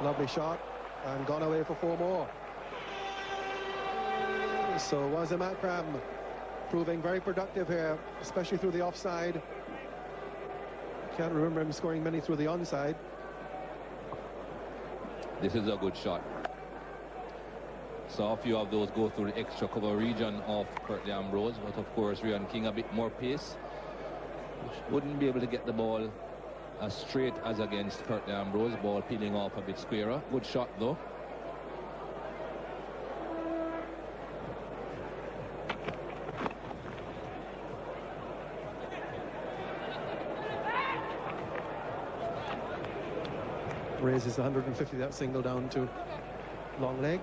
Lovely shot, and gone away for 4 more. So Wazim Akram proving very productive here, especially through the offside. Can't remember him scoring many through the onside. This is a good shot. Saw a few of those go through the extra cover region of Curtly Ambrose, but of course Ryan King a bit more pace. Wouldn't be able to get the ball as straight as against Curtly Ambrose. Ball peeling off a bit squarer. Good shot though. Raises 150, that single down to long leg.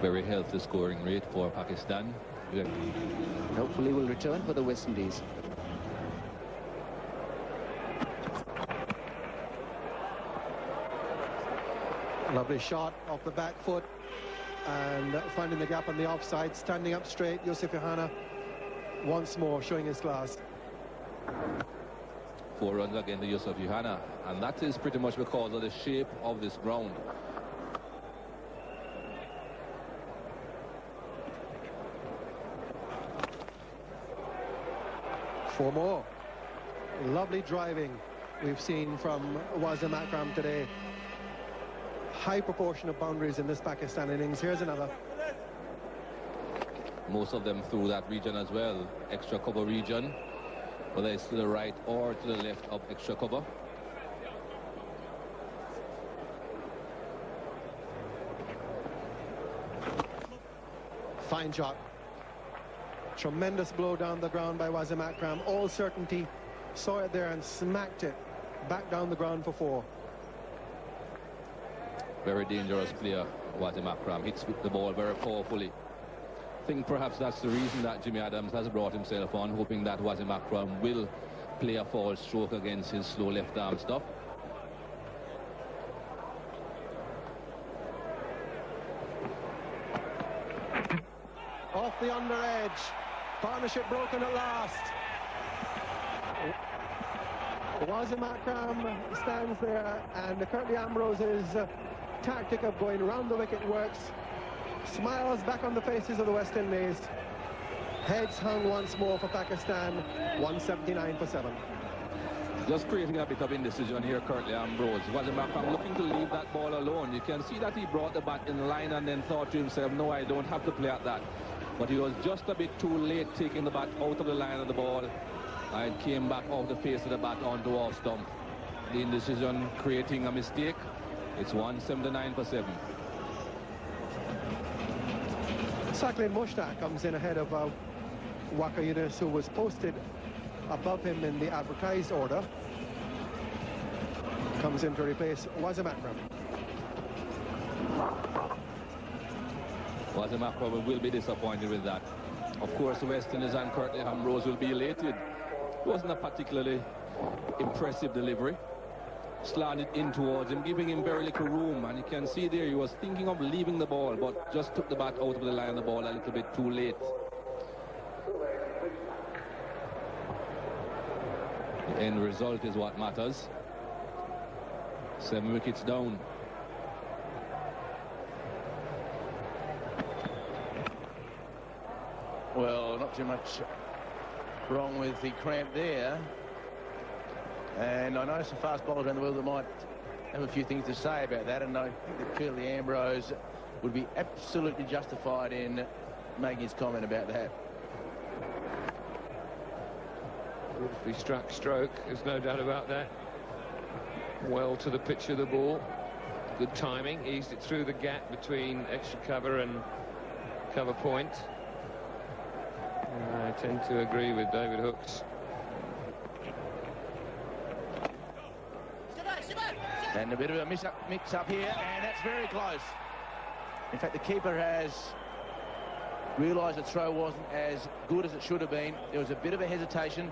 Very healthy scoring rate for Pakistan. Hopefully will return for the West Indies. Lovely shot off the back foot. And finding the gap on the offside, standing up straight, Yusuf Yohana once more showing his class. 4 runs again to Yusuf Yohana, and that is pretty much because of the shape of this ground. Four more. Lovely driving we've seen from Wazim Akram today. High proportion of boundaries in this Pakistan innings. Here's another. Most of them through that region as well. Extra cover region, whether it's to the right or to the left of extra cover. Fine shot. Tremendous blow down the ground by Wazim Akram. All certainty. Saw it there and smacked it back down the ground for 4. Very dangerous player, Wazim Akram. Hits with the ball very powerfully. I think perhaps that's the reason that Jimmy Adams has brought himself on, hoping that Wazim Akram will play a foul stroke against his slow left arm stuff. Off the under edge. Partnership broken at last. Wazim Akram stands there, and Curtly Ambrose's tactic of going round the wicket works. Smiles back on the faces of the West Indies. Heads hung once more for Pakistan. 179 for 7. Just creating a bit of indecision here, Curtly Ambrose. Wazim Akram looking to leave that ball alone. You can see that he brought the bat in line and then thought to himself, no, I don't have to play at that. But he was just a bit too late taking the bat out of the line of the ball. and came back off the face of the bat onto off stump. The indecision creating a mistake. It's 179 for 7. Saqlain Mushtaq comes in ahead of Waqar Younis, who was posted above him in the advertised order. Comes in to replace Wasim Akram. Wasim Akram will be disappointed with that. Of course, the West Indies and Curtly Ambrose will be elated. It wasn't a particularly impressive delivery. Slanted in towards him, giving him very little room, and you can see there he was thinking of leaving the ball, but just took the bat out of the line of the ball a little bit too late. The end result is what matters. 7 wickets down. Well, not too much wrong with the cramp there. And I know some fast bowlers around the world that might have a few things to say about that, and I think that clearly Ambrose would be absolutely justified in making his comment about that. Beautifully struck stroke, there's no doubt about that. Well to the pitch of the ball. Good timing, eased it through the gap between extra cover and cover point. I tend to agree with David Hooks. And a bit of a mix-up here, and that's very close. In fact, the keeper has realised the throw wasn't as good as it should have been. There was a bit of a hesitation.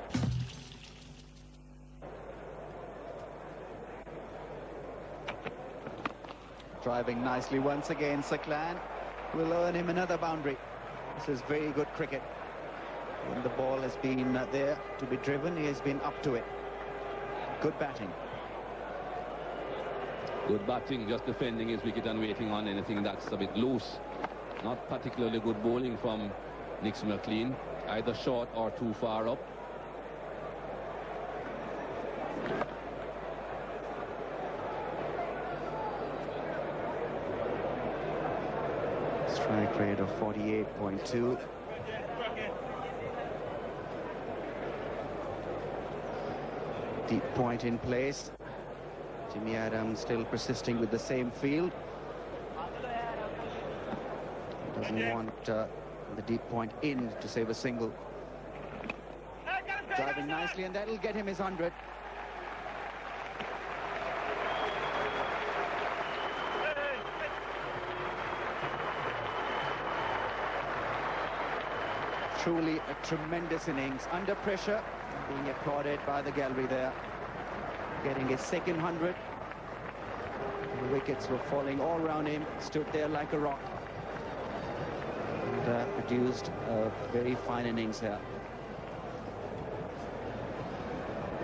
Driving nicely once again, Saqlain will earn him another boundary. This is very good cricket. When the ball has been there to be driven, he has been up to it. Good batting. Good batting, just defending his wicket and waiting on anything that's a bit loose. Not particularly good bowling from Nick McLean, either short or too far up. Strike rate of 48.2. Deep point in place. Jimmy Adams still persisting with the same field. Doesn't want the deep point in to save a single. Driving nicely, and that'll get him his 100. Truly a tremendous innings. Under pressure, being applauded by the gallery there. Getting his second 100. The wickets were falling all around him, stood there like a rock. And produced a very fine innings here.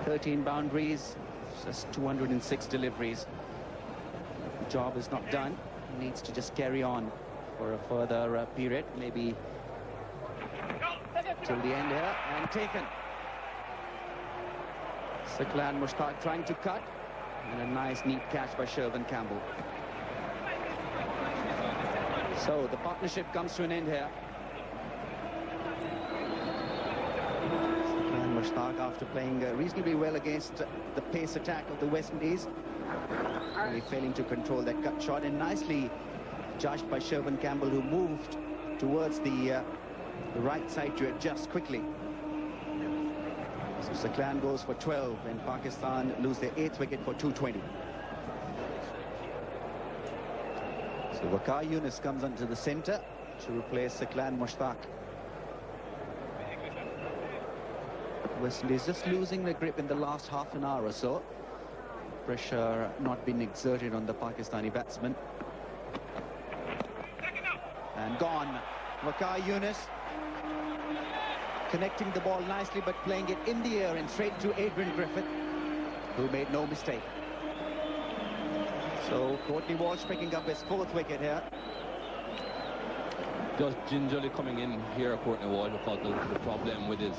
13 boundaries, just 206 deliveries. The job is not done. He needs to just carry on for a further period, maybe till the end here, and taken. Saqlain Mushtaq trying to cut, and a nice neat catch by Shervin Campbell. So the partnership comes to an end here. Saqlain Mushtaq, after playing reasonably well against the pace attack of the West Indies, really failing to control that cut shot, and nicely judged by Shervin Campbell, who moved towards the right side to adjust quickly. So Saqlain goes for 12, and Pakistan lose their 8th wicket for 220. So Waqar Younis comes onto the centre to replace Saqlain Mushtaq. West Indies just losing the grip in the last half an hour or so. Pressure not being exerted on the Pakistani batsman. And gone. Waqar Younis connecting the ball nicely, but playing it in the air and straight to Adrian Griffith, who made no mistake. So Courtney Walsh picking up his 4th wicket here. Just gingerly coming in here, Courtney Walsh, because of the problem with his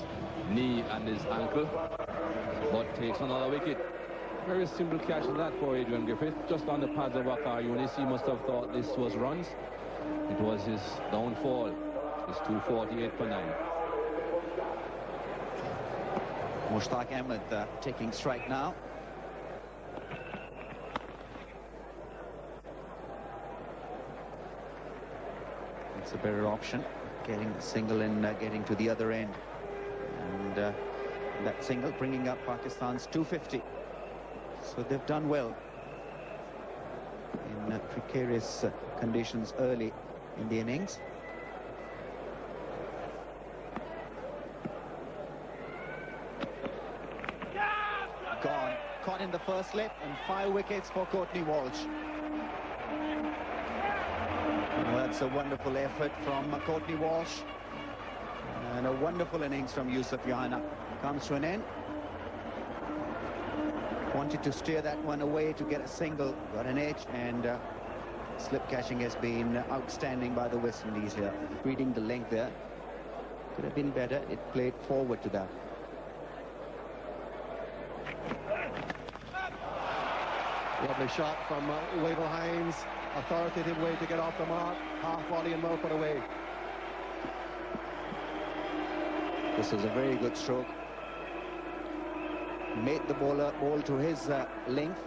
knee and his ankle, but takes another wicket. Very simple catch of that for Adrian Griffith, just on the pads of Waqar Younis. He must have thought this was runs. It was his downfall. It's 248 for 9. Mushtaq Ahmed taking strike now. It's a better option, getting the single and getting to the other end. And that single bringing up Pakistan's 250. So they've done well in precarious conditions early in the innings. Gone. Caught in the first slip, and 5 wickets for Courtney Walsh. Well, that's a wonderful effort from Courtney Walsh. And a wonderful innings from Yusuf Yohana. Comes to an end. Wanted to steer that one away to get a single. Got an edge, and slip catching has been outstanding by the West Indies here. Reading the length there. Could have been better. It played forward to that. Lovely shot from Wavell Hines. Authoritative way to get off the mark. Half volley and well put away. This is a very good stroke. Made the bowler bowl to his length.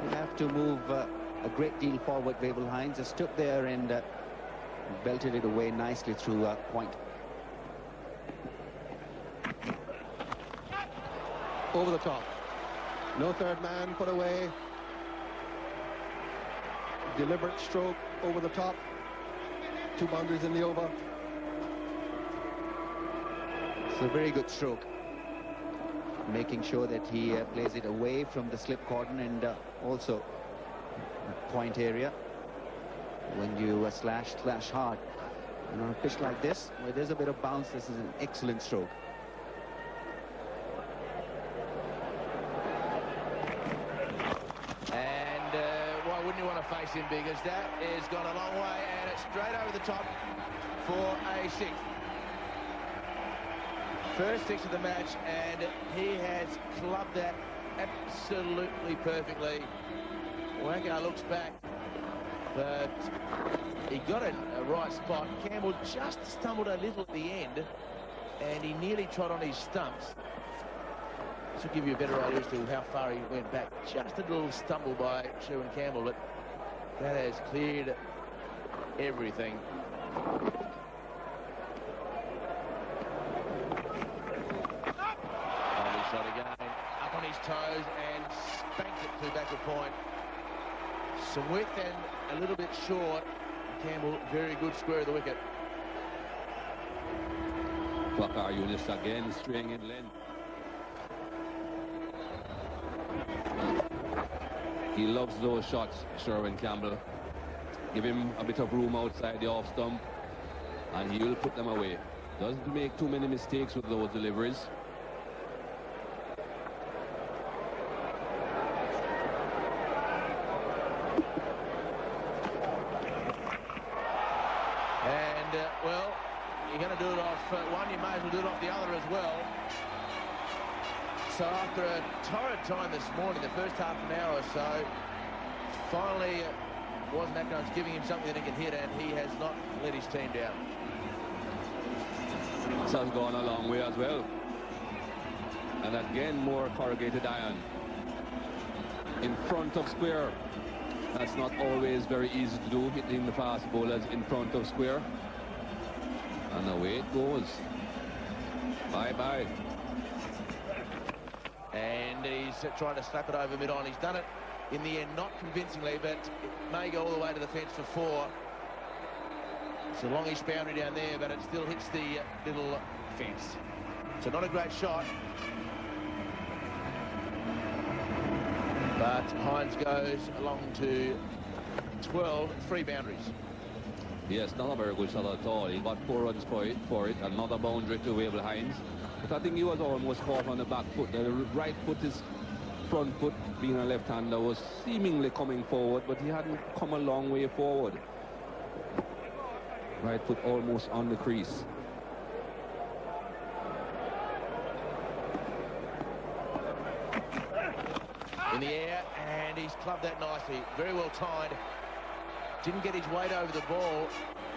He'll have to move a great deal forward. Wavell Hines just stood there and belted it away nicely through point. Over the top. No third man put away. Deliberate stroke over the top. 2 boundaries in the over. It's a very good stroke. Making sure that he plays it away from the slip cordon and also point area. When you slash hard. And on a pitch like this, where there's a bit of bounce, this is an excellent stroke. Wouldn't you want to face him, because that has gone a long way, and it's straight over the top for a 6. First 6 of the match, and he has clubbed that absolutely perfectly. Wagga looks back, but he got it a right spot. Campbell just stumbled a little at the end, and he nearly trod on his stumps. This will give you a better idea as to how far he went back. Just a little stumble by Sherwin Campbell, but that has cleared everything. Lovely shot again. Up on his toes and spanked it to back of point. Some width and a little bit short. Campbell, very good square of the wicket. Bakar Yunus again straying in length. He loves those shots, Sherwin Campbell. Give him a bit of room outside the off stump and he will put them away. Doesn't make too many mistakes with those deliveries. And, well, you're going to do it off one, you may as well do it off the other as well. So after a torrid time this morning, the first half an hour or so, finally Wasn't McDonald's giving him something that he can hit, and he has not let his team down. So has gone a long way as well. And again, more corrugated iron. In front of square. That's not always very easy to do, hitting the fast bowlers in front of square. And away it goes. Bye-bye. And he's trying to slap it over mid-on. He's done it in the end, not convincingly, but it may go all the way to the fence for 4. It's a longish boundary down there, but it still hits the little fence. So not a great shot. But Hines goes along to 12, 3 boundaries. Yes, not a very good shot at all. He got 4 runs for it. Another boundary to Wavell Hines. But I think he was almost caught on the back foot. The right foot, his front foot, being a left-hander, was seemingly coming forward, but he hadn't come a long way forward. Right foot almost on the crease. In the air, and he's clubbed that nicely. Very well timed. Didn't get his weight over the ball,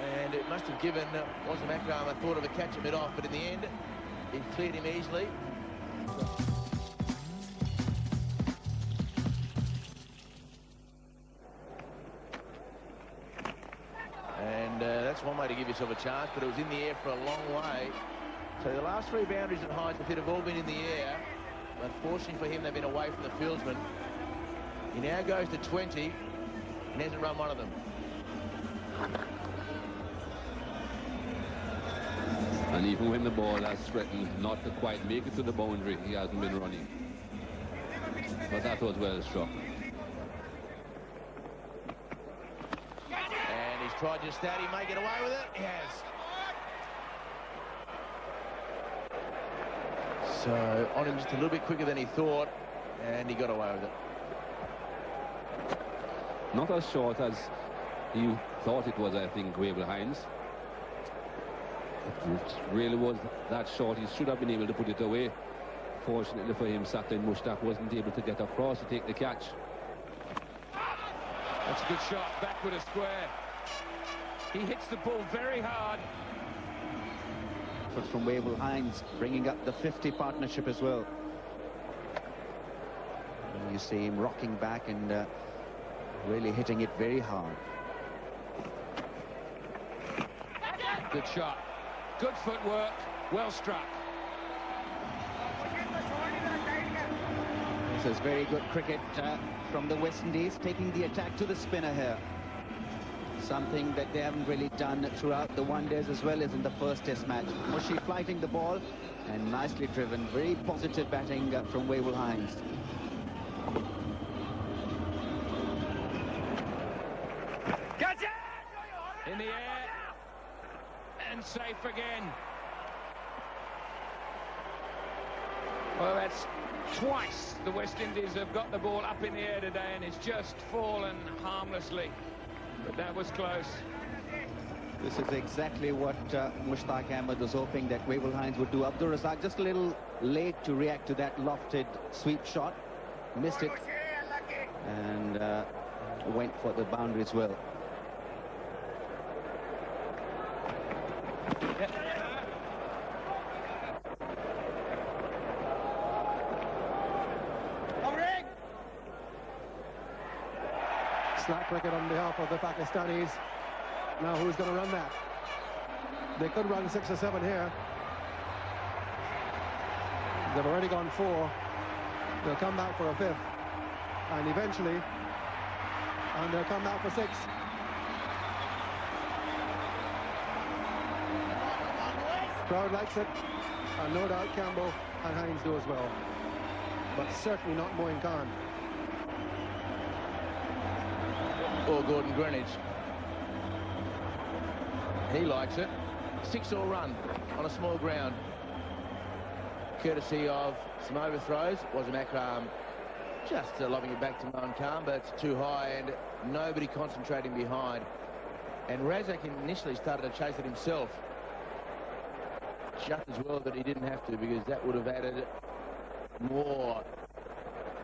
and it must have given Wasm Akram a thought of a catch at mid-off, but in the end, he cleared him easily. And that's one way to give yourself a chance, but it was in the air for a long way. So the last three boundaries at Hines have all been in the air. Unfortunately for him, they've been away from the fieldsman. He now goes to 20 and hasn't run one of them. And even when the ball has threatened not to quite make it to the boundary, he hasn't been running. But that was well struck. And he's tried just that. He may get away with it. He has. So on him just a little bit quicker than he thought, and he got away with it. Not as short as he thought it was, I think, Wavell Hines. It really was that short. He should have been able to put it away. Fortunately for him, Satin Mushtaq wasn't able to get across to take the catch. That's a good shot, backward a square. He hits the ball very hard. From Wavell Hines, bringing up the 50 partnership as well. And you see him rocking back and really hitting it very hard. Good shot. Good footwork. Well struck. This is very good cricket from the West Indies, taking the attack to the spinner here. Something that they haven't really done throughout the one-days as well as in the first test match. Mushy flighting the ball and nicely driven. Very positive batting from Wavell Hines. In the air. And safe again. Well, that's twice the West Indies have got the ball up in the air today, and it's just fallen harmlessly. But that was close. This is exactly what Mushtaq Ahmed was hoping that Wavell Hines would do. Abdur Razak just a little late to react to that lofted sweep shot. Missed it. And went for the boundary as well. Slack cricket on behalf of the Pakistanis. Now who's going to run that? They could run 6 or 7 here. They've already gone 4. They'll come back for a 5th. And eventually, and they'll come back for 6. Crowd likes it, and no doubt Campbell and Hines do as well. But certainly not Moeen Khan. Or Gordon Greenwich. He likes it. 6-all run on a small ground. Courtesy of some overthrows. Was an Akram just lobbing it back to Moeen Khan, but it's too high and nobody concentrating behind. And Razak initially started to chase it himself. Just as well, but he didn't have to, because that would have added more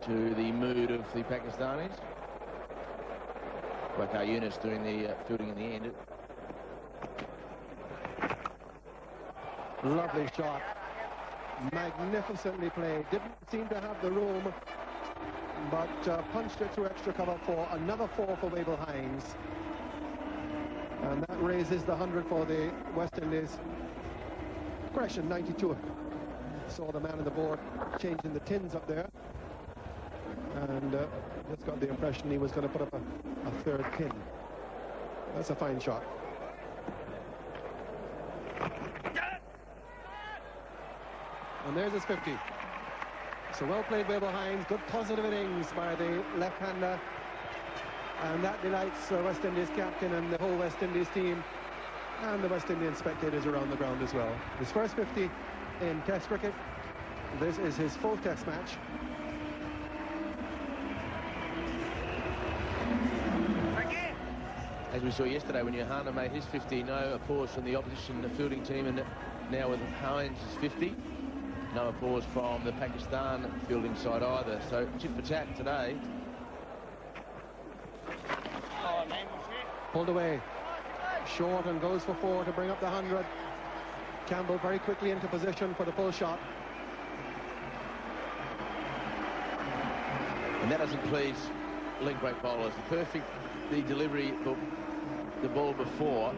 to the mood of the Pakistanis. Waqar Yunus doing the fielding in the end. Lovely shot. Magnificently played. Didn't seem to have the room, but punched it through extra cover for another 4 for Wavell Hines. And that raises the 100 for the West Indies. Correction, 92. Saw the man on the board changing the tins up there. And just got the impression he was going to put up a 3rd pin. That's a fine shot. And there's his 50. So well played, Wavell Hines. Good positive innings by the left-hander. And that delights West Indies captain and the whole West Indies team. And the West Indian spectators around the ground as well. His first 50 in Test cricket. This is his 4th Test match. As we saw yesterday when Johanna made his 50, no applause from the opposition fielding team, and now with Hines' 50, no applause from the Pakistan fielding side either. So tit for tat today. Pulled away. Short and goes for 4 to bring up the 100. Campbell very quickly into position for the pull shot. And that doesn't please leg break bowlers. The delivery of the ball before,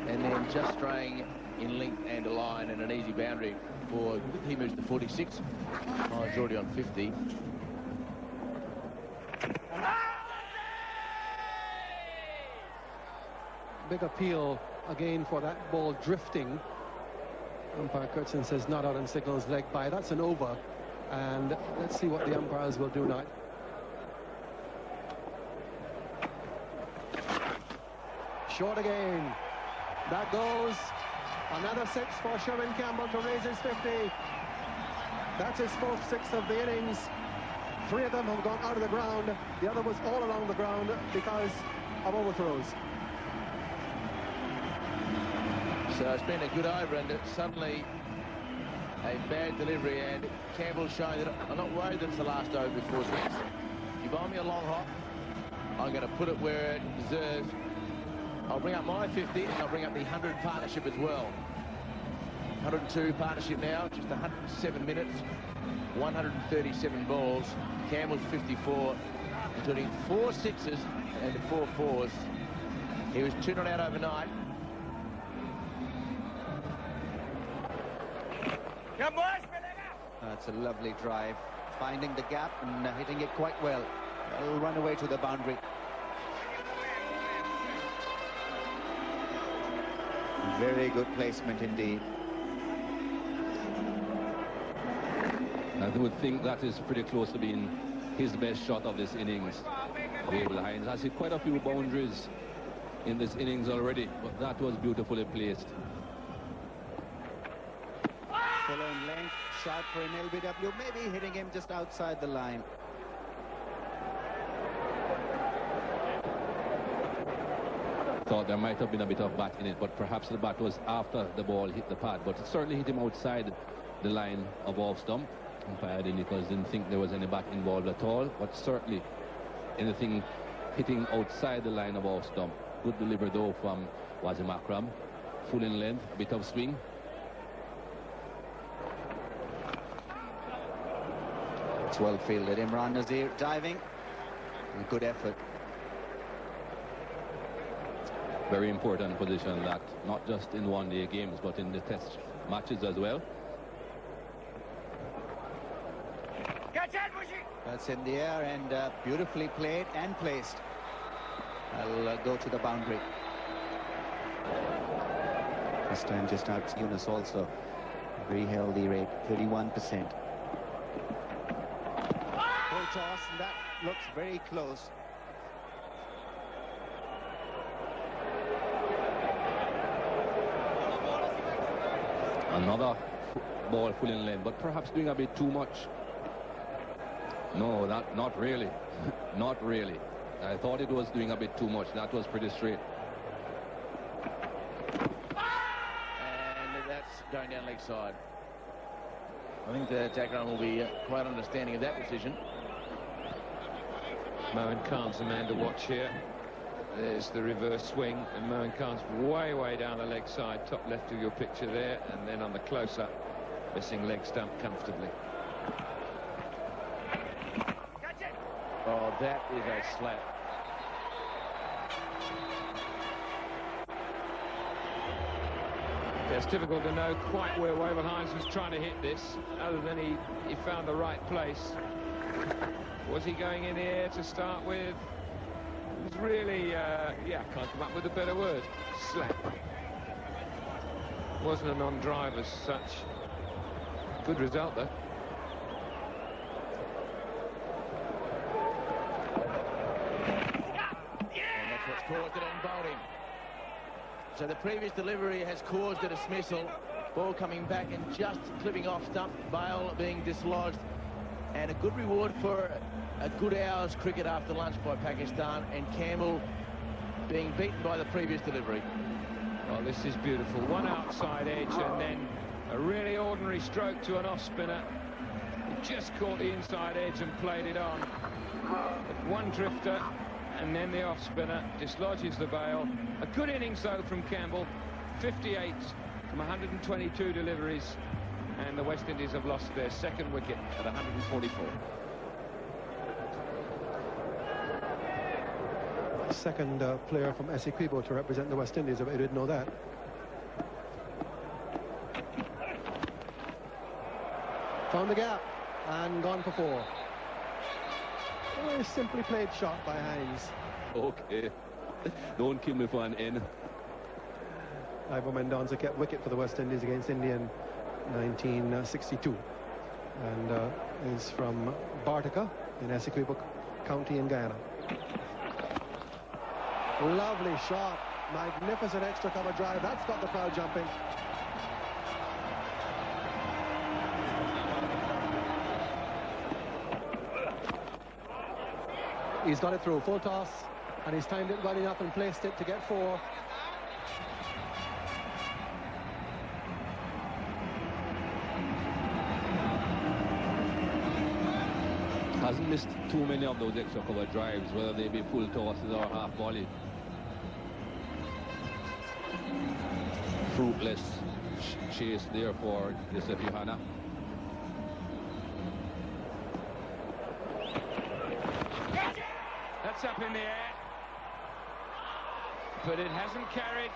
and then just straying in length and a line and an easy boundary for, he moves to 46. Oh, he's already on 50. Big appeal again for that ball drifting. Umpire Kurtzen says not out and signals leg by. That's an over, and let's see what the umpires will do now. Short again. That goes. Another 6 for Sherwin Campbell to raise his 50. That's his fourth 6 of the innings. 3 of them have gone out of the ground. The other was all along the ground because of overthrows. So it's been a good over, and it's suddenly a bad delivery, and Campbell's showing that I'm not worried that it's the last over before swings. You buy me a long hop, I'm going to put it where it deserves. I'll bring up my 50, and I'll bring up the 100 partnership as well. 102 partnership now, just 107 minutes, 137 balls. Campbell's 54, including 4 sixes and 4 fours. He was 2 not out overnight. That's a lovely drive, finding the gap and hitting it quite well. It'll run away to the boundary. Very good placement indeed. I would think that is pretty close to being his best shot of this innings. Gable Hines has hit quite a few boundaries in this innings already, but that was beautifully placed. Full on length, shot for an LBW, maybe hitting him just outside the line. Thought there might have been a bit of bat in it, but perhaps the bat was after the ball hit the pad, but it certainly hit him outside the line of off stump. Umpire Nichols didn't think there was any bat involved at all, but certainly anything hitting outside the line of off stump. Good delivery though from Wasim Akram. Full in length, a bit of swing. It's well fielded. Imran Nazir diving. Good effort. Very important position that, not just in one-day games, but in the test matches as well. That's in the air and beautifully played and placed. I'll go to the boundary. This time just out Yunus also. Very healthy rate, 31%. Full toss, and that looks very close. Another ball full in length, but perhaps doing a bit too much. No, not really. Not really. I thought it was doing a bit too much. That was pretty straight. And that's going down leg side. I think the Jack will be quite understanding of that decision. Moeen Khan's the man to watch here. There's the reverse swing, and Moeen Khan's way down the leg side, top left of your picture there, and then on the close-up, missing leg stump comfortably. Oh, that is a slap. It's difficult to know quite where Waver Hines was trying to hit this, other than he found the right place. Was he going in the air to start with? It was really, I can't come up with a better word. Slap. Wasn't a non-drive as such. Good result, though. And that's what's caused it on bowling. So the previous delivery has caused a dismissal. Ball coming back and just clipping off stump. Bail being dislodged. And a good reward for a good hour's cricket after lunch by Pakistan, and Campbell being beaten by the previous delivery. Well, this is beautiful. One outside edge and then a really ordinary stroke to an off-spinner. He just caught the inside edge and played it on. But one drifter and then the off-spinner dislodges the bail. A good innings, though, from Campbell. 58 from 122 deliveries. And the West Indies have lost their second wicket at 144. second player from Essequibo to represent the West Indies, if I didn't know that. Found the gap and gone for 4. A simply played shot by Hines. Okay. Don't kill me for an N. Ivor Mendonça kept wicket for the West Indies against India in 1962 and is from Bartica in Essequibo County in Guyana. Lovely shot, magnificent extra cover drive. That's got the crowd jumping. He's got it through, full toss, and he's timed it well enough and placed it to get 4. Hasn't missed too many of those extra cover drives, whether they be full tosses or half volley. Fruitless chase there for Joseph Johanna. That's up in the air, but it hasn't carried.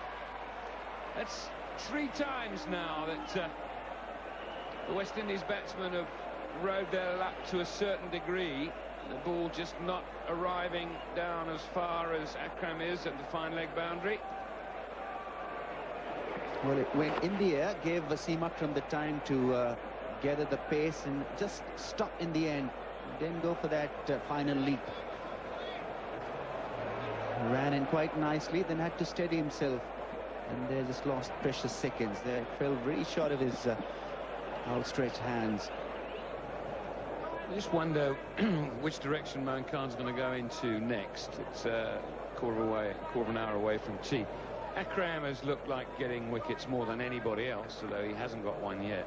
That's 3 times now that the West Indies batsmen have rode their luck to a certain degree. The ball just not arriving down as far as Akram is at the fine leg boundary. Well, it went in the air, gave Wasim Akram the time to gather the pace and just stop in the end. Then go for that final leap. Ran in quite nicely, then had to steady himself. And they just lost precious seconds. They fell very short of his outstretched hands. I just wonder which direction Mohan Khan's going to go into next. It's a quarter of an hour away from tea. Akram has looked like getting wickets more than anybody else, although he hasn't got one yet.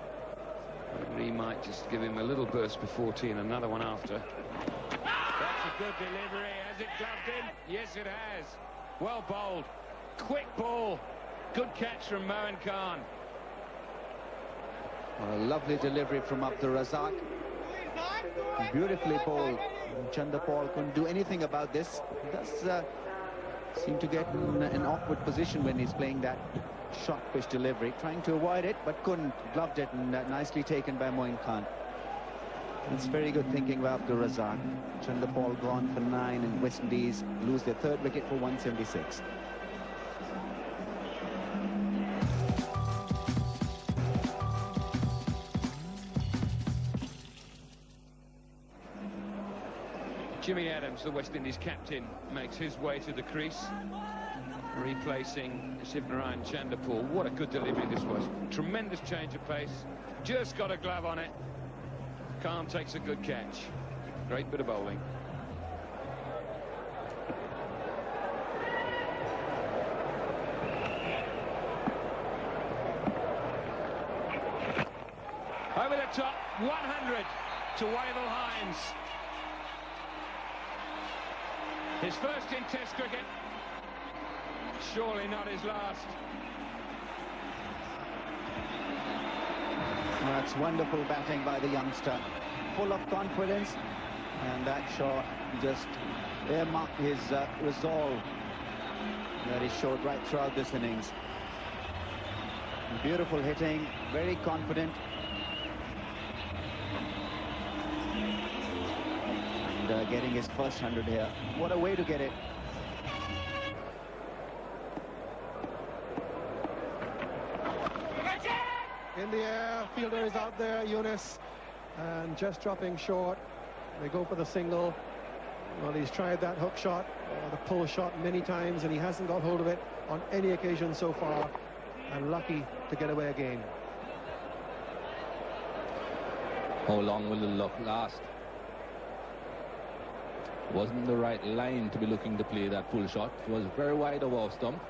He might just give him a little burst before tea and another one after. That's a good delivery. Has it gloved him? Yes, it has. Well bowled. Quick ball. Good catch from Mohan Khan. A lovely delivery from Abdur Razak. Beautifully bowled. Chanderpaul couldn't do anything about this. He does seem to get in an awkward position when he's playing that short pitch delivery, trying to avoid it but couldn't. Gloved it, and nicely taken by Moin Khan. It's very good thinking by Abdur Razak. Chanderpaul gone for 9 and West Indies lose their 3rd wicket for 176. Jimmy Adams, the West Indies captain, makes his way to the crease, replacing Shivnarayan Chanderpaul. What a good delivery this was. Tremendous change of pace. Just got a glove on it. Khan takes a good catch. Great bit of bowling. Over the top, 100 to Wavell Hines. His first in Test cricket, surely not his last. That's wonderful batting by the youngster, full of confidence, and that shot just earmarked his resolve that he showed right throughout this innings. Beautiful hitting, very confident. And getting his first 100 here. What a way to get it. In the air, fielder is out there, Yunus, and just dropping short. They go for the single. Well, he's tried that hook shot, the pull shot many times, and he hasn't got hold of it on any occasion so far, and lucky to get away again. How long will the luck last? Wasn't the right line to be looking to play that pull shot. It was very wide of off stump.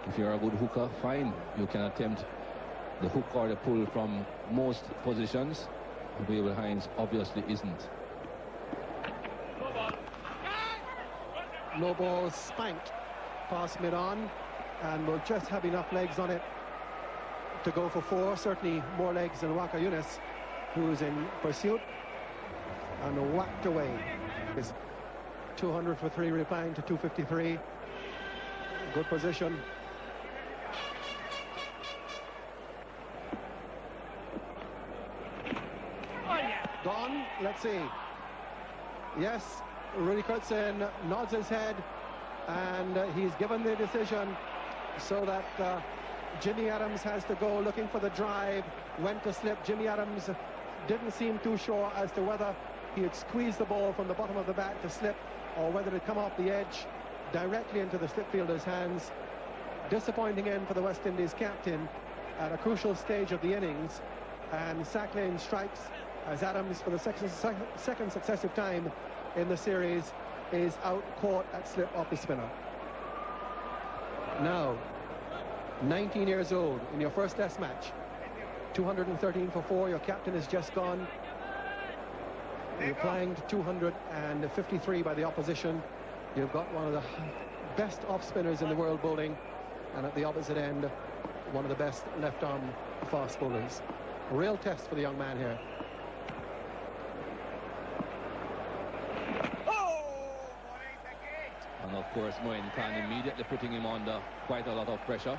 If you're a good hooker, fine. You can attempt the hook or the pull from most positions. Wavell Hines obviously isn't. No ball spanked past mid-on, and will just have enough legs on it to go for 4. Certainly more legs than Waka Yunus, who's in pursuit, and whacked away. Is 200 for 3, replying to 253. Good position. Gone. Let's see. Yes, Rudy Kurtzen nods his head, and he's given the decision so that Jimmy Adams has to go looking for the drive, went to slip. Jimmy Adams didn't seem too sure as to whether he had squeezed the ball from the bottom of the bat to slip or whether it had come off the edge directly into the slip fielder's hands. Disappointing end for the West Indies captain at a crucial stage of the innings, and sack lane strikes as Adams, for the second successive time in the series, is out caught at slip off the spinner. Now, 19 years old in your first test match, 213 for 4, your captain has just gone. You're playing to 253 by the opposition. You've got one of the best off spinners in the world bowling, and at the opposite end, one of the best left arm fast bowlers. A real test for the young man here. And of course, Moeen Khan immediately putting him under quite a lot of pressure.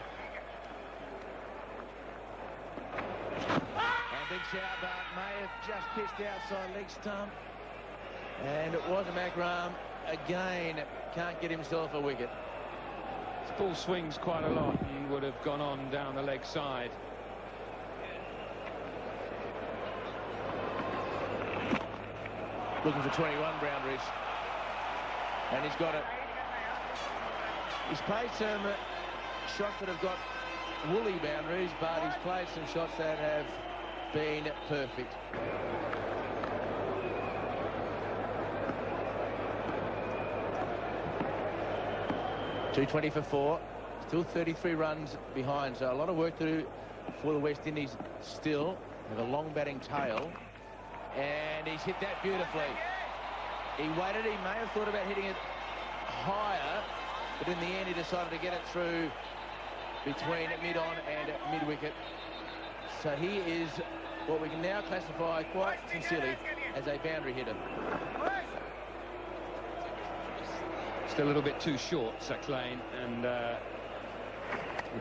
And big shout, but may have just pitched outside leg stump. And it was a Makram. Again, can't get himself a wicket. His ball swings quite a lot and would have gone on down the leg side. Looking for 21 boundaries. And he's got it. He's played some shots that have got woolly boundaries, but he's played some shots that have been perfect. .220 for 4, still 33 runs behind, so a lot of work to do for the West Indies still, with a long batting tail, and he's hit that beautifully. He waited, he may have thought about hitting it higher, but in the end he decided to get it through between mid-on and mid-wicket. So he is what we can now classify quite sincerely as a boundary hitter. Still a little bit too short, sack lane, and the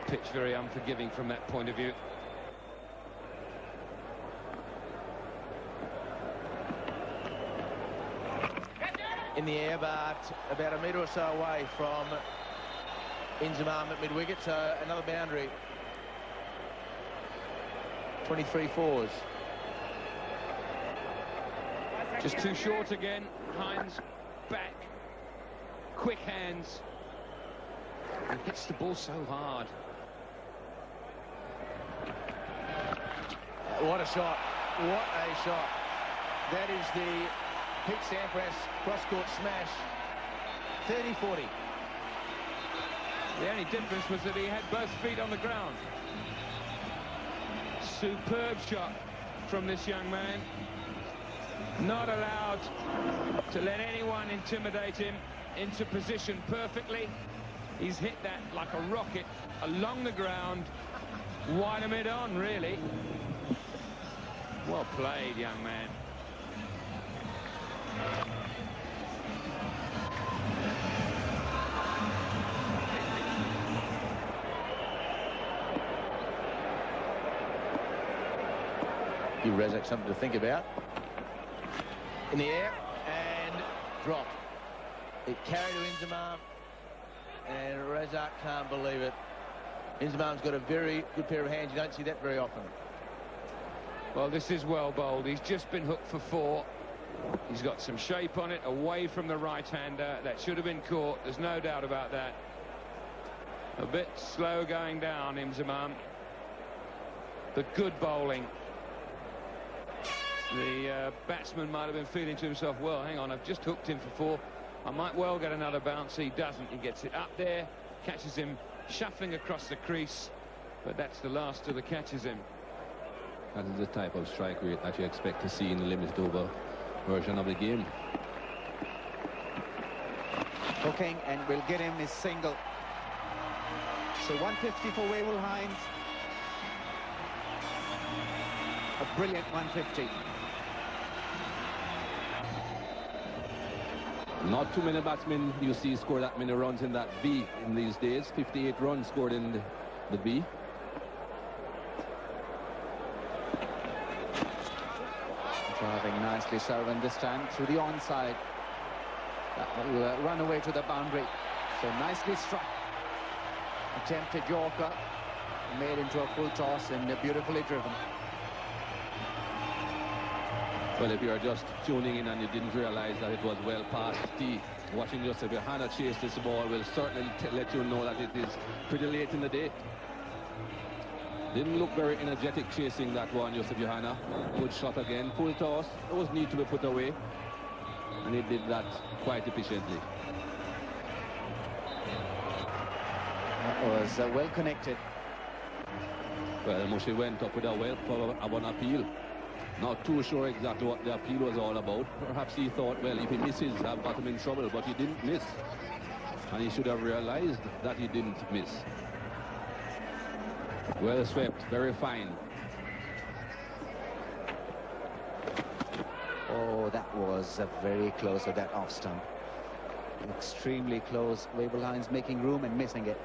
pitch very unforgiving from that point of view. In the air, but about a metre or so away from Inzamam at mid-wicket, so another boundary. 23 fours. Just too short again. Hines back. Quick hands. He hits the ball so hard. What a shot. What a shot. That is the Pete Sampras cross-court smash. 30-40. The only difference was that he had both feet on the ground. Superb shot from this young man. Not allowed to let anyone intimidate him into position perfectly. He's hit that like a rocket along the ground, wide of mid-on, really. Well played, young man. Give Razak something to think about. In the air and dropped. It carried to Inzamam, and Razak can't believe it. Inzamam's got a very good pair of hands. You don't see that very often. Well, this is well bowled. He's just been hooked for 4. He's got some shape on it, away from the right-hander. That should have been caught. There's no doubt about that. A bit slow going down, Inzamam. But good bowling. The batsman might have been feeling to himself, well, hang on, I've just hooked him for 4. I might well get another bounce. He doesn't. He gets it up there, catches him shuffling across the crease, but that's the last of the catches him. That is the type of strike rate that you expect to see in the limited over version of the game. Hooking, and will get him his single. So 150 for Wavell Hines. A brilliant 150. Not too many batsmen you see score that many runs in that B in these days. 58 runs scored in the B. Driving nicely, Sarvan this time through the onside. That will run away to the boundary. So nicely struck. Attempted Yorker, made into a full toss and beautifully driven. Well, if you're just tuning in and you didn't realize that it was well past tee, watching Joseph Johanna chase this ball will certainly let you know that it is pretty late in the day. Didn't look very energetic chasing that one, Joseph Johanna. Good shot again, full toss. It was need to be put away, and he did that quite efficiently. That was well connected. Well, Mushy went up with a well for an appeal. Not too sure exactly what the appeal was all about. Perhaps he thought, well, if he misses, I've got him in trouble, but he didn't miss. And he should have realized that he didn't miss. Well swept, very fine. Oh, that was very close at that off stump. Extremely close. Wavell Hines making room and missing it.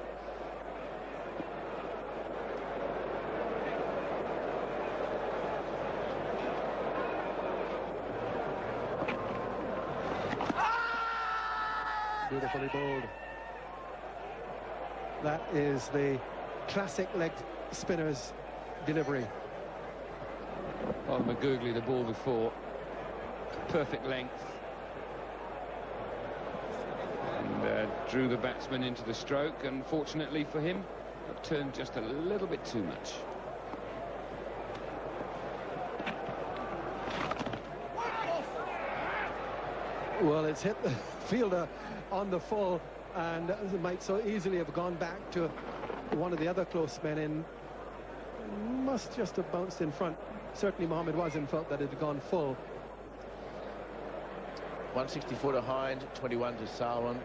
Beautifully bowled. That is the classic leg spinner's delivery. Oh, McGoogly, the ball before. Perfect length. And drew the batsman into the stroke. Unfortunately for him, it turned just a little bit too much. Well, it's hit the fielder on the full, and it might so easily have gone back to one of the other close men in. Must just have bounced in front. Certainly Mohammed Wasim felt that it had gone full. 164 to Hind, 21 to Salwan.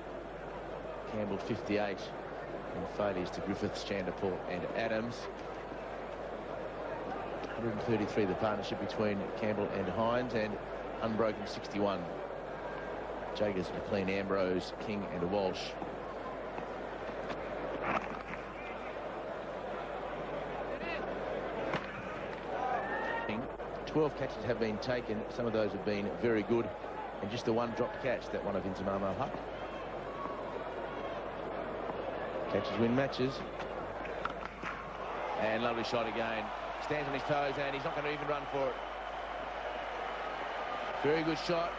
Campbell 58. And failures to Griffiths, Chanderpaul and Adams. 133 the partnership between Campbell and Hines, and unbroken 61. Jagers, McLean, Ambrose, King and Walsh. King, 12 catches have been taken. Some of those have been very good. And just the one dropped catch, that one of Inzamam Huck. Catches win matches. And lovely shot again. Stands on his toes and he's not going to even run for it. Very good shot.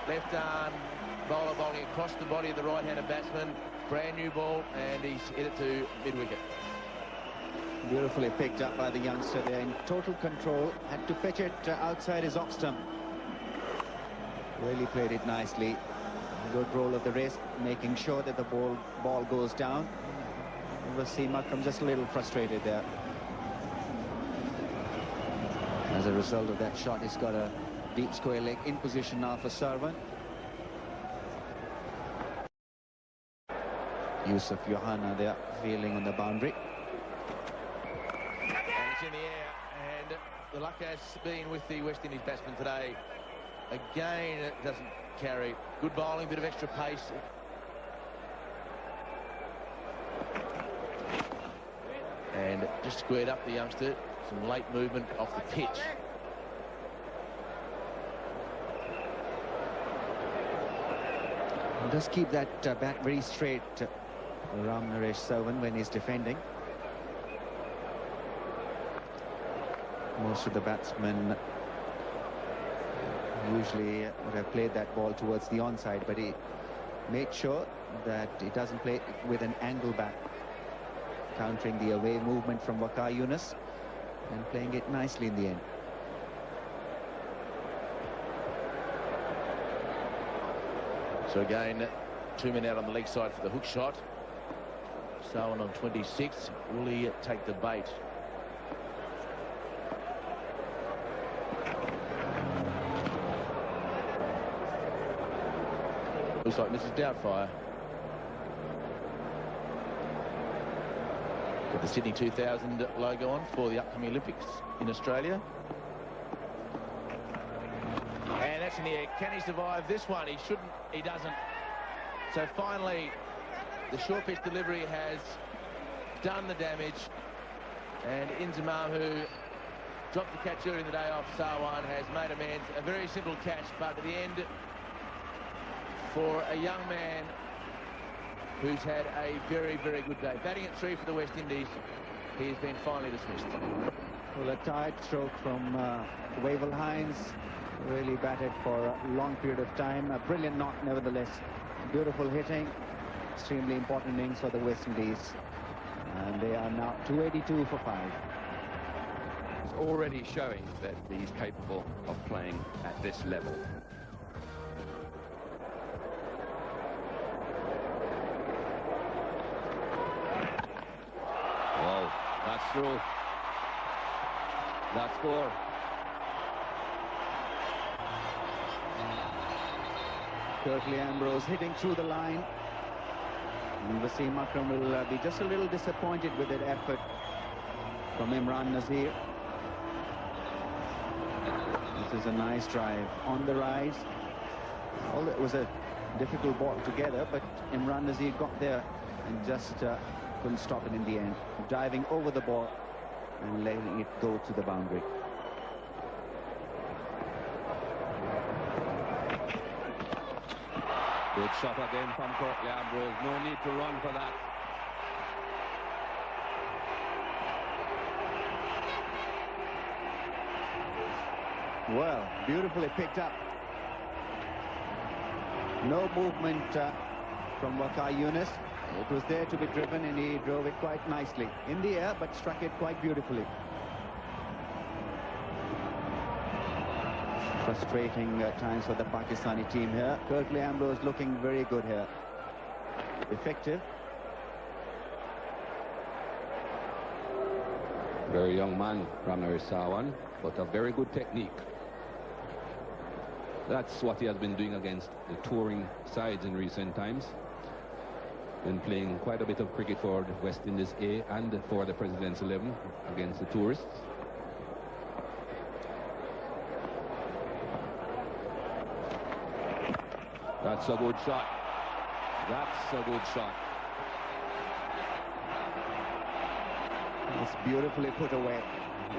Left arm bowler bowling across the body of the right-handed batsman. Brand new ball, and he's hit it to mid-wicket. Beautifully picked up by the youngster there, in total control. Had to fetch it outside his off stump. Really played it nicely. Good roll of the wrist, making sure that the ball goes down. Wasim Akram just a little frustrated there. As a result of that shot, he's got a deep square leg in position now for Sarwan. Yusuf Johanna there fielding on the boundary. And it's in the air, and the luck has been with the West Indies batsman today. Again, it doesn't carry. Good bowling, bit of extra pace. And just squared up the youngster. Some late movement off the pitch. And does keep that bat very straight, Ram Naresh Sarwan, when he's defending. Most of the batsmen usually would have played that ball towards the onside, but he made sure that he doesn't play with an angle back, countering the away movement from Waqar Yunus and playing it nicely in the end. So again, 2 men out on the leg side for the hook shot. Sarwan on 26. Will he take the bait? Looks like Mrs. Doubtfire. Got the Sydney 2000 logo on for the upcoming Olympics in Australia. And that's nice in the air. Can he survive this one? He shouldn't. He doesn't. So finally, the short pitch delivery has done the damage. And Inzamam, who dropped the catch early in the day off Sarwan, has made amends. A very simple catch, but at the end, for a young man who's had a very, very good day. Batting at 3 for the West Indies, he has been finally dismissed. Well, a tight stroke from Wavell Hines. Really batted for a long period of time. A brilliant knock, nevertheless. Beautiful hitting. Extremely important innings for the West Indies. And they are now 282 for 5. He's already showing that he's capable of playing at this level. Wow, that's through. That's 4. Curtly Ambrose hitting through the line. And Wasim Akram will be just a little disappointed with that effort from Imran Nazir. This is a nice drive on the rise. Although it was a difficult ball together, but Imran Nazir got there and just couldn't stop it in the end. Diving over the ball and letting it go to the boundary. Good shot again from Curtly Ambrose. No need to run for that. Well, beautifully picked up. No movement from Waqar Yunus. It was there to be driven and he drove it quite nicely. In the air, but struck it quite beautifully. Frustrating times for the Pakistani team here. Curtly Ambrose looking very good here. Effective. Very young man, Ramnari Sarwan, but a very good technique. That's what he has been doing against the touring sides in recent times. Been playing quite a bit of cricket for the West Indies A and for the President's 11 against the tourists. That's a good shot. That's a good shot. It's beautifully put away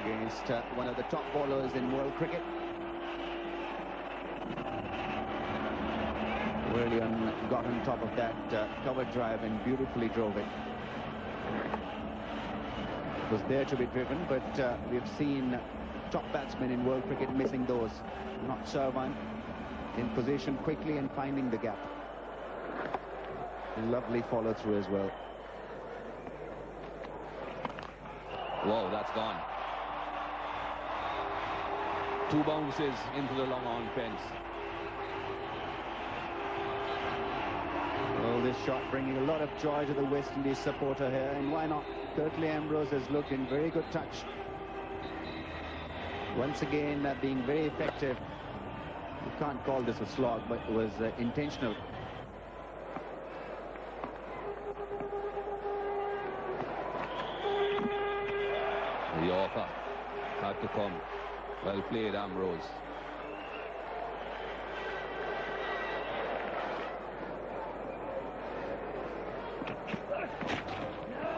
against one of the top bowlers in world cricket. Really got on top of that cover drive and beautifully drove it. It was there to be driven, but we've seen top batsmen in world cricket missing those. Not Sarwan. In position quickly and finding the gap. Lovely follow through as well. Whoa, that's gone. 2 bounces into the long on fence. Well, this shot bringing a lot of joy to the West Indies supporter here, and why not? Curtly Ambrose has looked in very good touch. Once again, being very effective. You can't call this a slog, but it was intentional. The Yorker had to come. Well played, Ambrose.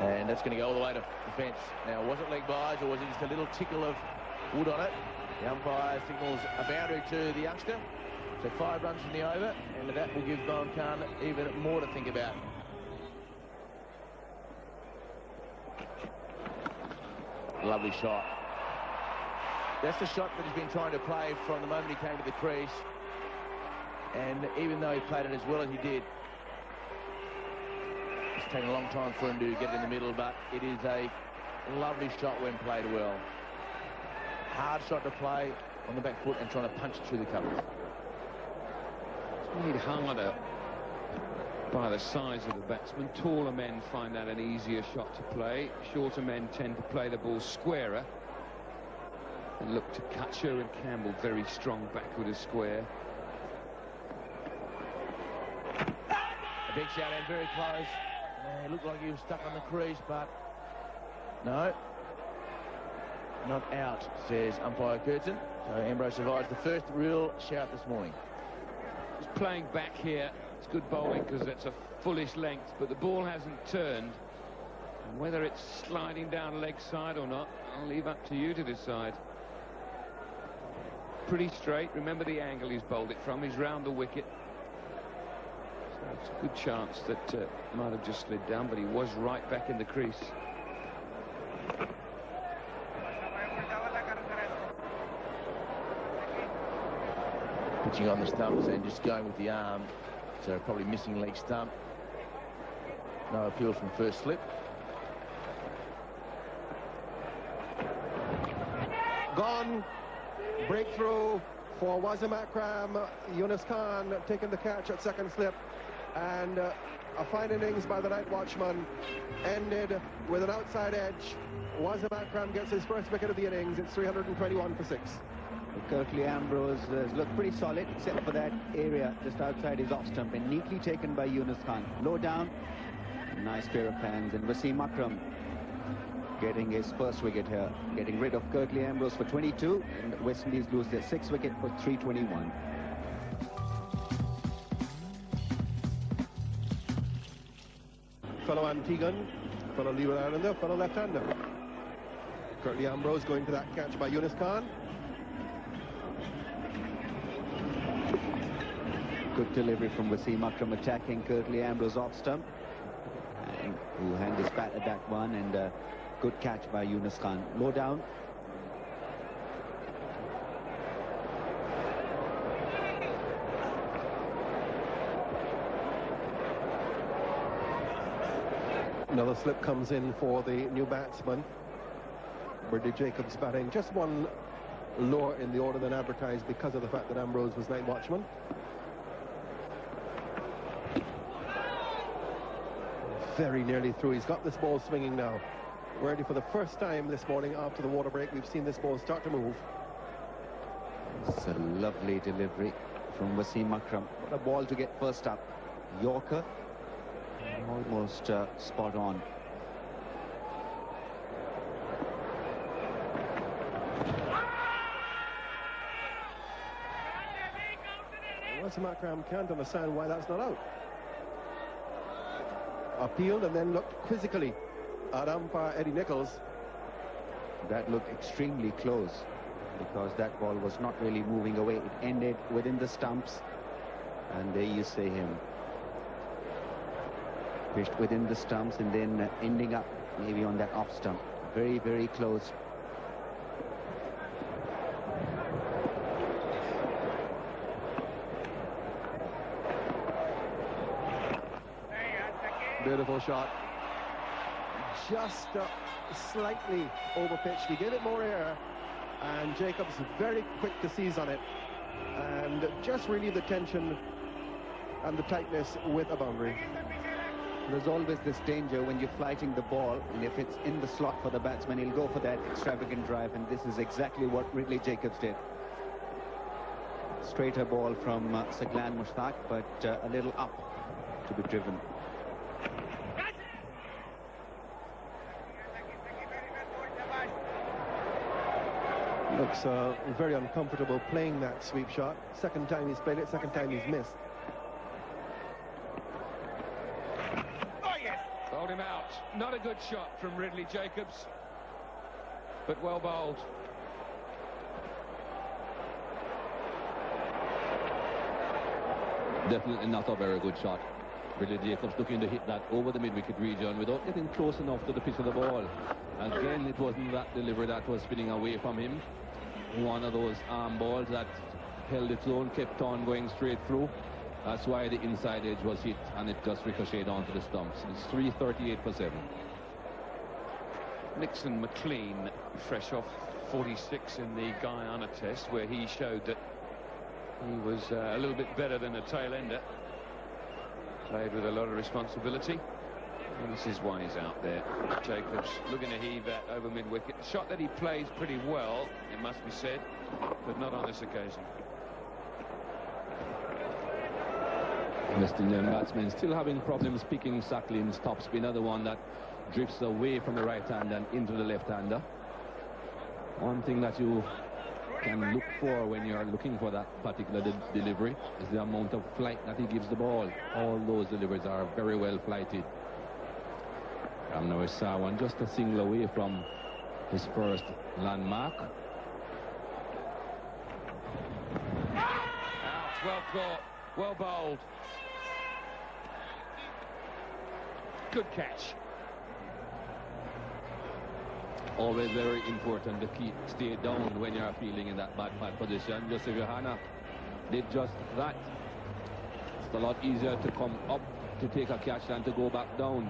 And that's going to go all the way to the fence. Now, was it leg byes or was it just a little tickle of wood on it? The umpire signals a boundary to the youngster. So 5 runs from the over, and that will give Bowen Khan even more to think about. Lovely shot. That's the shot that he's been trying to play from the moment he came to the crease. And even though he played it as well as he did, it's taken a long time for him to get it in the middle, but it is a lovely shot when played well. Hard shot to play on the back foot and trying to punch it through the covers. It's made harder by the size of the batsman. Taller men find that an easier shot to play. Shorter men tend to play the ball squarer and look to Kutcher and Campbell very strong backward as square. A big shout and very close. It looked like he was stuck on the crease, but no. not out, says umpire Curtin. So Ambrose survives the first real shout this morning. Just playing back here. It's good bowling because it's a fullish length, but the ball hasn't turned. And whether it's sliding down leg side or not, I'll leave up to you to decide. Pretty straight. Remember the angle he's bowled it from. He's round the wicket. So it's a good chance that might have just slid down, but he was right back in the crease. Pitching on the stumps and just going with the arm. So probably missing leg stump. No appeal from first slip. Gone. Breakthrough for Wasim Akram. Yunus Khan taking the catch at second slip. And a fine innings by the night watchman ended with an outside edge. Wasim Akram gets his first wicket of the innings. It's 321 for 6. Curtly Ambrose has looked pretty solid, except for that area just outside his off stump, and neatly taken by Yunus Khan. Low down, nice pair of hands, and Wasim Akram getting his first wicket here, getting rid of Curtly Ambrose for 22, and West Indies lose their 6th wicket for 321. Fellow Antiguan, fellow Leeward Islander, fellow left-hander. Curtly Ambrose going to that catch by Yunus Khan. Good delivery from Wasim Akram attacking Curtly Ambrose off stump, and who hand his bat at that one, and good catch by Yunus Khan. Low down. Another slip comes in for the new batsman. Ridley Jacobs batting just one lower in the order than advertised because of the fact that Ambrose was night watchman. Very nearly through. He's got this ball swinging now. Ready for the first time this morning after the water break. We've seen this ball start to move. It's a lovely delivery from Wasim Akram. What a ball to get first up. Yorker, almost spot on. Wasim Akram can't understand why that's not out. Appealed and then looked quizzically at umpire Eddie Nichols. That looked extremely close, because that ball was not really moving away. It ended within the stumps, and there you see him. Pitched within the stumps and then ending up maybe on that off stump. Very, very close. Beautiful shot. Just slightly overpitched. He gave it more air, and Jacobs very quick to seize on it, and just relieve the tension and the tightness with a boundary. There's always this danger when you're flighting the ball, and if it's in the slot for the batsman, he'll go for that extravagant drive, and this is exactly what Ridley Jacobs did. Straighter ball from Saglan Mushtaq, but a little up to be driven. Looks very uncomfortable playing that sweep shot. Second time he's played it, second time he's missed. Bowled him out. Not a good shot from Ridley Jacobs, but well bowled. Definitely not a very good shot. Ridley Jacobs looking to hit that over the mid-wicket region without getting close enough to the pitch of the ball. Again, it wasn't that delivery that was spinning away from him. One of those arm balls that held its own, kept on going straight through. That's why the inside edge was hit, and it just ricocheted onto the stumps. It's 338 for 7. Nixon McLean, fresh off 46 in the Guyana test, where he showed that he was a little bit better than a tail ender. Played with a lot of responsibility. And this is why he's out there. Jacobs looking to heave that over mid-wicket. Shot that he plays pretty well, it must be said, but not on this occasion. West Indian batsmen still having problems picking Sacklin's topspin, the one that drifts away from the right hand and into the left hander. One thing that you can look for when you're looking for that particular delivery is the amount of flight that he gives the ball. All those deliveries are very well flighted. Now we saw one just a single away from his first landmark. Out, well caught, well bowled. Good catch. Always very important to stay down when you're feeling in that bad position. Joseph Johanna did just that. It's a lot easier to come up to take a catch than to go back down.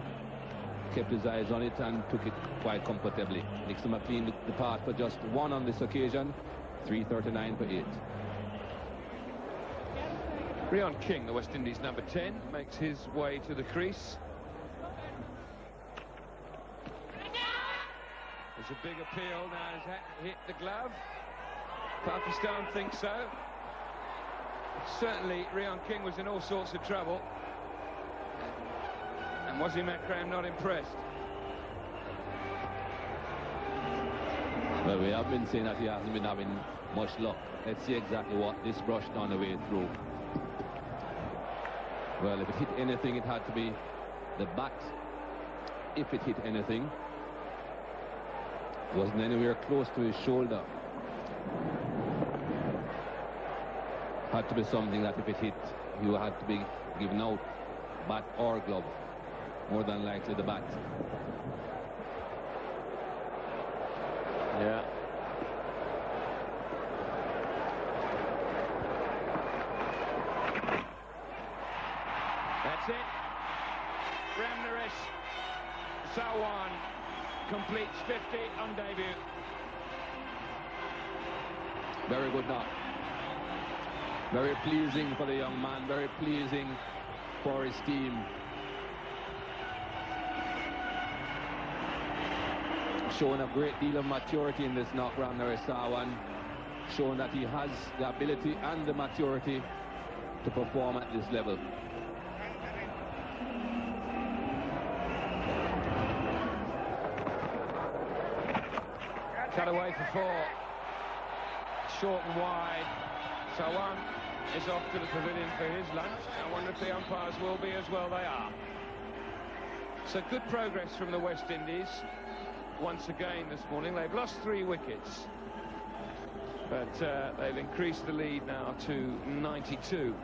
Kept his eyes on it and took it quite comfortably. Nixon McLean the path for just one on this occasion. 3:39 for 8. Brian King, the West Indies number 10, makes his way to the crease. There's a big appeal now. Has that hit the glove? Pakistan thinks so. Certainly, Rian King was in all sorts of trouble. And Wasim Akram not impressed. Well, we have been saying that he hasn't been having much luck. Let's see exactly what this brushed on the way through. Well, if it hit anything, it had to be the bat. If it hit anything, it wasn't anywhere close to his shoulder. Had to be something that if it hit, you had to be given out, bat or glove. More than likely the bat. Yeah. That's it. Ramnaresh Sawan completes 50 on debut. Very good knock. Very pleasing for the young man. Very pleasing for his team. Showing a great deal of maturity in this knock, Ramnaresh Sawan. Showing that he has the ability and the maturity to perform at this level. Cut away for 4. Short and wide. Sawan is off to the pavilion for his lunch. I wonder if the umpires will be as well. They are. So good progress from the West Indies. Once again this morning. They've lost 3 wickets. But they've increased the lead now to 92.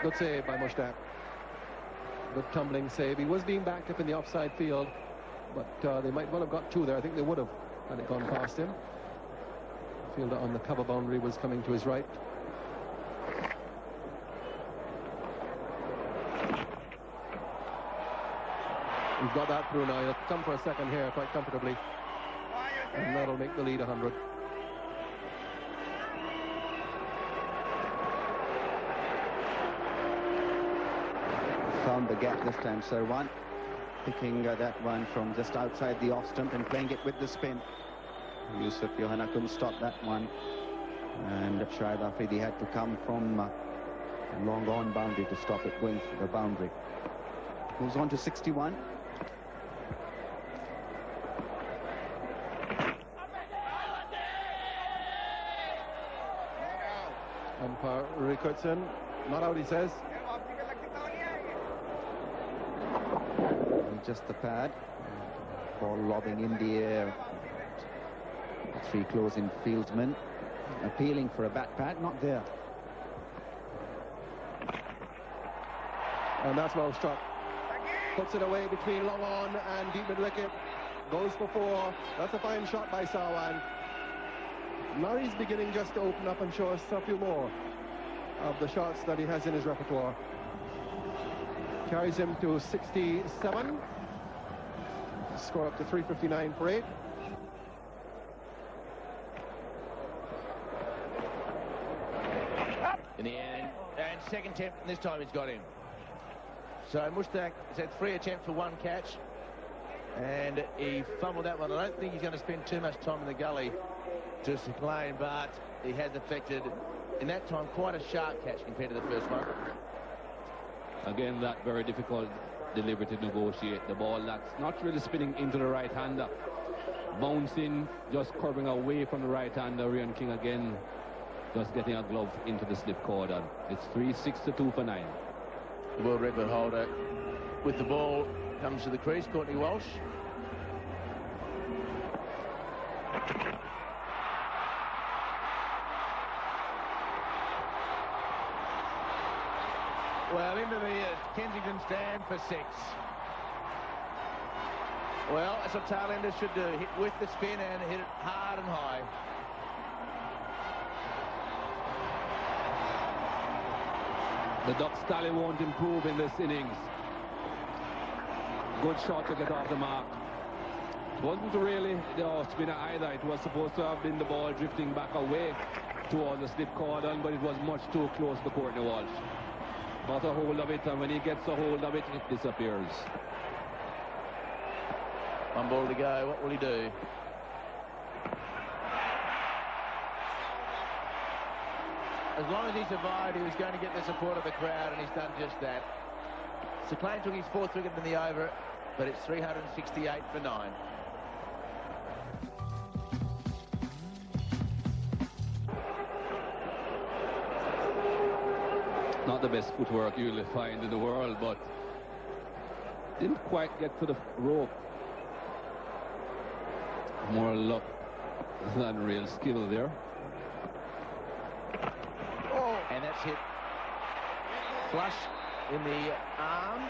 Good save by Mushtaq. Good tumbling save. He was being backed up in the offside field, but they might well have got 2 there. I think they would have had it gone past him. The fielder on the cover boundary was coming to his right. He's got that through now. He'll come for a second here quite comfortably. And that'll make the lead 100. Found the gap this time, Sarwan. Picking that one from just outside the off stump and playing it with the spin. Yusuf Yohana couldn't stop that one. And Shahid Afridi had to come from long on boundary to stop it going for the boundary. Moves on to 61. Umpire Rickardson, not out, he says. Just the pad. Ball lobbing in the air. 3 closing fieldsmen appealing for a bat pad, not there. And that's well struck. Puts it away between long on and deep mid wicket. Goes for 4. That's a fine shot by Sawan. Now he's beginning just to open up and show us a few more of the shots that he has in his repertoire. Carries him to 67. Score up to 359 for 8. In the end, and second attempt, and this time he's got him. So Mushtaq has had 3 attempts for 1 catch, and he fumbled that one. I don't think he's going to spend too much time in the gully to complain, but he has affected, in that time, quite a sharp catch compared to the first one. Again, that very difficult delivery to negotiate the ball. That's not really spinning into the right-hander. Bouncing, just curving away from the right-hander. Ryan King again, just getting a glove into the slip cordon. It's 3-6-2 for 9. The world record holder with the ball comes to the crease, Courtney Walsh. Well, into the Kensington stand for 6. Well, that's what tailenders should do. Hit with the spin and hit it hard and high. The Ducks tally won't improve in this innings. Good shot to get off the mark. It wasn't really the off spinner either. It was supposed to have been the ball drifting back away towards the slip cordon, but it was much too close to Courtney Walsh. Got a hold of it, and when he gets a hold of it, it disappears. 1 ball to go. What will he do? As long as he survived, he was going to get the support of the crowd, and he's done just that. Sir Clay took his 4th wicket in the over, but it's 368 for 9. Not the best footwork you'll find in the world, but didn't quite get to the rope. More luck than real skill there. And that's hit flush in the arm.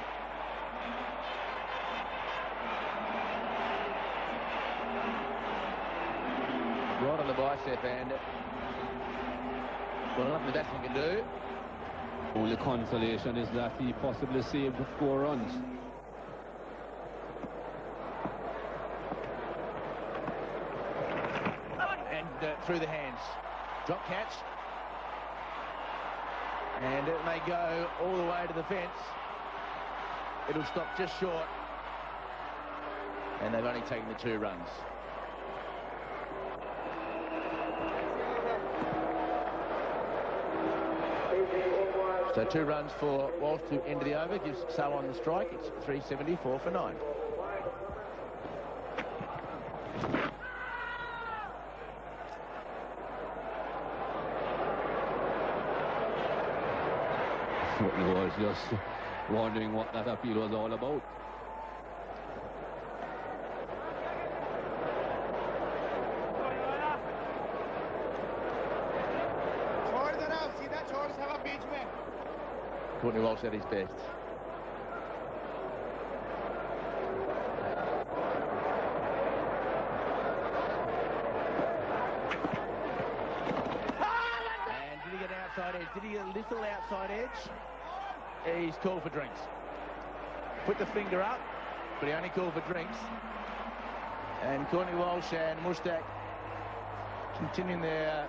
Right on the bicep, and well, nothing the batsman can do. Only consolation is that he possibly saved 4 runs. And through the hands. Drop catch. And it may go all the way to the fence. It'll stop just short. And they've only taken the 2 runs. So 2 runs for Walsh to end of the over, gives Sale on the strike. It's 374 for 9. Courtney was just wondering what that appeal was all about. Courtney Walsh at his best. And did he get an outside edge? Did he get a little outside edge? He's called for drinks. Put the finger up, but he only called for drinks. And Courtney Walsh and Mushtaq continuing their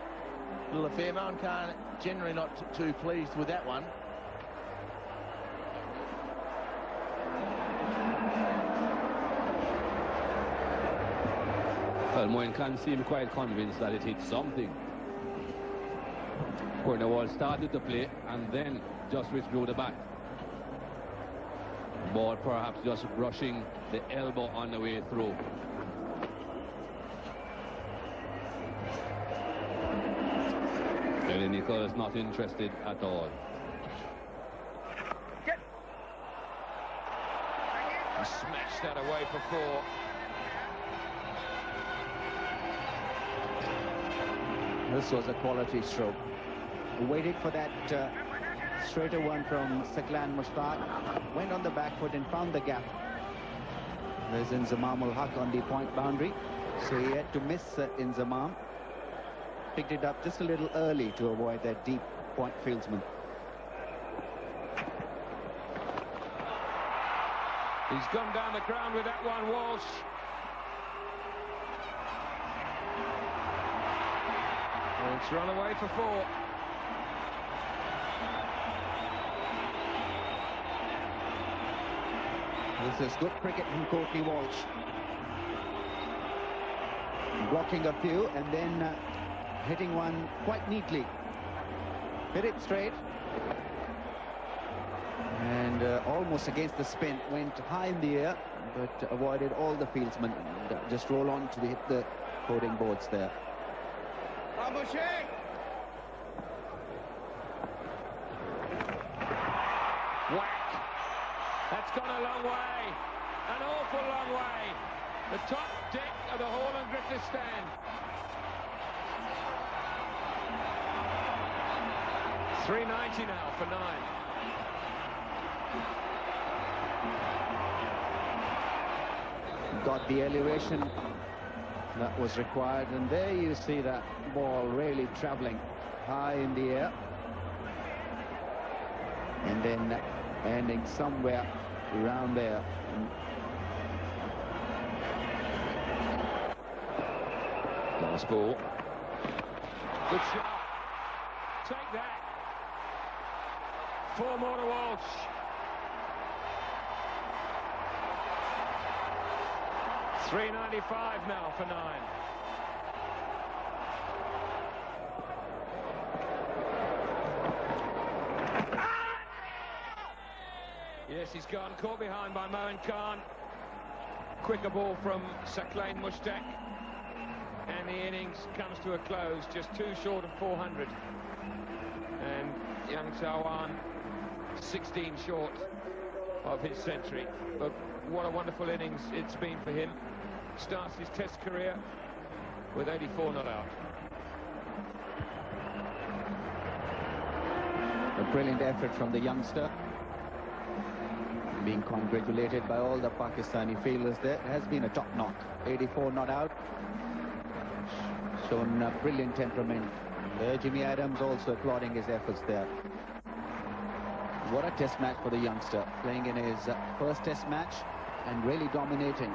little affair. Mohan Khan generally not too pleased with that one. Well, Mohan Khan seemed quite convinced that it hit something. Courtney Walsh started to play and then just withdrew the bat. Ball perhaps just brushing the elbow on the way through. Ellie Nichols not interested at all. He smashed that away for 4. This was a quality stroke. Waited for that straighter one from Saklan Mushtaq. Went on the back foot and found the gap. There's Inzamam ul Haq on the point boundary. So he had to miss Inzamam. Picked it up just a little early to avoid that deep point fieldsman. He's gone down the ground with that one, Walsh. It's run away for 4. This is good cricket from Courtney Walsh. Blocking a few and then hitting one quite neatly. Hit it straight. And and almost against the spin, went high in the air, but avoided all the fieldsmen and just roll on to hit the coding boards there. Whack! That's gone a long way, an awful long way. The top deck of the Hall and Griffith stand. 390 now for 9. Got the elevation that was required, and there you see that ball really travelling high in the air and then ending somewhere around there. Nice ball. Good shot. Take that. 4 more to Walsh. $3.95 now for 9. Yes, he's gone. Caught behind by Moin Khan. Quicker ball from Saqlain Mushtaq. And the innings comes to a close, just 2 short of 400. And young Tawan 16 short of his century. But what a wonderful innings it's been for him. Starts his test career with 84 not out. A brilliant effort from the youngster, being congratulated by all the Pakistani fielders there. It has been a top knock. 84 not out. Shown a brilliant temperament. Jimmy Adams also applauding his efforts there. What a test match for the youngster, playing in his first test match and really dominating.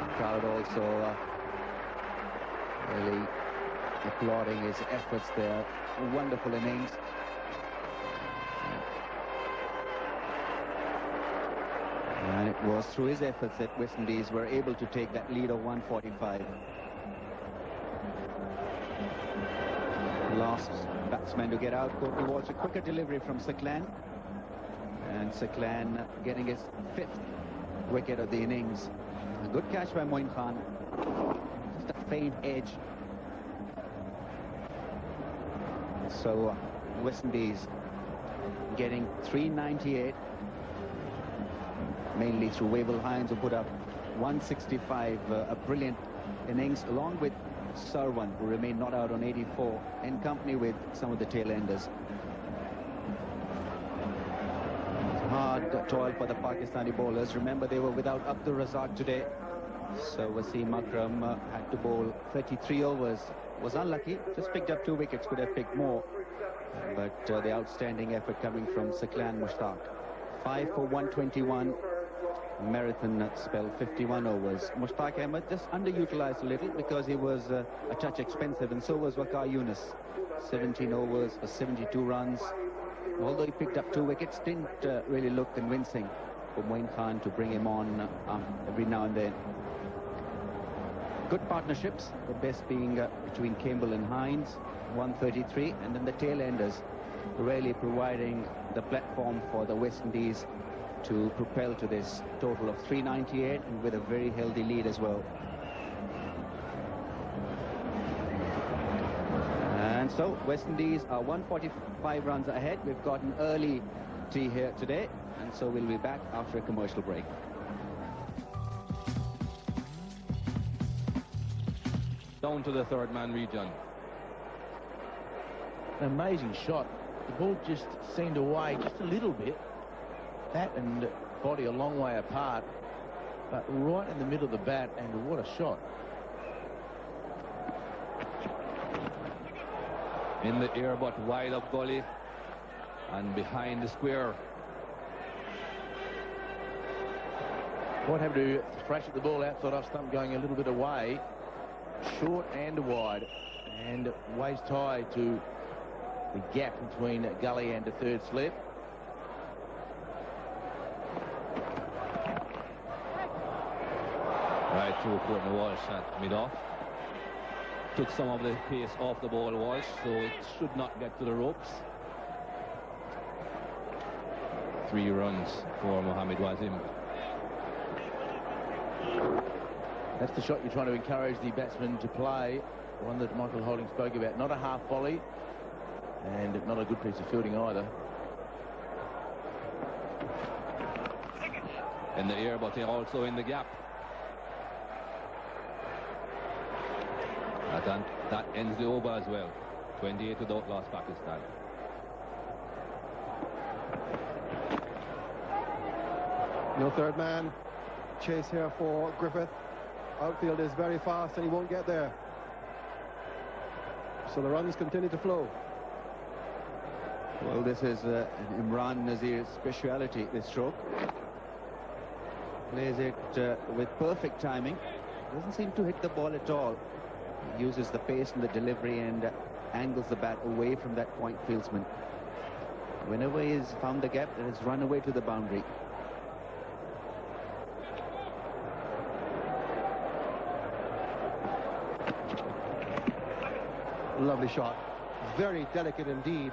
The crowd also really applauding his efforts there. A wonderful innings. And it was through his efforts that West Indies were able to take that lead of 145. Last batsman to get out, Courtney Walsh. A quicker delivery from Saqlain. And Saqlain getting his 5th wicket of the innings. A good catch by Moin Khan. Just a faint edge. So West Indies getting 398. Mainly through Wavell Hines, who put up 165. A brilliant innings, along with Sarwan, who remained not out on 84, in company with some of the tail-enders. Hard toil for the Pakistani bowlers. Remember, they were without Abdul Razak today, so Wasim Akram had to bowl 33 overs. Was unlucky, just picked up 2 wickets, could have picked more, but the outstanding effort coming from Saqlain Mushtaq. 5 for 121. Marathon spell, 51 overs. Mushtaq Ahmed just underutilized a little because he was a touch expensive, and so was Waqar Yunus. 17 overs for 72 runs. Although he picked up 2 wickets, didn't really look convincing for Moin Khan to bring him on every now and then. Good partnerships, the best being between Campbell and Hines, 133, and then the tail-enders really providing the platform for the West Indies to propel to this total of 398, and with a very healthy lead as well. And so West Indies are 145 runs ahead. We've got an early tea here today, and so we'll be back after a commercial break. Down to the 3rd man region. An amazing shot. The ball just seemed away just a little bit. Bat and body a long way apart, but right in the middle of the bat, and what a shot. In the air, but wide up gully and behind the square. What happened to thrash at the ball outside off stump, going a little bit away, short and wide, and waist high to the gap between gully and the 3rd slip. Right through Courtney Walsh at mid-off. Took some of the pace off the ball, Walsh, so it should not get to the ropes. 3 runs for Mohamed Wazim. That's the shot you're trying to encourage the batsman to play, the one that Michael Holding spoke about. Not a half volley, and not a good piece of fielding either. In the air, but they're also in the gap. That ends the over as well. 28 without loss, Pakistan. No third man. Chase here for Griffith. Outfield is very fast and he won't get there. So the runs continue to flow. Well, this is Imran Nazir's speciality, this stroke. Plays it with perfect timing. Doesn't seem to hit the ball at all. He uses the pace and the delivery and angles the bat away from that point fieldsman. Whenever he's found the gap, it has run away to the boundary. Lovely shot. Very delicate indeed.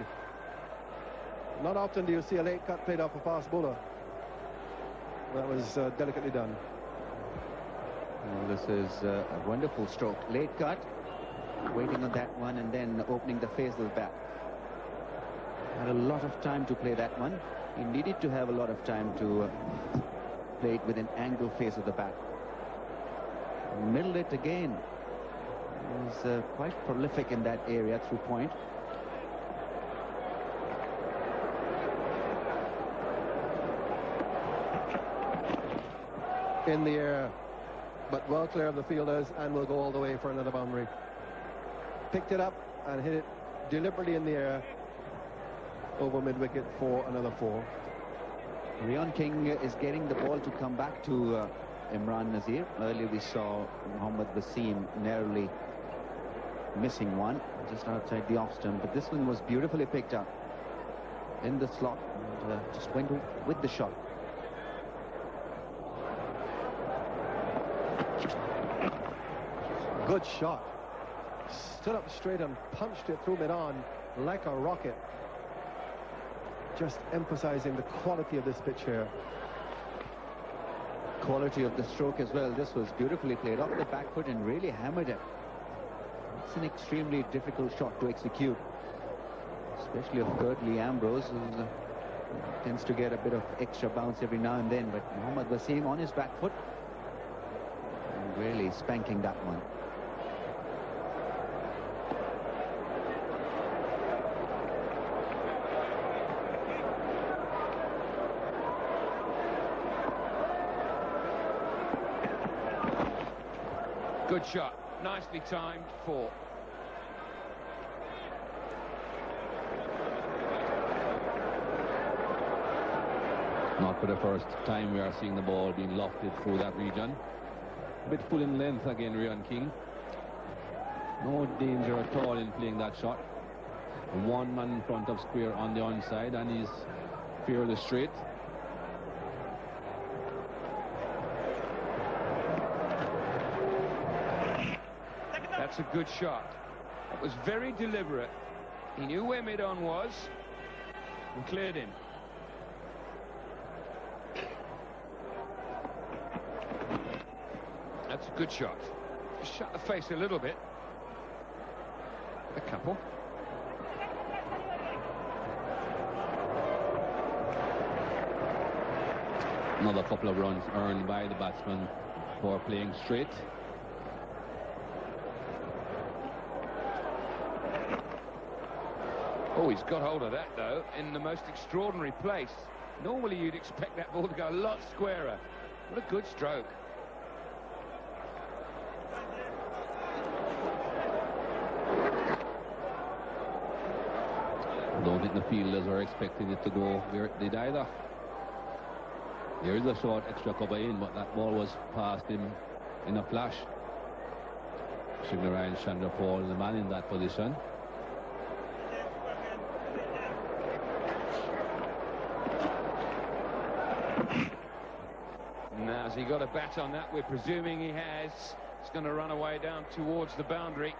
Not often do you see a late cut played off a fast bowler. That was delicately done. Well, this is a wonderful stroke. Late cut, waiting on that one and then opening the face of the bat. Had a lot of time to play that one. He needed to have a lot of time to play it with an angle face of the bat. Middle it again. He was quite prolific in that area through point. In the air, but well clear of the fielders and will go all the way for another boundary. Picked it up and hit it deliberately in the air over mid-wicket for another 4. Rian King is getting the ball to come back to Imran Nazir. Earlier we saw Mohammad Wasim narrowly missing one just outside the off stump, but this one was beautifully picked up in the slot and just went with the shot. Good shot. Stood up straight and punched it through mid-on like a rocket. Just emphasizing the quality of this pitch here. Quality of the stroke as well. This was beautifully played off the back foot and really hammered it. It's an extremely difficult shot to execute, especially of Curtly Ambrose, who tends to get a bit of extra bounce every now and then, but Mohammad Wasim on his back foot and really spanking that one. Good shot, nicely timed, 4. Not for the first time we are seeing the ball being lofted through that region. A bit full in length again, Rian King. No danger at all in playing that shot. One man in front of square on the onside and he's fairly straight. That's a good shot. It was very deliberate. He knew where mid-on was and cleared him. That's a good shot. Just shut the face a little bit. A couple. Another couple of runs earned by the batsman for playing straight. Oh, he's got hold of that, though, in the most extraordinary place. Normally, you'd expect that ball to go a lot squarer. What a good stroke. I don't think the fielders are expecting it to go where it did either. There is a short extra cover in, but that ball was past him in a flash. Shignarayan Chandrapal, the man in that position. Now, has he got a bat on that? We're presuming he has. It's going to run away down towards the boundary.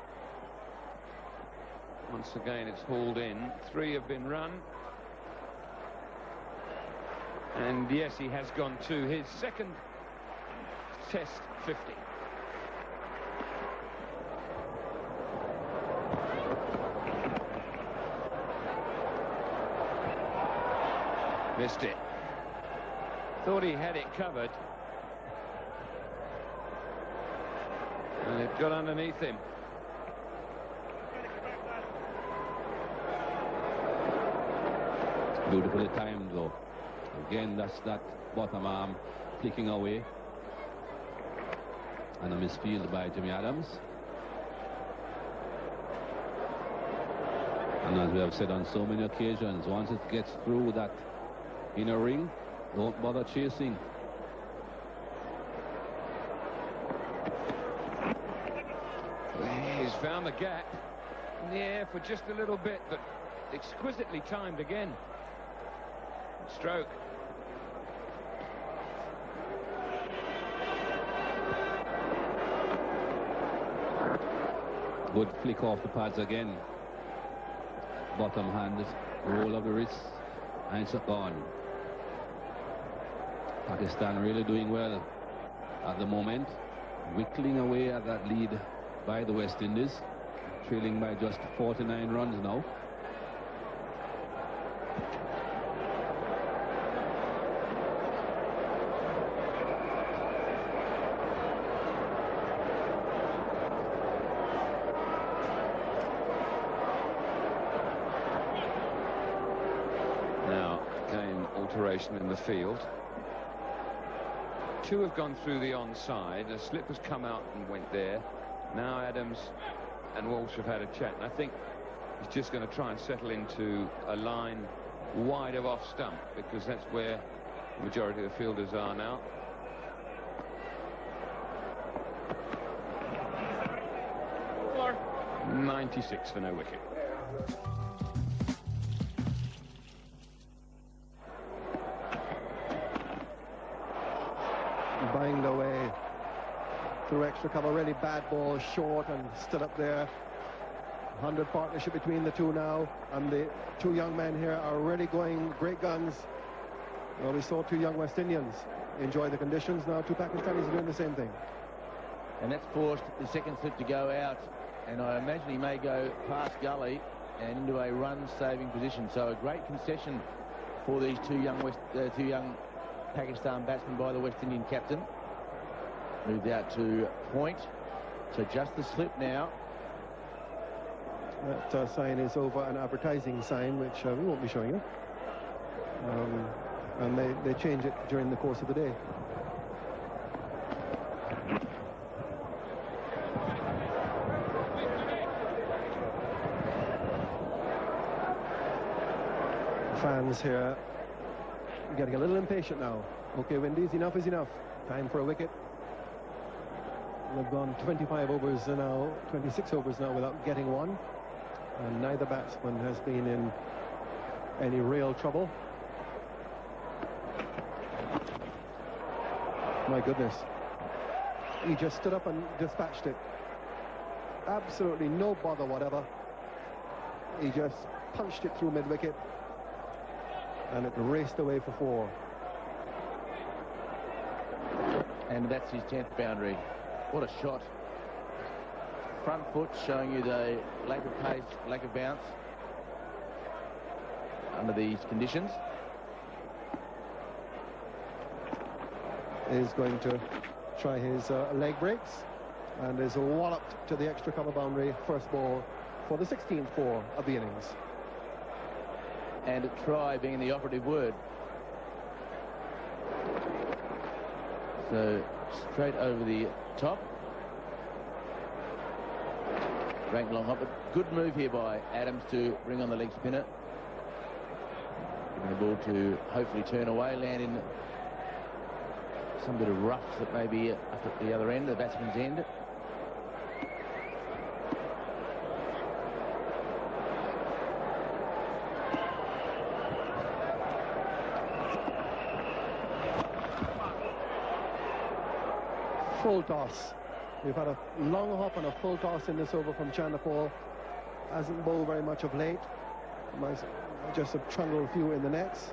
Once again, it's hauled in. 3 have been run. And yes, he has gone to his second Test 50. Missed it. Thought he had it covered. And it got underneath him. Beautifully timed though. Again, that's that bottom arm flicking away. And a misfield by Jimmy Adams. And as we have said on so many occasions, once it gets through that inner ring, don't bother chasing. He's found the gap in the air for just a little bit, but exquisitely timed again. Stroke. Good flick off the pads again. Bottom hand, roll of the wrist, and it's gone. Pakistan really doing well at the moment, whittling away at that lead by the West Indies, trailing by just 49 runs now. In the field. Two have gone through the onside. A slip has come out and went there. Now Adams and Walsh have had a chat, and I think he's just going to try and settle into a line wide of off stump, because that's where the majority of the fielders are now. .96 for no wicket. Banged away through extra cover. Really bad ball, short and still up there. 100 partnership between the two now, and the two young men here are really going great guns. Well, we saw two young West Indians enjoy the conditions. Now two Pakistanis are doing the same thing. And that's forced the second slip to go out, and I imagine he may go past gully and into a run-saving position. So a great concession for these two young Pakistan batsmen by the West Indian captain. Moved out to point. So just the slip now. That sign is over an advertising sign, which we won't be showing you. And they change it during the course of the day. Fans here getting a little impatient now. Okay, Windies, enough is enough. Time for a wicket. They've gone 25 overs now, 26 overs now without getting one. And neither batsman has been in any real trouble. My goodness. He just stood up and dispatched it. Absolutely no bother whatever. He just punched it through mid-wicket. And it raced away for four. And that's his 10th boundary. What a shot. Front foot showing you the lack of pace, lack of bounce under these conditions. Is going to try his leg breaks and is walloped to the extra cover boundary. First ball for the 16th four of the innings. And a try being the operative word. So straight over the top. Ranked long hop, but good move here by Adams to bring on the leg spinner. Giving the ball to hopefully turn away, land in some bit of rough that may be up at the other end, the batsman's end. Full toss. We've had a long hop and a full toss in this over from Chandapal. Hasn't bowled very much of late. Might just have trundled a few in the nets.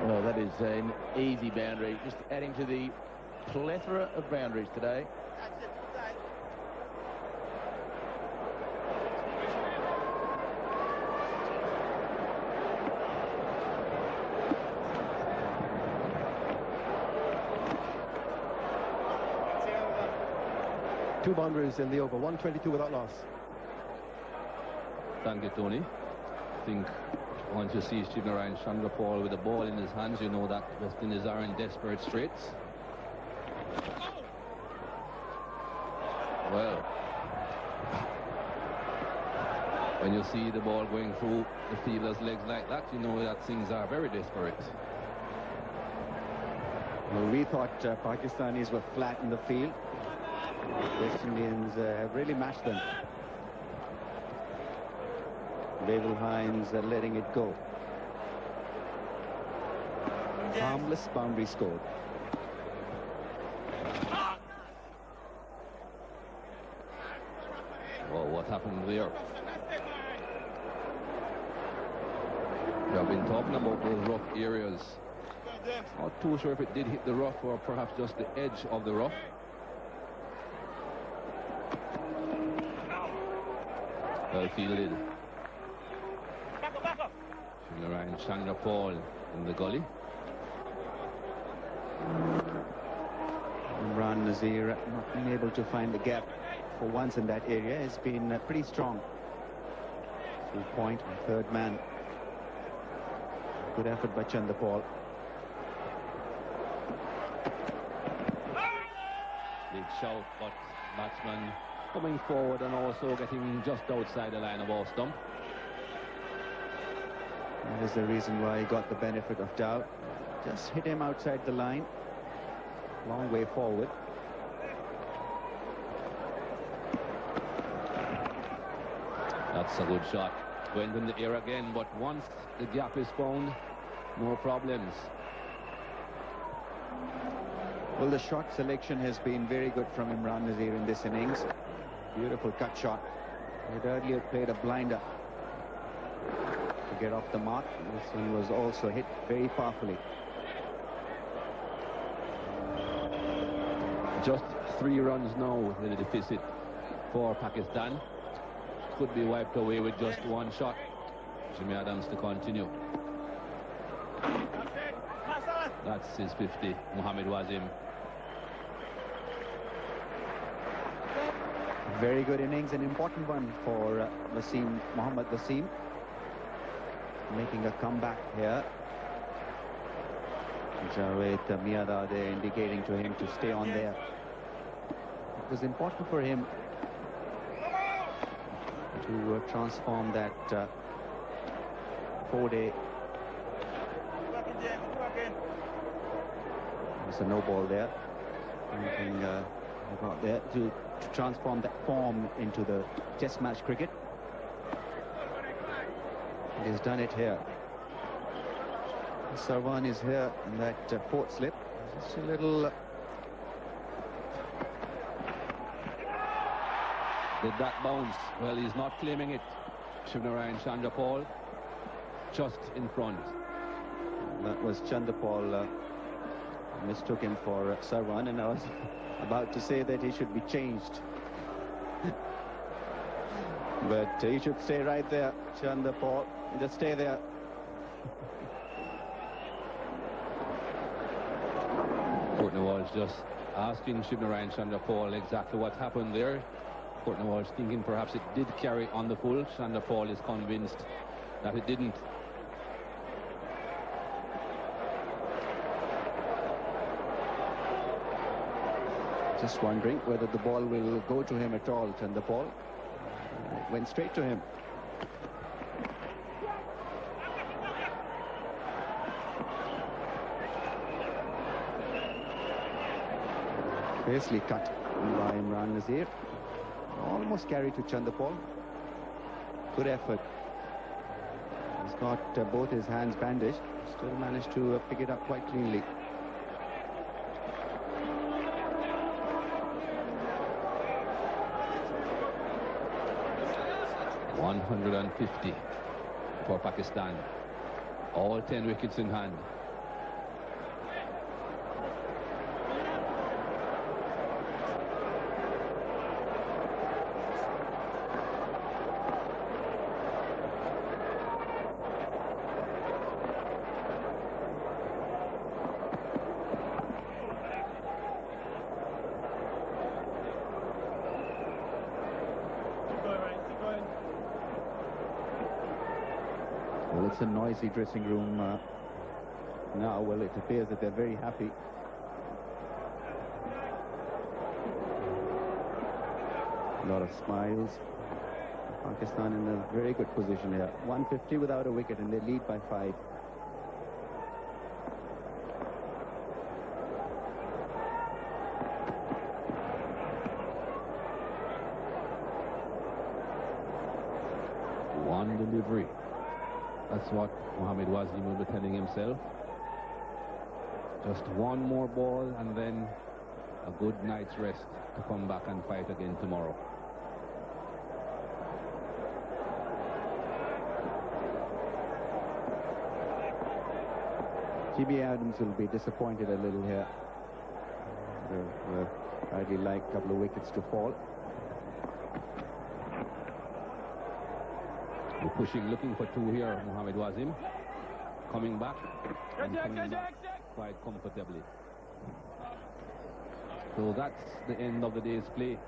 Well, that is an easy boundary, just adding to the plethora of boundaries today. Two boundaries in the over, 122 without loss. Thank you, Tony. I think once you see Shivnarine Chandrapal with the ball in his hands, you know that West Indies are in desperate straits. Well, when you see the ball going through the fielder's legs like that, you know that things are very desperate. Well, we thought Pakistanis were flat in the field. West Indians have really matched them. Wavell Hines letting it go. Harmless boundary scored. Oh, what happened there? We have been talking about those rough areas. Not too sure if it did hit the rough or perhaps just the edge of the rough. Well fielded. Ryan Chandrapal in the gully. Imran Nazir not being able to find the gap for once in that area has been pretty strong. Full point on third man. Good effort by Chandrapal. Big shout, but batsman coming forward and also getting just outside the line of off stump. That is the reason why he got the benefit of doubt. Just hit him outside the line. Long way forward. That's a good shot. Went in the air again, but once the gap is found, no problems. Well, the shot selection has been very good from Imran Nazir in this innings. Beautiful cut shot. He had earlier played a blinder to get off the mark. This one was also hit very powerfully. Just 3 runs now, the deficit for Pakistan. Could be wiped away with just one shot. Jimmy Adams to continue. That's his 50, Mohammad Wasim. Very good innings, an important one for Mohammad Wasim. Making a comeback here. Javed Miyadade indicating to him to stay on there. It was important for him to transform that 4-day. There's a no ball there. Anything about there to transform that form into the test match cricket. And he's done it here. Sarwan is here in that fourth slip. Just a little. Did that bounce? Well, he's not claiming it. Shivnarine Chandrapal just in front. That was Chandrapal mistook him for Sarwan, and I was about to say that he should be changed. But he should stay right there, Chandrapal. Just stay there. Courtney Walsh just asking Shivnarine Chandrapal exactly what happened there. Courtney Walsh thinking perhaps it did carry on the full. Chandrapal is convinced that it didn't. Just wondering whether the ball will go to him at all, Chandrapal. It went straight to him. Fiercely cut by Imran Nazir. Almost carried to Chandrapal. Good effort. He's got both his hands bandaged. Still managed to pick it up quite cleanly. .150 for Pakistan. All 10 wickets in hand. Well, it's a noisy dressing room now. Well, it appears that they're very happy. A lot of smiles. Pakistan in a very good position here. 150 without a wicket, and they lead by 5. One delivery. That's what Mohammad Wasim will be telling himself. Just one more ball and then a good night's rest to come back and fight again tomorrow. Jimmy Adams will be disappointed a little here. I'd like a couple of wickets to fall. We're pushing, looking for 2 here. Mohammad Wasim coming back, and coming back quite comfortably. So that's the end of the day's play.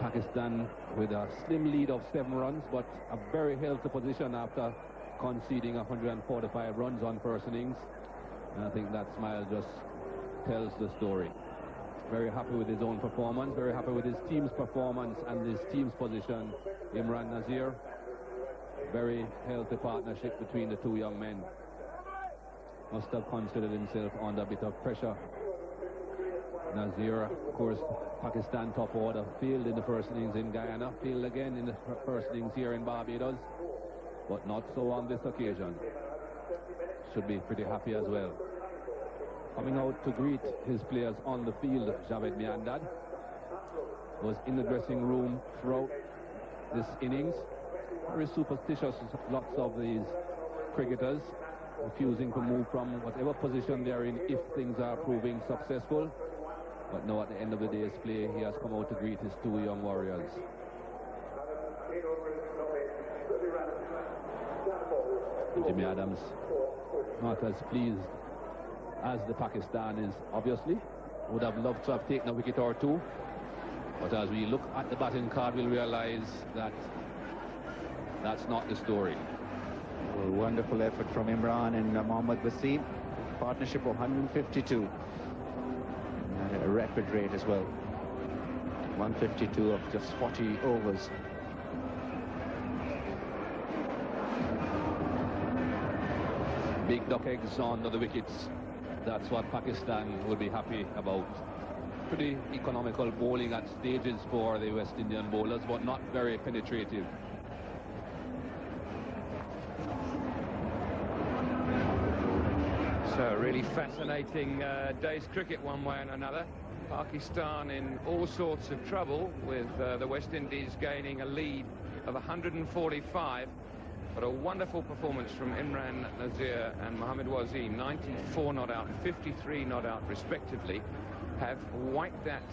Pakistan with a slim lead of 7 runs, but a very healthy position after conceding 145 runs on first innings. And I think that smile just tells the story. Very happy with his own performance, very happy with his team's performance and his team's position. Imran Nazir, very healthy partnership between the 2 young men. Must have considered himself under a bit of pressure. Nazir, of course, Pakistan top order, failed in the first innings in Guyana, failed again in the first innings here in Barbados, but not so on this occasion. Should be pretty happy as well. Coming out to greet his players on the field, Javed Miandad was in the dressing room throughout this innings. Very superstitious, lots of these cricketers, refusing to move from whatever position they're in if things are proving successful. But now at the end of the day's play, he has come out to greet his 2 young warriors. And Jimmy Adams not as pleased as the Pakistanis, obviously. Would have loved to have taken a wicket or 2. But as we look at the batting card, we'll realize that that's not the story. A wonderful effort from Imran and Mohammad Wasim. Partnership of 152. And a rapid rate as well. 152 of just 40 overs. Big duck eggs on the wickets. That's what Pakistan will be happy about. Pretty economical bowling at stages for the West Indian bowlers, but not very penetrative. So really fascinating day's cricket one way and another. Pakistan in all sorts of trouble with the West Indies gaining a lead of 145. But a wonderful performance from Imran Nazir and Mohammad Wasim. 94 not out, 53 not out respectively, have wiped that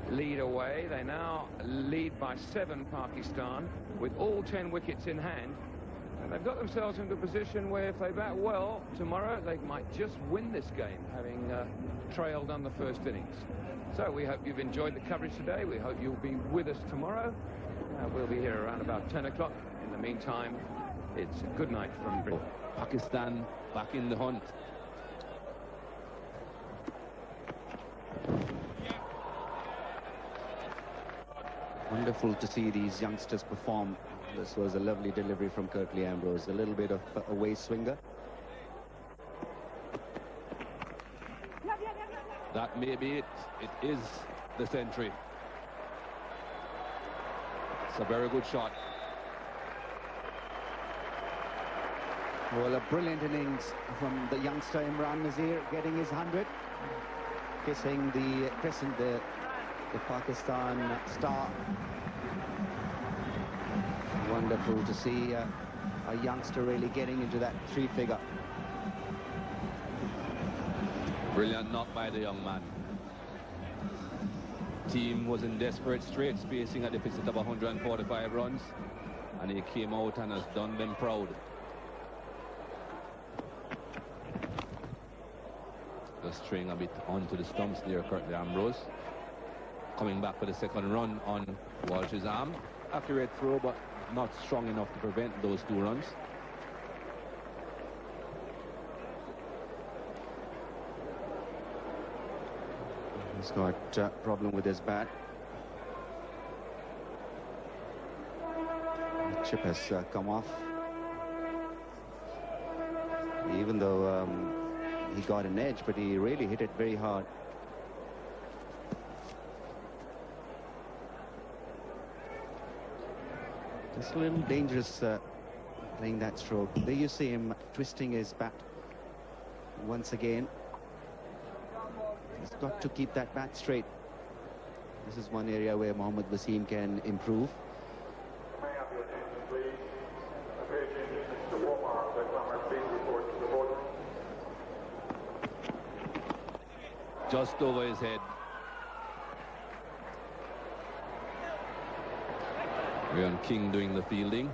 lead away. They now lead by 7, Pakistan, with all 10 wickets in hand. And they've got themselves into a position where if they bat well tomorrow, they might just win this game, having trailed on the first innings. So we hope you've enjoyed the coverage today. We hope you'll be with us tomorrow. We'll be here around about 10 o'clock. In the meantime, it's good night from Britain. Pakistan back in the hunt. Wonderful to see these youngsters perform. This was a lovely delivery from Kirtley Ambrose. A little bit of a waist swinger. That may be it. It is the century. It's a very good shot. Well, a brilliant innings from the youngster Imran Nazir, getting his 100, kissing the crescent, the Pakistan star. Wonderful to see a youngster really getting into that 3-figure. Brilliant knock by the young man. Team was in desperate straits, facing a deficit of 145 runs, and he came out and has done them proud. Just straying a bit onto the stumps there, Kirtley Ambrose. Coming back for the second run on Walsh's arm. Accurate throw, but not strong enough to prevent those 2 runs. He's got a problem with his bat. The chip has come off. Even though he got an edge, but he really hit it very hard. Just a little dangerous playing that stroke. There you see him twisting his bat once again. He's got to keep that bat straight. This is one area where Mohammad Wasim can improve. Just over his head. Brian King doing the fielding.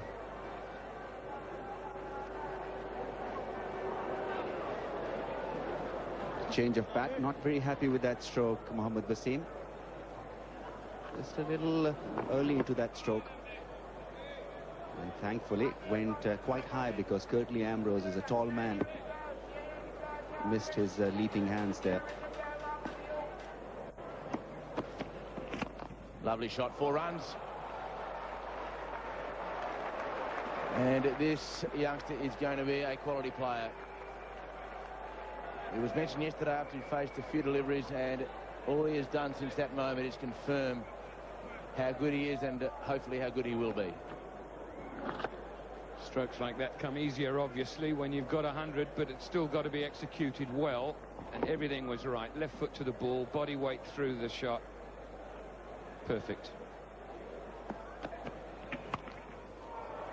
Change of bat, not very happy with that stroke, Mohammad Wasim. Just a little early into that stroke. And thankfully went quite high because Curtly Ambrose is a tall man. Missed his leaping hands there. Lovely shot, 4 runs. And this youngster is going to be a quality player. It was mentioned yesterday after he faced a few deliveries, and all he has done since that moment is confirm how good he is and hopefully how good he will be. Strokes like that come easier, obviously, when you've got 100, but it's still got to be executed well, and everything was right. Left foot to the ball, body weight through the shot. Perfect.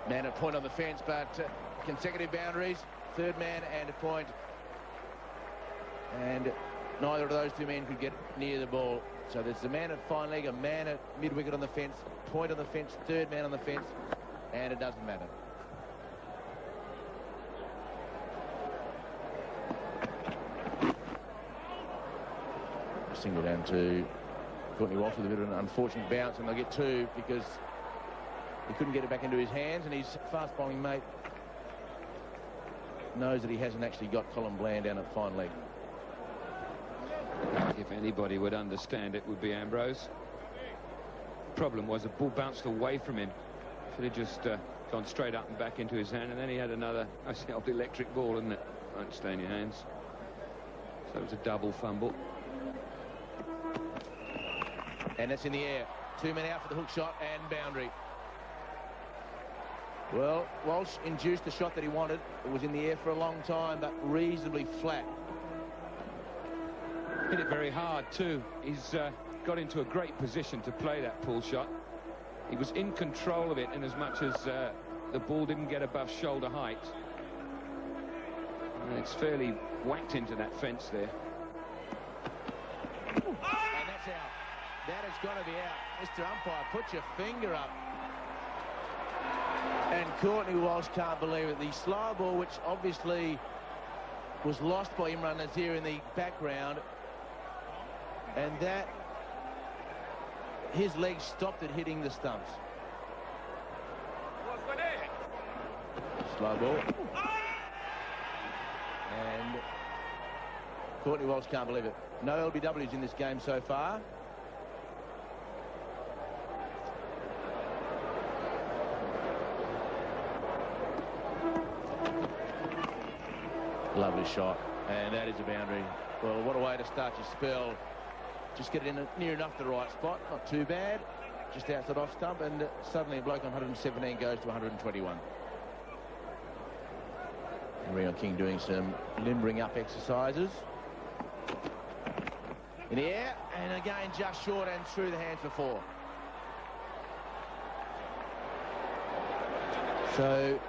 Man at point on the fence, but consecutive boundaries, 3rd man and a point. And neither of those 2 men could get near the ball. So there's a man at fine leg, a man at mid-wicket on the fence, point on the fence, 3rd man on the fence, and it doesn't matter. Single down to Courtney Walsh with a bit of an unfortunate bounce, and they'll get 2 because he couldn't get it back into his hands, and his fast bowling mate knows that he hasn't actually got Colin Bland down at fine leg. If anybody would understand it, would be Ambrose. Problem was the ball bounced away from him. Should have just gone straight up and back into his hand, and then he had another, that's the old electric ball, isn't it? Won't stay in your hands. So it was a double fumble. And it's in the air. 2 men out for the hook shot and boundary. Well, Walsh induced the shot that he wanted. It was in the air for a long time, but reasonably flat. Hit it very hard too. He's got into a great position to play that pull shot. He was in control of it in as much as the ball didn't get above shoulder height. And it's fairly whacked into that fence there. And that's out. That has got to be out. Mr. Umpire, put your finger up. And Courtney Walsh can't believe it. The slow ball, which obviously was lost by Imran Nazir in the background, and that his legs stopped it hitting the stumps. Slow ball. And Courtney Walsh can't believe it. No LBWs in this game so far. Lovely shot, and that is a boundary. Well, what a way to start your spell. Just get it in near enough the right spot, not too bad. Just outside off stump, and suddenly a bloke on 117 goes to 121. And Brian King doing some limbering up exercises. In the air, and again just short and through the hands for 4. So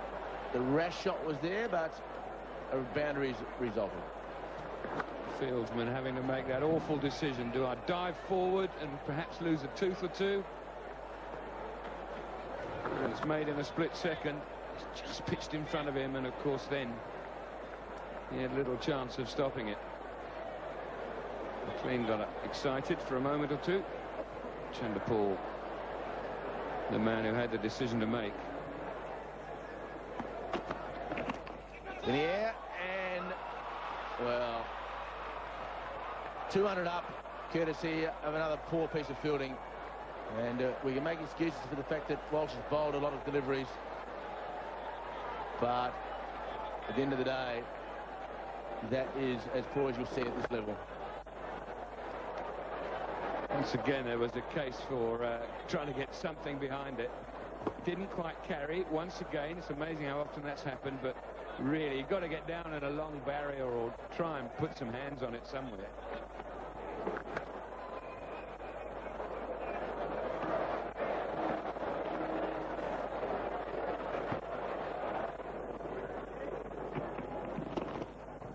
the rash shot was there, but a boundary is resulted. Fieldsman having to make that awful decision. Do I dive forward and perhaps lose a tooth or two? And it's made in a split second. It's just pitched in front of him, and of course then he had little chance of stopping it. McLean got excited for a moment or two. Chanderpaul, the man who had the decision to make. in the air, and, well, 200 up, courtesy of another poor piece of fielding. And we can make excuses for the fact that Walsh has bowled a lot of deliveries. But at the end of the day, that is as poor as you'll see at this level. Once again, there was a case for trying to get something behind it. Didn't quite carry. Once again, it's amazing how often that's happened, but really, you've got to get down at a long barrier or try and put some hands on it somewhere.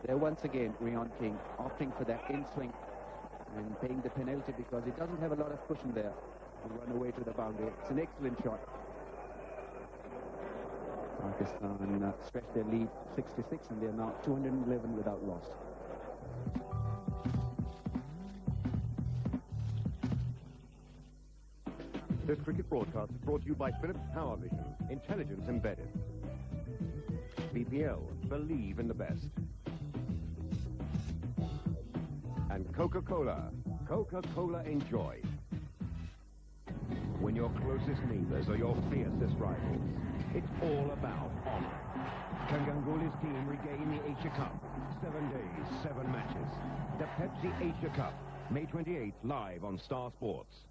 There once again, Rion King opting for that in-swing and paying the penalty because he doesn't have a lot of cushion there to run away to the boundary. It's an excellent shot. Pakistan stretched their lead 66 and they're now 211 without loss. This cricket broadcast is brought to you by Philips Power Vision, intelligence embedded. BPL, believe in the best. And Coca-Cola, Coca-Cola Enjoy. When your closest neighbors are your fiercest rivals, it's all about honor. Can Ganguly's team regain the Asia Cup? 7 days, 7 matches. The Pepsi Asia Cup, May 28th, live on Star Sports.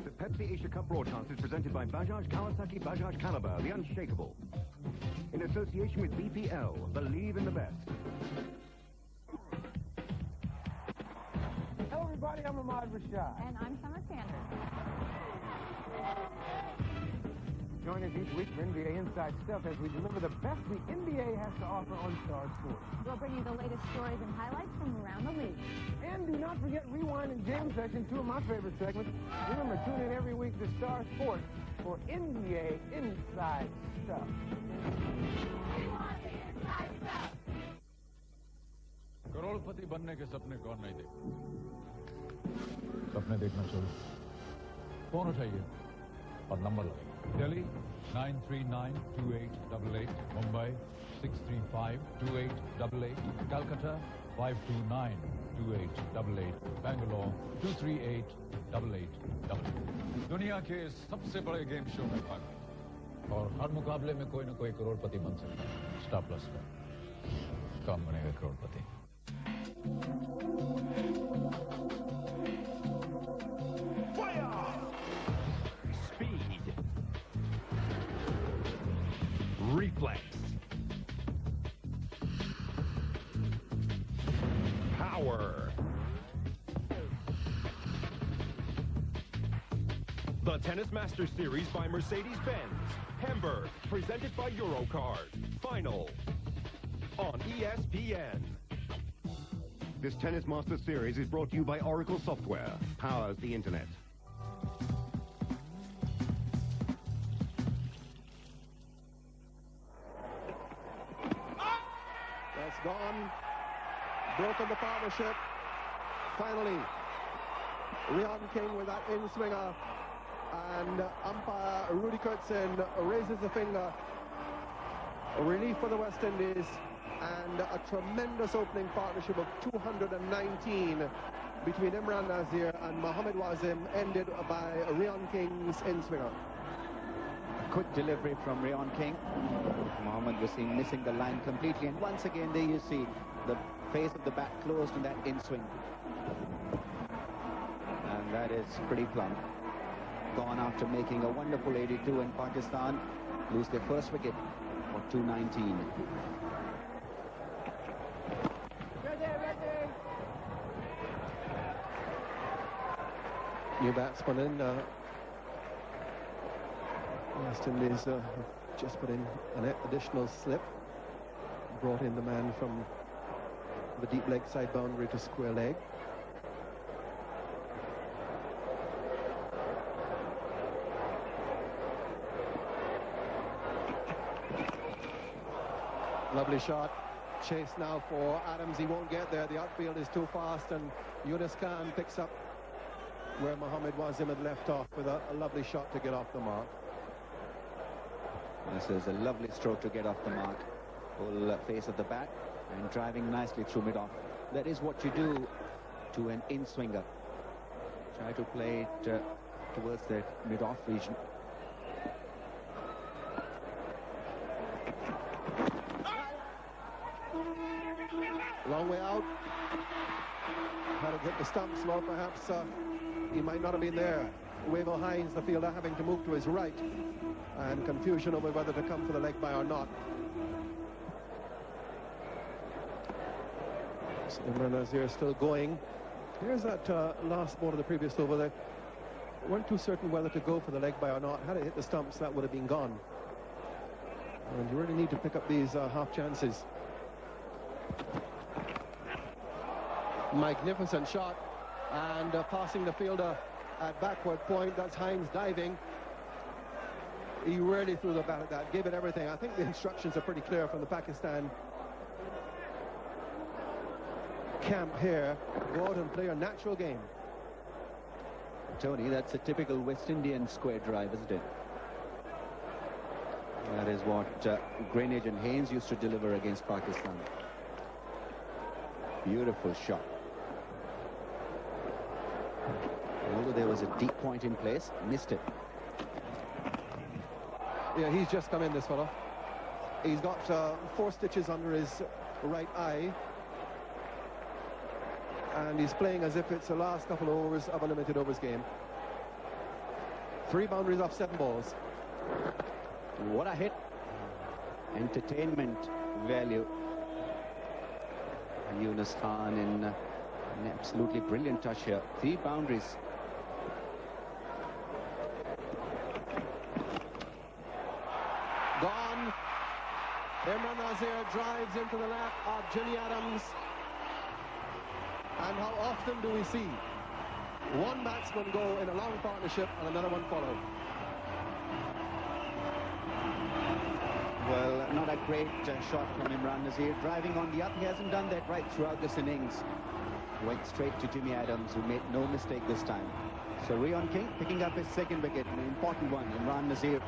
The Pepsi Asia Cup broadcast is presented by Bajaj Kawasaki Bajaj Caliber, the unshakable. In association with BPL, believe in the best. Hello everybody, I'm Ahmad Rashad. And I'm Summer Sanders. Join us each week for NBA Inside Stuff as we deliver the best the NBA has to offer on Star Sports. We'll bring you the latest stories and highlights from around the league. And do not forget Rewind and Jam Session, two of my favorite segments. Remember, tune in every week to Star Sports for NBA Inside Stuff. करोड़पति बनने के सपने कौन नहीं देखते? सपने देखना शुरू। Phone उठाइए और नंबर लगाइए। Delhi 9392888, Mumbai 6352888, Calcutta 5292888, Bangalore 2388888। दुनिया के सबसे बड़े गेम शो में भाग और हर मुकाबले में कोई न कोई करोड़पति बन सकता है। स्टार प्लस का कौन बनेगा करोड़पति? Speed. Reflex. Power. The Tennis Masters Series by Mercedes-Benz. Hamburg, presented by Eurocard. Final on ESPN. This Tennis Masters Series is brought to you by Oracle Software. Powers the Internet. That's gone. Broken the partnership. Finally, Rion King with that in-swinger. And umpire Rudy Kurtzen raises the finger. A relief for the West Indies. And a tremendous opening partnership of 219 between Imran Nazir and Mohammad Wasim, ended by Rion King's in-swinger. A good delivery from Rion King. Mohammad Wasim missing the line completely, and once again there you see the face of the bat closed in that in-swing. And that is pretty plump. Gone after making a wonderful 82, and Pakistan lose their first wicket for 219. New batsman in. West Indies just put in an additional slip. Brought in the man from the deep leg side boundary to square leg. Lovely shot. Chase now for Adams. He won't get there. The outfield is too fast, and Yunus Khan picks up where Mohammad Wasim had left off with a lovely shot to get off the mark. This is a lovely stroke to get off the mark. Full face of the bat and driving nicely through mid-off. That is what you do to an in-swinger. Try to play it towards the mid-off region. Long way out. Had it hit the stumps, well, perhaps he might not have been there. Wavell Hines, the fielder, having to move to his right, and confusion over whether to come for the leg by or not. So Imran Nazir still going. Here's that last ball of the previous over. They weren't too certain whether to go for the leg by or not. Had it hit the stumps, that would have been gone. And you really need to pick up these half chances. Magnificent shot, and passing the fielder at backward point. That's Hines diving. He really threw the bat at that, gave it everything. I think the instructions are pretty clear from the Pakistan camp here. Go out and play a natural game. Tony, that's a typical West Indian square drive, isn't it? That is what Greenidge and Haynes used to deliver against Pakistan. Beautiful shot. Although there was a deep point in place, missed it. Yeah, he's just come in, this fellow. He's got 4 stitches under his right eye, and he's playing as if it's the last couple of overs of a limited overs game. 3 boundaries off 7 balls. What a hit. Entertainment value. And Yunus Khan in an absolutely brilliant touch here. 3 boundaries. Gone. Imran Nazir drives into the lap of Jimmy Adams. And how often do we see one batsman go in a long partnership and another one follow? Well, not a great shot from Imran Nazir. Driving on the up, he hasn't done that right throughout this innings. Went straight to Jimmy Adams, who made no mistake this time. So Rion King picking up his 2nd wicket, an important one. Imran Nazir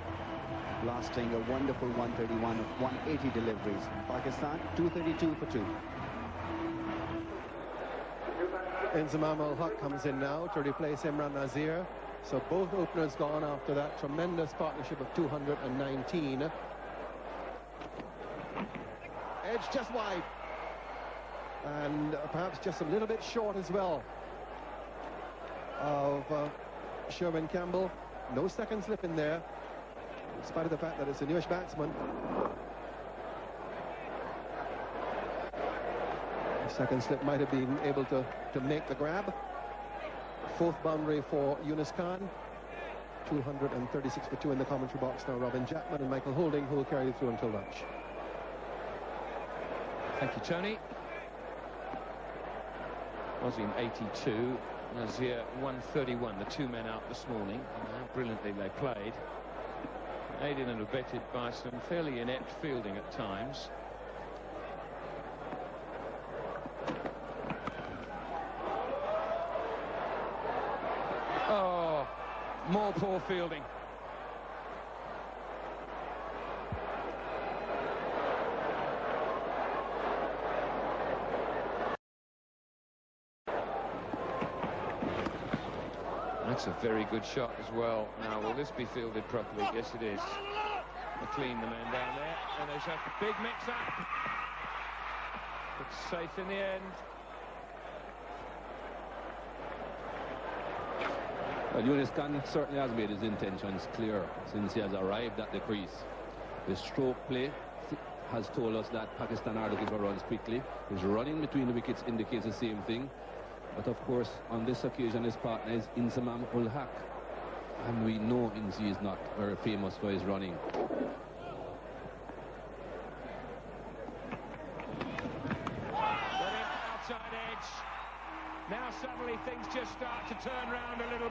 blasting a wonderful 131 of 180 deliveries. Pakistan 232 for 2. Inzamam ul-Haq comes in now to replace Imran Nazir. So both openers gone after that tremendous partnership of 219. Edge just wide, and perhaps just a little bit short as well of Sherwin Campbell. No second slip in there, in spite of the fact that it's a newish batsman. The second slip might have been able to make the grab. 4th boundary for Yunus Khan. 236 for 2 in the commentary box now. Robin Jackman and Michael Holding, who will carry you through until lunch. Thank you, Tony. Wasim 82, Nazir 131, the 2 men out this morning. And how brilliantly they played. Aided and abetted by some fairly inept fielding at times. Oh, more poor fielding. That's a very good shot as well. Now, will this be fielded properly? Yes, it is. McLean, the man down there, and there's a big mix-up. But safe in the end. Well, Yunus Khan certainly has made his intentions clear since he has arrived at the crease. The stroke play has told us that Pakistan are looking for runs quickly. His running between the wickets indicates the same thing. But of course, on this occasion, his partner is Inzamam ul-Haq. And we know Inzi is not very famous for his running. Outside edge. Now suddenly things just start to turn round a little.